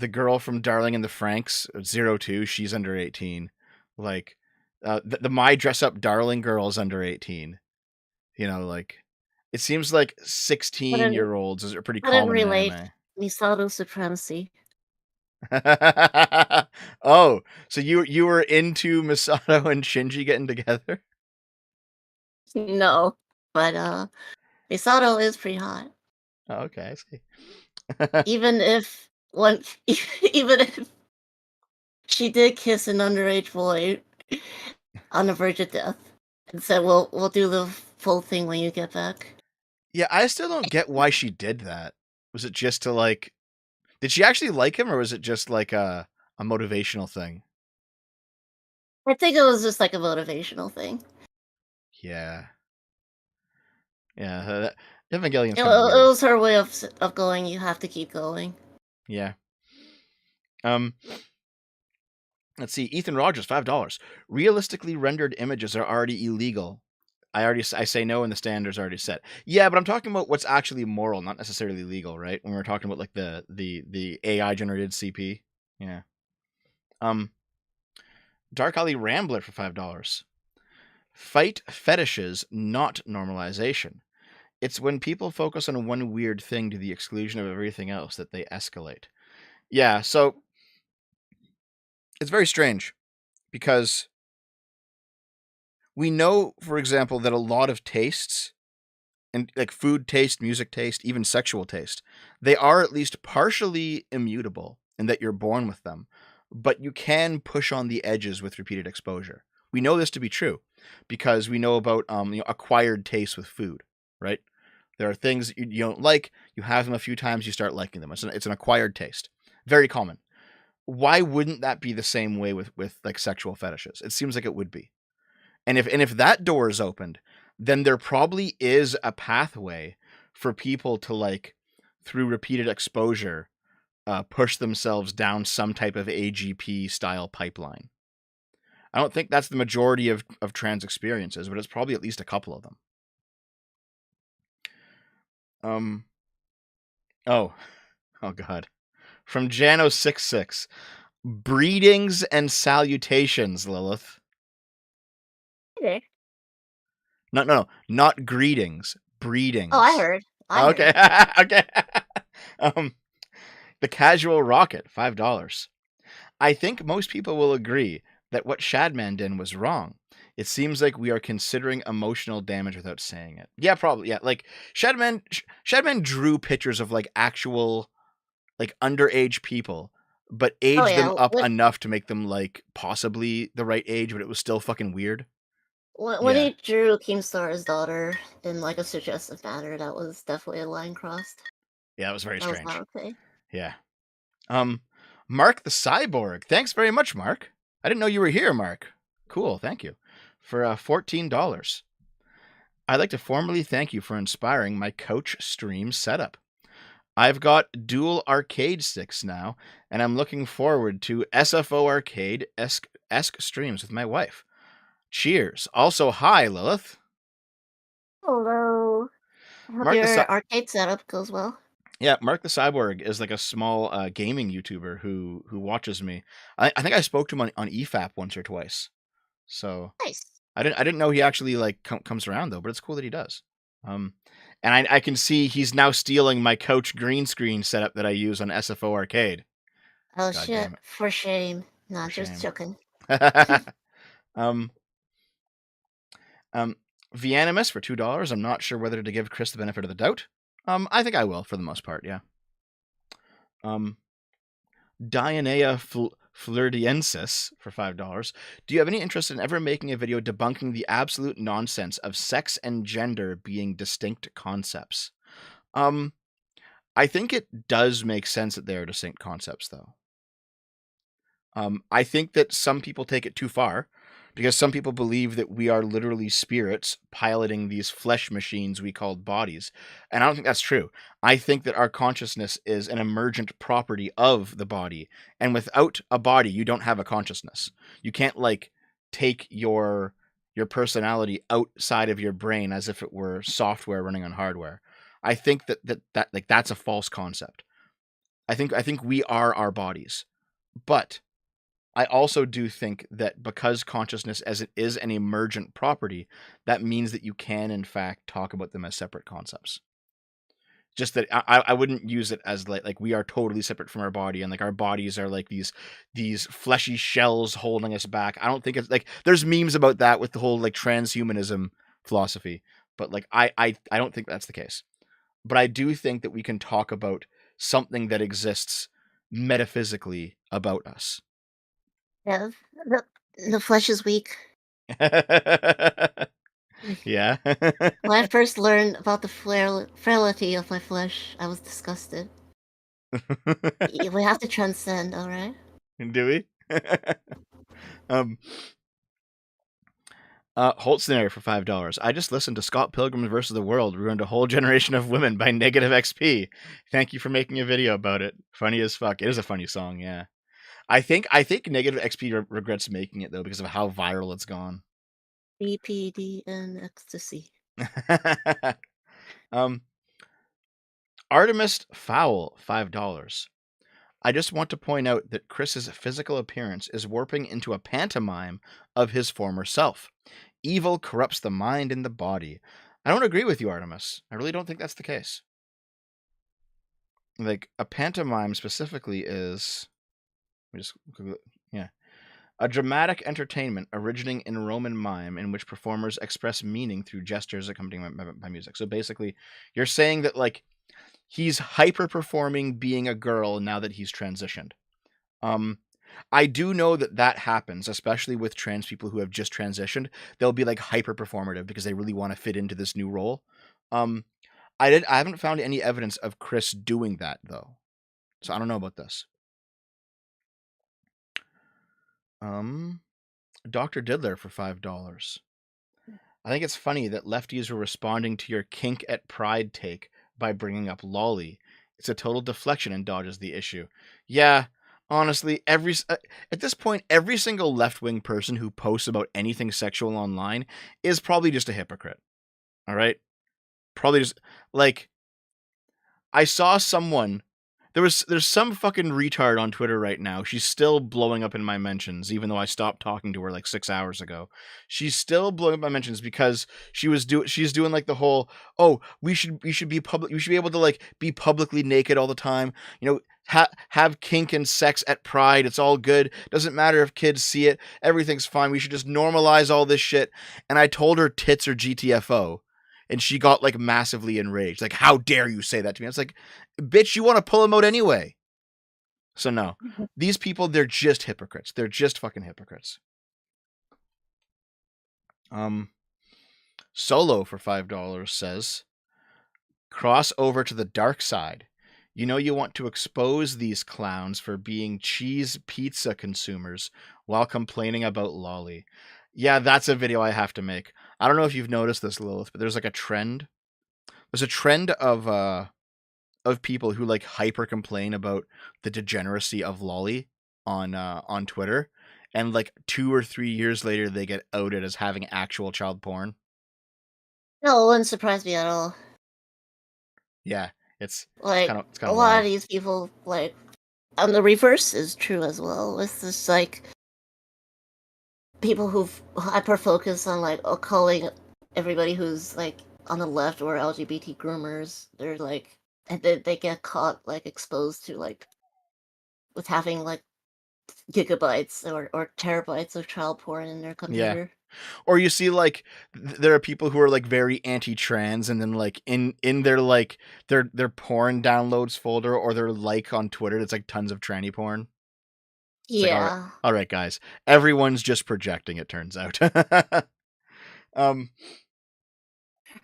girl from Darling in the Franxx, 02, she's under 18. Like, the My Dress Up Darling girl is under 18. You know, like, it seems like 16-year-olds are pretty Couldn't common in relate. anime. Misato supremacy. Oh, so you were into Misato and Shinji getting together? No, but Misato is pretty hot. Oh, okay, I see. Even if she did kiss an underage boy on the verge of death and said, "We'll do the full thing when you get back." Yeah, I still don't get why she did that. Was it just to, like, did she actually like him, or was it just like a motivational thing? I think it was just like a motivational thing. Yeah. Yeah, Evangelion's It, kind of it weird. was her way of going. You have to keep going. Yeah. Let's see. Ethan Rogers, $5. Realistically rendered images are already illegal. I say no, and the standard's already set. Yeah, but I'm talking about what's actually moral, not necessarily legal, right? When we're talking about like the AI generated CP. Yeah. Dark Alley Rambler for $5. Fight fetishes, not normalization. It's when people focus on one weird thing to the exclusion of everything else that they escalate. Yeah, so it's very strange because we know, for example, that a lot of tastes, and like food taste, music taste, even sexual taste, they are at least partially immutable in that you're born with them, but you can push on the edges with repeated exposure. We know this to be true because we know about acquired taste with food, right? There are things that you don't like, you have them a few times, you start liking them. It's an acquired taste. Very common. Why wouldn't that be the same way with like sexual fetishes? It seems like it would be. And if that door is opened, then there probably is a pathway for people to, like, through repeated exposure, push themselves down some type of AGP style pipeline. I don't think that's the majority of trans experiences, but it's probably at least a couple of them. Oh god. From Jano66. Breedings and salutations, Lilith. Okay. No, not greetings. Breedings. Oh, I heard. Okay. Okay. The Casual Rocket, $5. I think most people will agree that what Shadman did was wrong. It seems like we are considering emotional damage without saying it. Yeah, probably. Yeah, like Shadman drew pictures of like actual like underage people, but aged them up enough to make them like possibly the right age, but it was still fucking weird. When he drew Keemstar's daughter in like a suggestive manner, that was definitely a line crossed. Yeah, that was very strange. That was not okay. Yeah. Mark the Cyborg. Thanks very much, Mark. I didn't know you were here, Mark. Cool, thank you. For $14. I'd like to formally thank you for inspiring my couch stream setup. I've got dual arcade sticks now, and I'm looking forward to SFO arcade-esque streams with my wife. Cheers. Also, hi, Lilith. Hello. I hope your arcade setup goes well. Yeah, Mark the Cyborg is like a small gaming YouTuber who watches me. I think I spoke to him on EFAP once or twice. So nice. I didn't know he actually like comes around though, but it's cool that he does. And I can see he's now stealing my couch green screen setup that I use on SFO Arcade. Oh God, shit! For shame. Not just joking. Vianimus for $2. I'm not sure whether to give Chris the benefit of the doubt. I think I will for the most part, yeah. Dianea Flirdiensis for $5. Do you have any interest in ever making a video debunking the absolute nonsense of sex and gender being distinct concepts? I think it does make sense that they are distinct concepts, though. I think that some people take it too far, because some people believe that we are literally spirits piloting these flesh machines we call bodies. And I don't think that's true. I think that our consciousness is an emergent property of the body. And without a body, you don't have a consciousness. You can't like take your personality outside of your brain as if it were software running on hardware. I think that like that's a false concept. I think we are our bodies. But I also do think that because consciousness as it is an emergent property, that means that you can in fact talk about them as separate concepts. Just that I wouldn't use it as like we are totally separate from our body and like our bodies are like these fleshy shells holding us back. I don't think it's like there's memes about that with the whole like transhumanism philosophy, but like I don't think that's the case. But I do think that we can talk about something that exists metaphysically about us. Yeah, the flesh is weak. Yeah. When I first learned about the frailty of my flesh, I was disgusted. We have to transcend, all right? Do we? Holtzner for $5. I just listened to Scott Pilgrim vs. the World ruined a whole generation of women by negative XP. Thank you for making a video about it. Funny as fuck. It is a funny song, yeah. I think negative XP regrets making it though because of how viral it's gone. BPD and ecstasy. Artemis Fowl, $5. I just want to point out that Chris's physical appearance is warping into a pantomime of his former self. Evil corrupts the mind and the body. I don't agree with you, Artemis. I really don't think that's the case. Like, a pantomime specifically is... a dramatic entertainment originating in Roman mime in which performers express meaning through gestures accompanied by music. So basically, you're saying that, like, he's hyper-performing being a girl now that he's transitioned. I do know that happens, especially with trans people who have just transitioned. They'll be, like, hyper-performative because they really want to fit into this new role. I haven't found any evidence of Chris doing that, though. So I don't know about this. Dr. Diddler for $5. I think it's funny that lefties were responding to your kink at pride take by bringing up lolly. It's a total deflection and dodges the issue. Yeah, honestly, at this point, every single left-wing person who posts about anything sexual online is probably just a hypocrite. All right? Probably just, like, I saw someone... There's some fucking retard on Twitter right now. She's still blowing up in my mentions, even though I stopped talking to her like 6 hours ago. She's still blowing up my mentions because she's doing like the whole, oh, we should be public. You should be able to like be publicly naked all the time. You know, have kink and sex at Pride. It's all good. Doesn't matter if kids see it. Everything's fine. We should just normalize all this shit. And I told her tits are GTFO. And she got like massively enraged. Like, how dare you say that to me? I was like, bitch, you want to pull them out anyway. So no, these people, they're just hypocrites. They're just fucking hypocrites. Solo for $5 says, cross over to the dark side. You know you want to expose these clowns for being cheese pizza consumers while complaining about lolly. Yeah, that's a video I have to make. I don't know if you've noticed this, Lilith, but there's like a trend. There's a trend of people who like hyper complain about the degeneracy of lolly on Twitter, and like 2 or 3 years later they get outed as having actual child porn. No, it wouldn't surprise me at all. Yeah, it's like kind of a lot of these people like, the reverse is true as well. It's just like people who hyper focus on like calling everybody who's like on the left or LGBT groomers. They're like, and they get caught like exposed to like with having like gigabytes or terabytes of child porn in their computer. Or you see like there are people who are like very anti-trans, and then like in their like their porn downloads folder or their like on Twitter, it's like tons of tranny porn. It's like Yeah. all right, guys, everyone's just projecting. It turns out. um.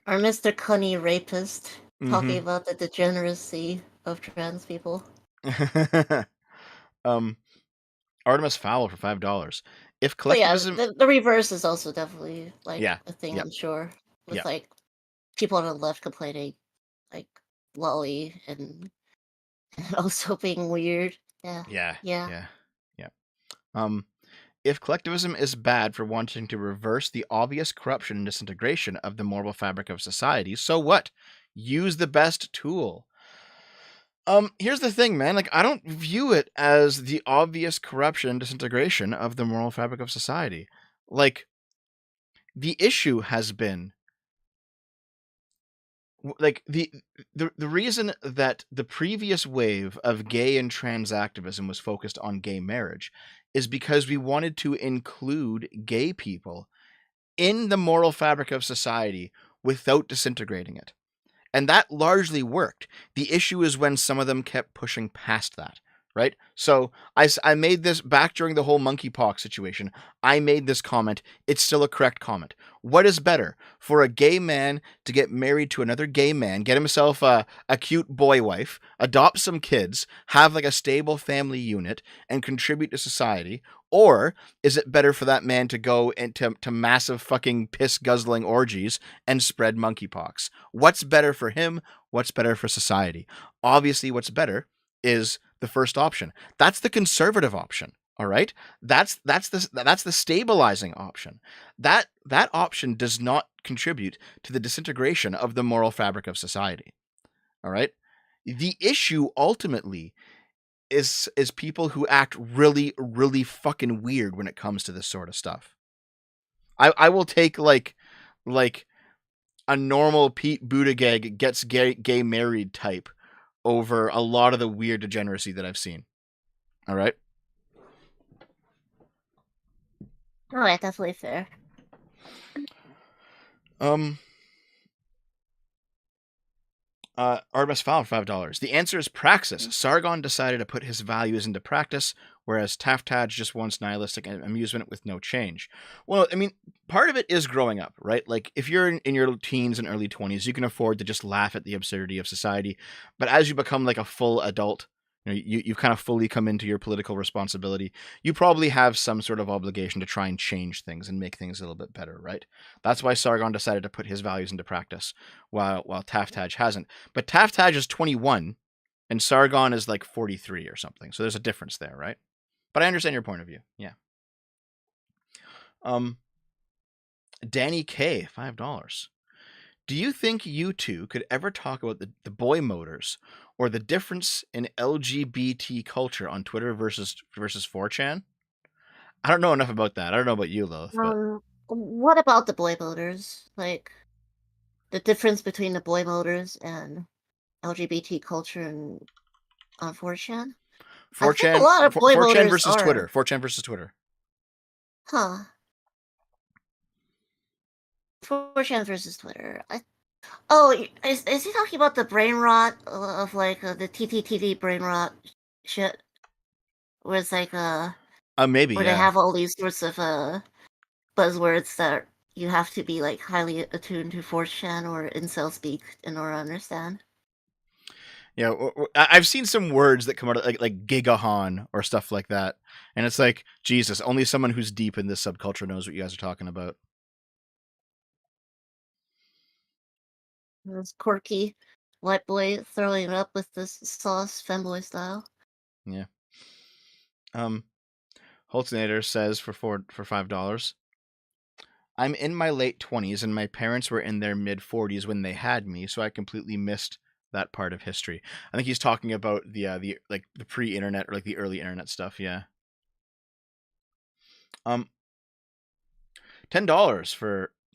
Or Mr. Cunny Rapist talking Mhm. about the degeneracy of trans people. Artemis Fowl for $5. If But yeah, collectivism, the reverse is also definitely like yeah, a thing, yep, I'm sure. With yep, like people on the left complaining like lolly and also being weird. Yeah. yeah, Yeah. yeah, yeah. If collectivism is bad for wanting to reverse the obvious corruption and disintegration of the moral fabric of society, so what? Use the best tool. Here's the thing, man. Like, I don't view it as the obvious corruption and disintegration of the moral fabric of society. Like, the issue has been like the reason that the previous wave of gay and trans activism was focused on gay marriage is because we wanted to include gay people in the moral fabric of society without disintegrating it. And that largely worked. The issue is when some of them kept pushing past that, right? So I made this back during the whole monkeypox situation. I made this comment. It's still a correct comment. What is better for a gay man to get married to another gay man, get himself a cute boy wife, adopt some kids, have like a stable family unit, and contribute to society? Or is it better for that man to go into massive fucking piss guzzling orgies and spread monkeypox? What's better for him? What's better for society? Obviously, what's better is the first option. That's the conservative option. All right, that's the stabilizing option. That option does not contribute to the disintegration of the moral fabric of society. All right, the issue ultimately is people who act really, really fucking weird when it comes to this sort of stuff. I will take like a normal Pete Buttigieg gets gay married type over a lot of the weird degeneracy that I've seen. All right. Oh yeah, definitely fair. Artemis Fowl, $5. The answer is praxis. Sargon decided to put his values into practice, whereas Taftad just wants nihilistic amusement with no change. Well, I mean, part of it is growing up, right? Like, if you're in your teens and early 20s, you can afford to just laugh at the absurdity of society. But as you become like a full adult, you've kind of fully come into your political responsibility. You probably have some sort of obligation to try and change things and make things a little bit better, right? That's why Sargon decided to put his values into practice, while Taftad hasn't. But Taftad is 21, and Sargon is like 43 or something. So there's a difference there, right? But I understand your point of view. Yeah. Danny K, $5. Do you think you two could ever talk about the boy motors or the difference in LGBT culture on Twitter versus 4chan? I don't know enough about that. I don't know about you, Lilith, but What about the boy motors? Like the difference between the boy motors and LGBT culture and on 4chan? I think a 4chan lot of boy 4chan motors versus are. Twitter. 4chan versus Twitter. Huh. 4chan versus Twitter. Oh, is he talking about the brain rot of like the TTTD brain rot shit? Where it's like Maybe, where yeah. they have all these sorts of buzzwords that you have to be like highly attuned to 4chan or incel speak in order to understand. Yeah, I've seen some words that come out of like gigahan or stuff like that, and it's like, Jesus, only someone who's deep in this subculture knows what you guys are talking about. This quirky white boy throwing it up with this sauce femboy style. Yeah. Holtinator says for $5. I'm in my late 20s and my parents were in their mid 40s when they had me, so I completely missed that part of history. I think he's talking about the like the pre-internet or like the early internet stuff, yeah. $10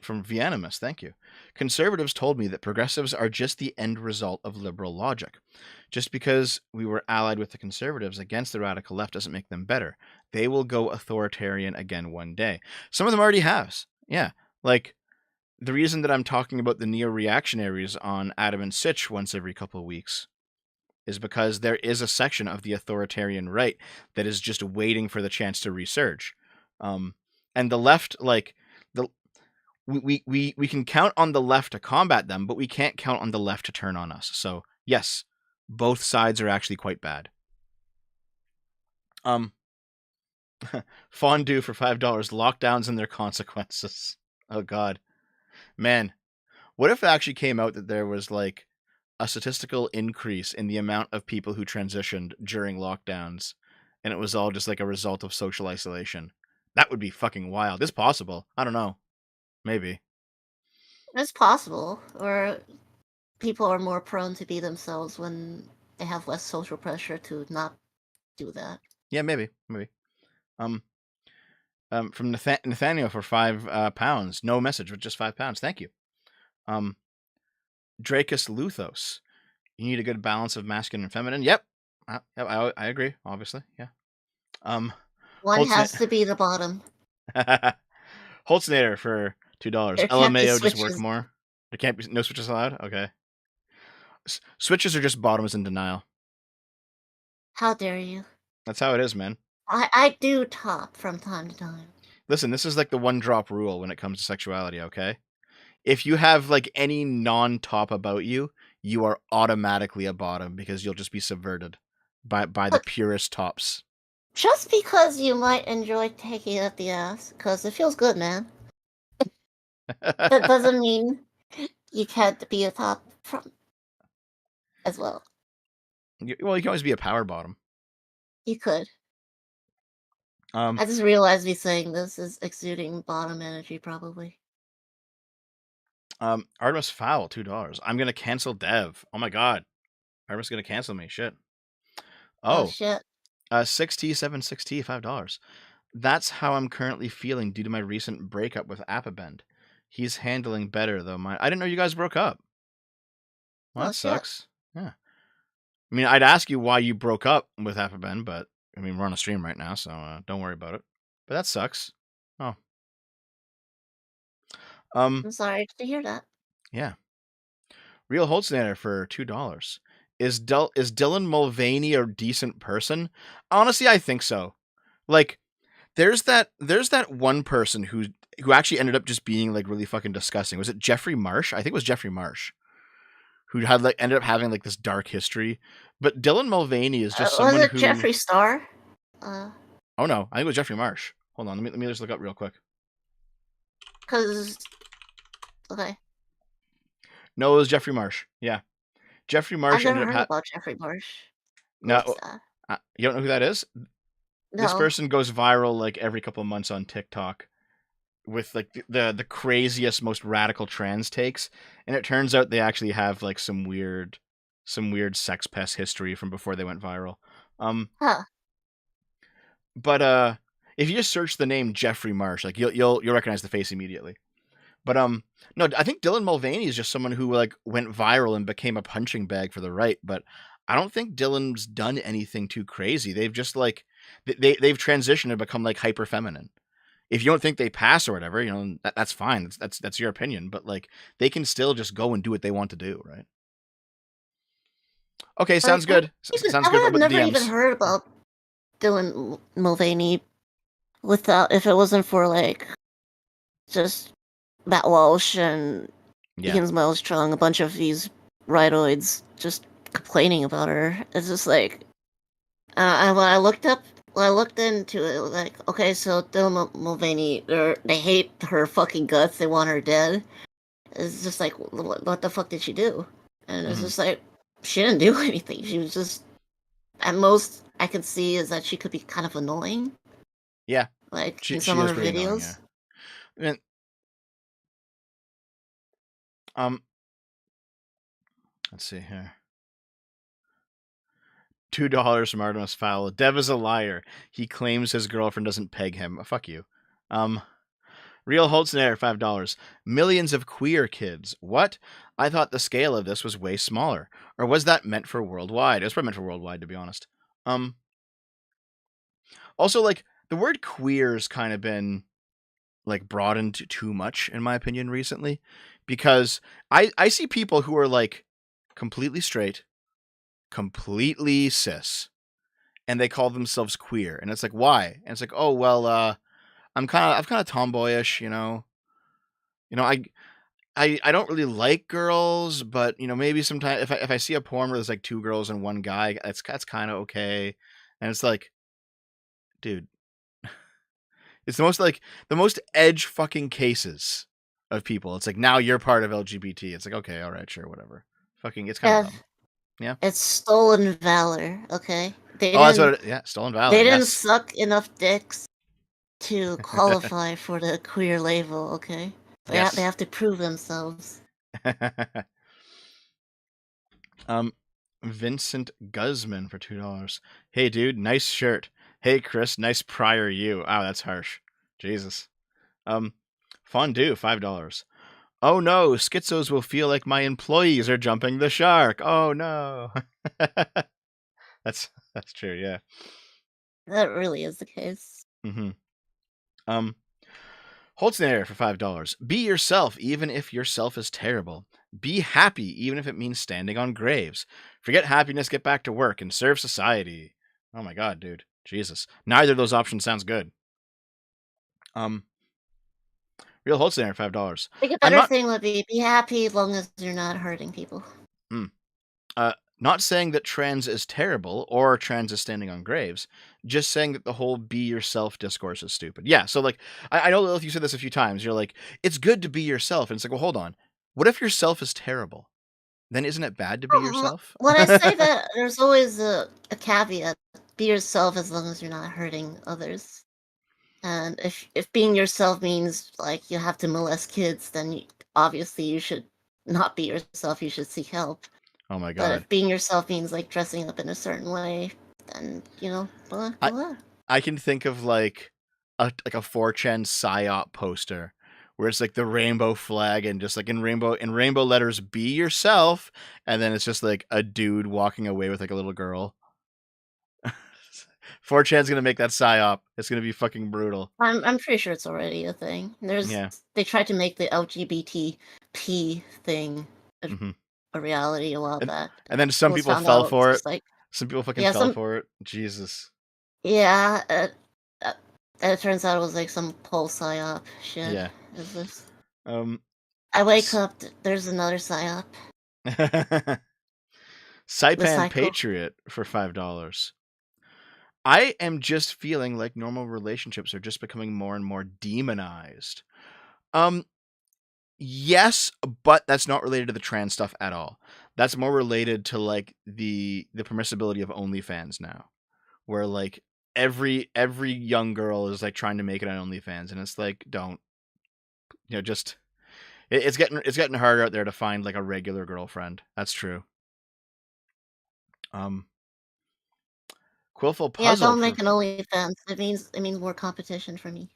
from Vianimus, thank you. Conservatives told me that progressives are just the end result of liberal logic. Just because we were allied with the conservatives against the radical left doesn't make them better. They will go authoritarian again one day. Some of them already have. Yeah, like the reason that I'm talking about the neo-reactionaries on Adam and Sitch once every couple of weeks is because there is a section of the authoritarian right that is just waiting for the chance to resurge. And the left, like the we can count on the left to combat them, but we can't count on the left to turn on us. So yes, both sides are actually quite bad. Fondue for $5. Lockdowns and their consequences. Oh God, man, what if it actually came out that there was like a statistical increase in the amount of people who transitioned during lockdowns, and it was all just like a result of social isolation? That would be fucking wild. It's possible. I don't know. Maybe. It's possible, or people are more prone to be themselves when they have less social pressure to not do that. Yeah, maybe. From Nathaniel for £5. No message, but just £5. Thank you. Dracus Luthos. You need a good balance of masculine and feminine. Yep. I agree, obviously. Yeah. One has to be the bottom. Holtznader for $2. There can't be LMAO just work switches. more. There can't be no switches allowed? Okay. Switches are just bottoms in denial. How dare you? That's how it is, man. I do top from time to time. Listen, this is like the one drop rule when it comes to sexuality, okay? If you have like any non-top about you, you are automatically a bottom because you'll just be subverted by the purest tops. Just because you might enjoy taking up the ass, because it feels good, man. That doesn't mean you can't be a top from as well. Well, you can always be a power bottom. You could. I just realized me saying this is exuding bottom energy, probably. Artemis Fowl, $2. I'm gonna cancel Dev. Oh my god. Artemis is gonna cancel me. Shit. Oh shit. 6T76T, $5. That's how I'm currently feeling due to my recent breakup with Appabend. He's handling better though. I didn't know you guys broke up. Well, that sucks. Yeah. I mean, I'd ask you why you broke up with Appabend, but I mean, we're on a stream right now, so don't worry about it. But that sucks. Oh. I'm sorry to hear that. Yeah. Real Holtznader for $2. Is Dylan Mulvaney a decent person? Honestly, I think so. Like, there's that one person who actually ended up just being like really fucking disgusting. Was it Jeffrey Marsh? I think it was Jeffrey Marsh, who had like ended up having like this dark history. But Dylan Mulvaney is just someone was it who. Jeffree Star? Oh no, I think it was Jeffrey Marsh. Hold on, let me just look up real quick. Okay. No, it was Jeffrey Marsh. Yeah, Jeffrey Marsh. I've never heard about Jeffrey Marsh. No, you don't know who that is? No. This person goes viral like every couple of months on TikTok with like the craziest, most radical trans takes, and it turns out they actually have like some weird sex pest history from before they went viral. But if you just search the name Jeffrey Marsh, like you'll recognize the face immediately. But no, I think Dylan Mulvaney is just someone who like went viral and became a punching bag for the right. But I don't think Dylan's done anything too crazy. They've just like they've transitioned and become like hyper feminine. If you don't think they pass or whatever, you know, that's fine. That's your opinion. But like they can still just go and do what they want to do, right? Okay, sounds good. Sounds good. I've never even heard about Dylan Mulvaney if it wasn't for like just Matt Walsh and Ian Miles-Chung, a bunch of these rightoids just complaining about her. It's just like when I looked into it, like, okay, so Dylan Mulvaney, they hate her fucking guts, they want her dead. It's just like, what the fuck did she do? And it's just like, she didn't do anything. She was just, at most I could see is that she could be kind of annoying. Yeah. Like in some of her videos. Annoying, yeah. Let's see here. $2 from Artemis Fowl. Dev is a liar. He claims his girlfriend doesn't peg him. Fuck you. Real Holtzner, $5. Millions of queer kids. What? I thought the scale of this was way smaller. Or was that meant for worldwide? It was probably meant for worldwide, to be honest. Also, like, the word queer's kind of been like broadened too much, in my opinion, recently, because I see people who are like completely straight, completely cis, and they call themselves queer, and it's like, why? And it's like, oh well, I'm kind of tomboyish, you know, I don't really like girls, but maybe sometimes if I see a porn where there's like two girls and one guy, that's kind of okay. And it's like, dude, it's the most edge fucking cases of people. It's like, now you're part of LGBT. It's like, okay, all right, sure, whatever. Fucking, it's kind of Yeah, dumb. Yeah. it's stolen valor. Okay, Oh, that's what yeah, stolen valor. they didn't Yes. suck enough dicks to qualify for the queer label. Okay, they Yes. have to prove themselves. Vincent Guzman for $2. Hey, dude, nice shirt. Hey, Chris, nice prior you. Oh, that's harsh. Jesus. Fondue, $5. Oh no, schizos will feel like my employees are jumping the shark. Oh no. That's true, yeah. That really is the case. Mm-hmm. Holtznayer for $5. Be yourself, even if yourself is terrible. Be happy, even if it means standing on graves. Forget happiness, get back to work, and serve society. Oh my god, dude. Jesus. Neither of those options sounds good. Real Holtznayer, $5. I think a better thing would be happy as long as you're not hurting people. Not saying that trans is terrible or trans is standing on graves, just saying that the whole be yourself discourse is stupid. Yeah, so like, I know, Lilith, you said this a few times. You're like, it's good to be yourself. And it's like, well, hold on. What if yourself is terrible? Then isn't it bad to be yourself? When I say that, there's always a caveat. Be yourself as long as you're not hurting others. And if being yourself means like you have to molest kids, then obviously you should not be yourself. You should seek help. Oh my But god. if being yourself means like dressing up in a certain way, then blah, blah. I can think of like a 4chan psyop poster where it's like the rainbow flag and just like in rainbow letters, be yourself, and then it's just like a dude walking away with like a little girl. 4chan's gonna make that psyop. It's gonna be fucking brutal. I'm pretty sure it's already a thing. They tried to make the LGBTP thing a reality a while back. And then some people fell for it. Like, some people fucking fell for it. Jesus. Yeah, it turns out it was like some pole psyop shit. Yeah. Is this? I wake up, there's another psyop. Saipan Patriot for $5. I am just feeling like normal relationships are just becoming more and more demonized. Yes, but that's not related to the trans stuff at all. That's more related to like the permissibility of OnlyFans now, where like every young girl is like trying to make it on OnlyFans, and it's like, don't, just it's getting harder out there to find like a regular girlfriend. That's true. Quillful Puzzle. Yeah, don't make an OnlyFans. It means more competition for me.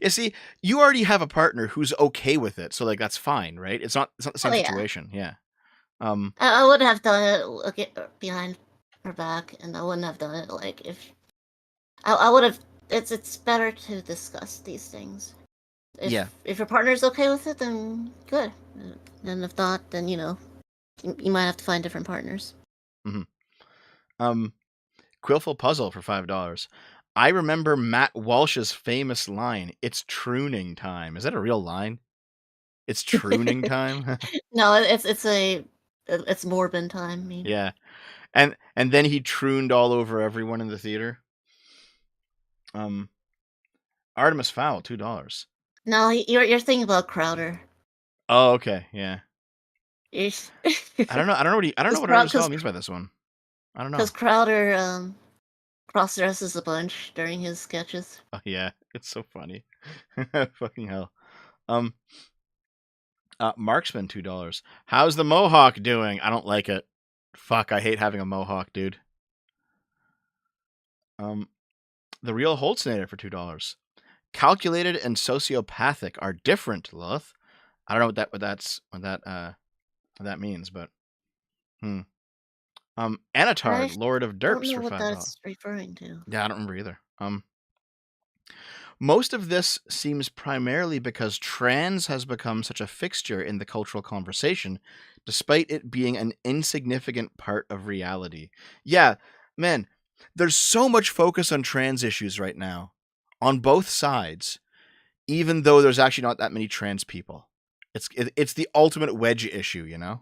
You see, you already have a partner who's okay with it, so like that's fine, right? It's not the same situation. Yeah. I would have done it behind her back, and I wouldn't have done it like if I would have. It's better to discuss these things. If your partner's okay with it, then good. And if not, then you might have to find different partners. Quillful Puzzle for $5. I remember Matt Walsh's famous line, "It's trooning time." Is that a real line? It's trooning time? No, it's Morbin time. Maybe. Yeah. And then he trooned all over everyone in the theater. Artemis Fowl, $2. No, you're thinking about Crowder. Oh, okay, yeah. I don't know what Artemis Fowl means by this one. I don't know. Because Crowder cross-dresses a bunch during his sketches. Oh yeah, it's so funny. Fucking hell. Marksman, $2. How's the mohawk doing? I don't like it. Fuck, I hate having a mohawk, dude. The Real Holtznator for $2. Calculated and sociopathic are different, Lilith. I don't know what that means, but Anatard, Lord of Derps for $5. What that's referring to. Yeah, I don't remember either. Most of this seems primarily because trans has become such a fixture in the cultural conversation, despite it being an insignificant part of reality. Yeah, man, there's so much focus on trans issues right now, on both sides, even though there's actually not that many trans people. It's the ultimate wedge issue, you know?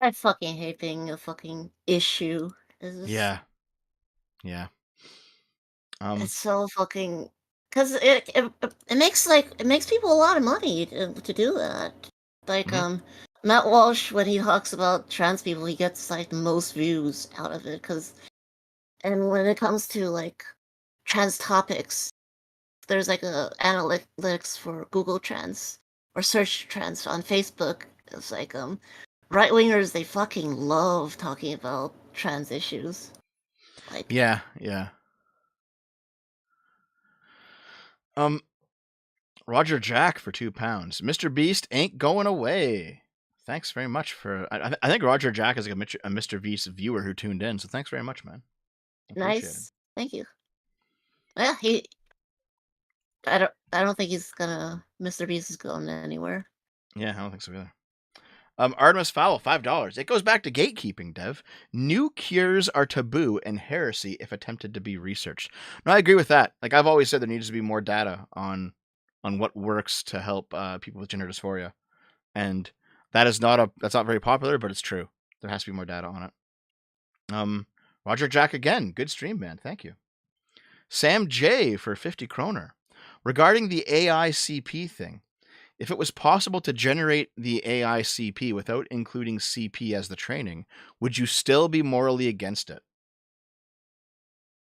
I fucking hate being a fucking issue. Yeah. Yeah. It's so fucking because it makes people a lot of money to do that. Like Matt Walsh, when he talks about trans people, he gets like the most views out of it. And when it comes to like trans topics, there's like a analytics for Google Trans or search trans on Facebook. It's like right wingers, they fucking love talking about trans issues. Like Yeah. Roger Jack for £2. Mr. Beast ain't going away. Thanks very much for. I think Roger Jack is like a Mr. Beast viewer who tuned in, so thanks very much, man. nice, thank you. Yeah, I don't think he's gonna. Mr. Beast is going anywhere. Yeah, I don't think so either. Artemis Fowl, $5. It goes back to gatekeeping, Dev. New cures are taboo and heresy if attempted to be researched. No, I agree with that. Like I've always said, there needs to be more data on what works to help people with gender dysphoria, and that's not very popular, but it's true. There has to be more data on it. Roger Jack again, good stream, man. Thank you. Sam J for 50 kroner. Regarding the AI CP thing, if it was possible to generate the AI CP without including CP as the training, would you still be morally against it?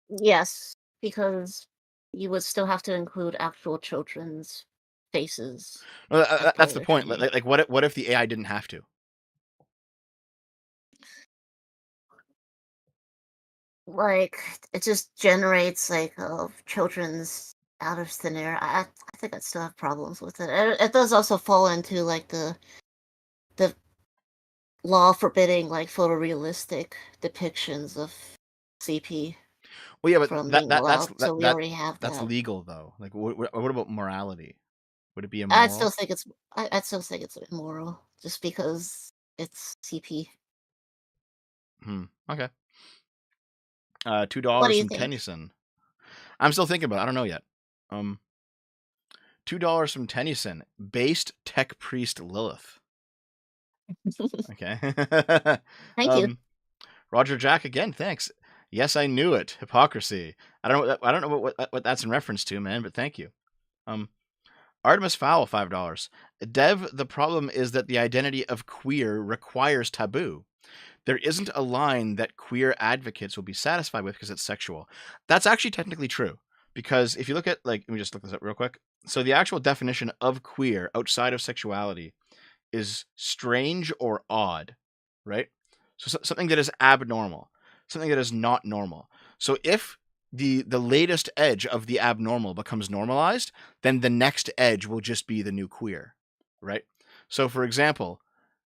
Yes, because you would still have to include actual children's faces. Well, that's the point. Like what if the AI didn't have to? Like it just generates like children's out of thin air. I think I'd still have problems with it. It does also fall into like the law forbidding like photorealistic depictions of CP. Well, yeah, but from being allowed, so we already have that's that. legal though. Like, what about morality? Would it be I'd immoral? still think it's immoral, just because it's CP. Okay. What do $2 you from think? Tennyson. I'm still thinking about it. I don't know yet. $2 from Tennyson. Based tech priest Lilith. Okay. Thank you. Roger Jack again. Thanks. Yes, I knew it. Hypocrisy. I don't know what that's in reference to, man. But thank you. Artemis Fowl, $5. Dev, the problem is that the identity of queer requires taboo. There isn't a line that queer advocates will be satisfied with because it's sexual. That's actually technically true. Because if you look at, like, let me just look this up real quick. So the actual definition of queer outside of sexuality is strange or odd, right? So something that is abnormal, something that is not normal. So if the latest edge of the abnormal becomes normalized, then the next edge will just be the new queer, right? So for example,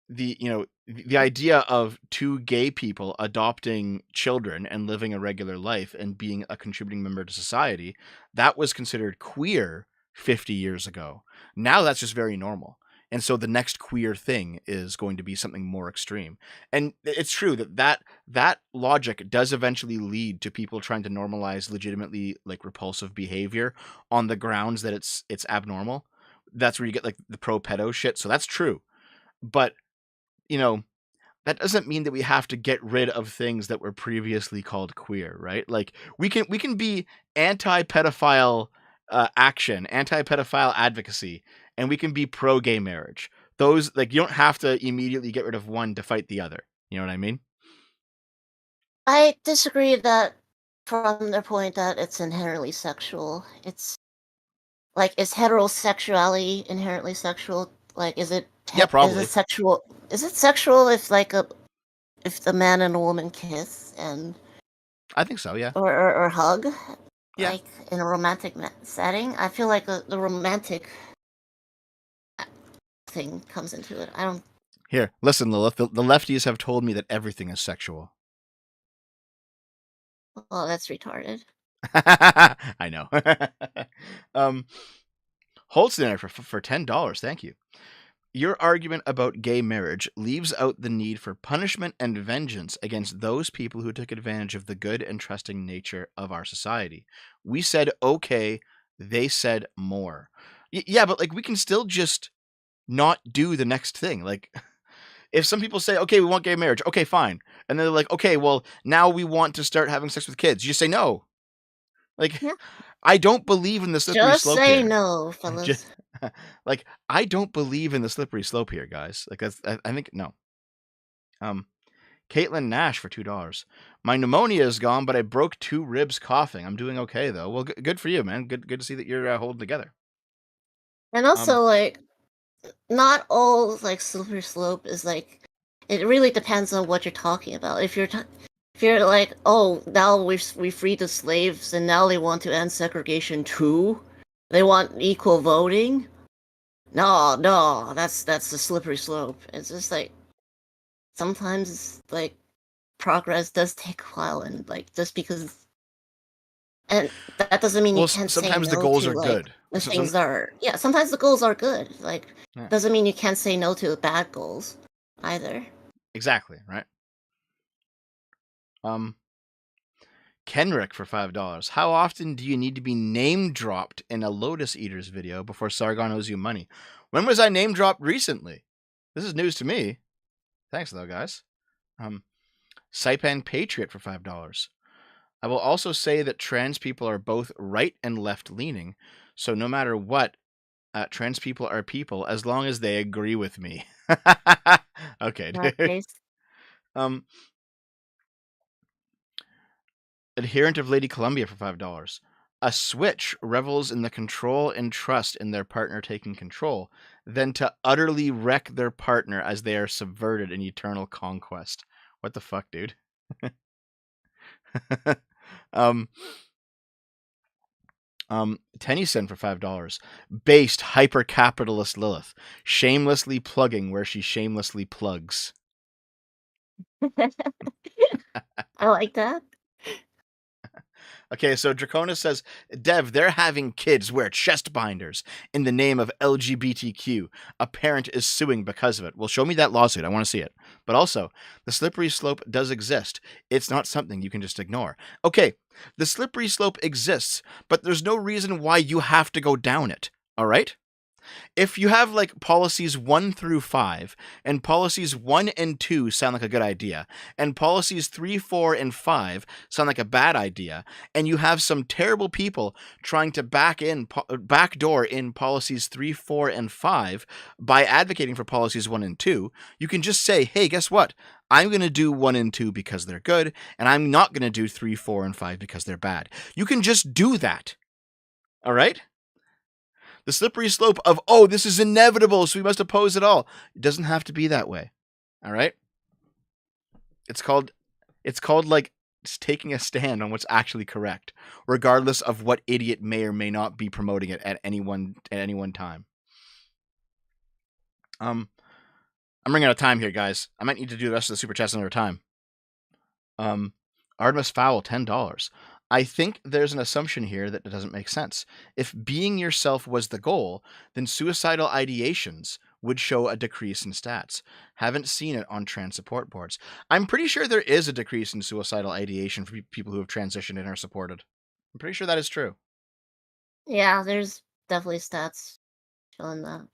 the idea of two gay people adopting children and living a regular life and being a contributing member to society, that was considered queer 50 years ago. Now that's just very normal. And so the next queer thing is going to be something more extreme. And it's true that logic does eventually lead to people trying to normalize legitimately like repulsive behavior on the grounds that it's abnormal. That's where you get like the pro pedo shit. So that's true. But that doesn't mean that we have to get rid of things that were previously called queer, right? Like we can be anti-pedophile action, anti-pedophile advocacy, and we can be pro-gay marriage. Those, like, you don't have to immediately get rid of one to fight the other. You know what I mean? I disagree that from the point that it's inherently sexual. It's like, is heterosexuality inherently sexual? Like, is it? Yeah, probably. Is it sexual? Is it sexual if if the man and a woman kiss and? I think so. Yeah. Or hug. Yeah. Like in a romantic setting, I feel like the romantic thing comes into it. I don't. Here, listen, Lilith. The lefties have told me that everything is sexual. Oh, that's retarded. I know. Holsteiner for $10. Thank you. Your argument about gay marriage leaves out the need for punishment and vengeance against those people who took advantage of the good and trusting nature of our society. We said okay, they said more. Yeah, but like we can still just not do the next thing. Like if some people say, okay, we want gay marriage, okay, fine. And they're like, okay, well, now we want to start having sex with kids. You just say no. Like, Yeah. I don't believe in the slippery Just slope say here. no, fellas. Like, I don't believe in the slippery slope here, guys. Like, I think no. Caitlin Nash for $2. My pneumonia is gone, but I broke 2 ribs coughing. I'm doing okay though. Well, good for you, man. Good to see that you're holding together. And also, like, not all like slippery slope is like. It really depends on what you're talking about. If you're like, oh, now we freed the slaves and now they want to end segregation too. They want equal voting. No, that's the slippery slope. It's just like sometimes like progress does take a while, and like just because, and that doesn't mean you can't sometimes say no the goals to, are like, good. The things are sometimes the goals are good. Like doesn't mean you can't say no to the bad goals either. Exactly, right? Kenrick for $5. How often do you need to be name dropped in a Lotus Eaters video before Sargon owes you money? When was I name dropped recently? This is news to me. Thanks though, guys. Saipan Patriot for $5. I will also say that trans people are both right and left leaning, so no matter what, trans people are people as long as they agree with me. Okay, dude. Adherent of Lady Columbia for $5. A switch revels in the control and trust in their partner taking control, then to utterly wreck their partner as they are subverted in eternal conquest. What the fuck, dude? Tennyson for $5. Based hyper-capitalist Lilith, shamelessly plugging where she shamelessly plugs. I like that. Okay, so Draconis says, Dev, they're having kids wear chest binders in the name of LGBTQ. A parent is suing because of it. Well, show me that lawsuit. I want to see it. But also, the slippery slope does exist. It's not something you can just ignore. Okay, the slippery slope exists, but there's no reason why you have to go down it. All right? If you have like policies 1 through 5, and policies 1 and 2 sound like a good idea, and policies 3, 4, and 5 sound like a bad idea, and you have some terrible people trying to backdoor in policies 3, 4, and 5 by advocating for policies 1 and 2, you can just say, hey, guess what? I'm going to do 1 and 2 because they're good, and I'm not going to do 3, 4, and 5 because they're bad. You can just do that. All right? The slippery slope of, oh, this is inevitable, so we must oppose it all. It doesn't have to be that way. All right? It's called like taking a stand on what's actually correct, regardless of what idiot may or may not be promoting it at any one time. I'm running out of time here, guys. I might need to do the rest of the super chats another time. Artemis Fowl, $10. I think there's an assumption here that doesn't make sense. If being yourself was the goal, then suicidal ideations would show a decrease in stats. Haven't seen it on trans support boards. I'm pretty sure there is a decrease in suicidal ideation for people who have transitioned and are supported. I'm pretty sure that is true. Yeah, there's definitely stats showing that.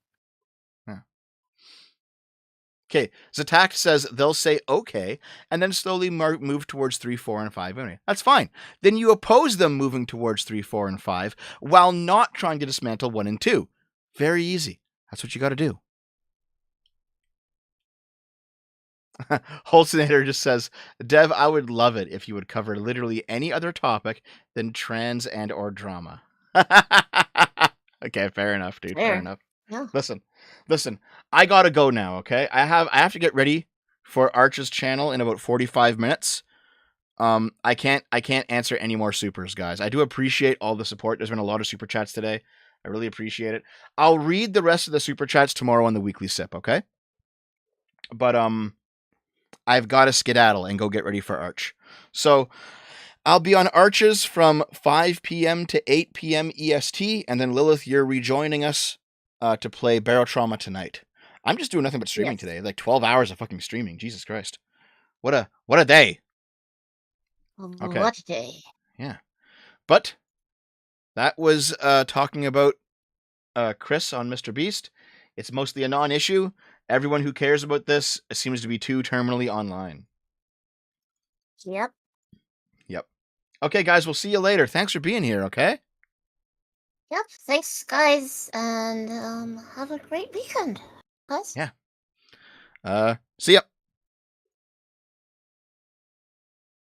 Okay, Zatak says they'll say okay, and then slowly move towards 3, 4, and 5. Anyway, that's fine. Then you oppose them moving towards 3, 4, and 5 while not trying to dismantle 1 and 2. Very easy. That's what you got to do. Holsteinator just says, Dev, I would love it if you would cover literally any other topic than trans and or drama. Okay, fair enough, dude. Fair enough. Yeah. Listen, I gotta go now, okay? I have to get ready for Arch's channel in about 45 minutes. I can't answer any more supers, guys. I do appreciate all the support. There's been a lot of super chats today. I really appreciate it. I'll read the rest of the super chats tomorrow on the weekly sip, okay? But I've got to skedaddle and go get ready for Arch. So I'll be on Arches from 5 p.m. to 8 p.m. EST, and then Lilith, you're rejoining us to play Barrel Trauma tonight. I'm just doing nothing but streaming today. Like 12 hours of fucking streaming. Jesus Christ. What a day. Okay. What a day. Yeah. But that was talking about Chris on Mr. Beast. It's mostly a non-issue. Everyone who cares about this seems to be too terminally online. Yep. Yep. Okay, guys, we'll see you later. Thanks for being here, okay? Yep. Thanks, guys, and have a great weekend, guys. Yeah. See ya.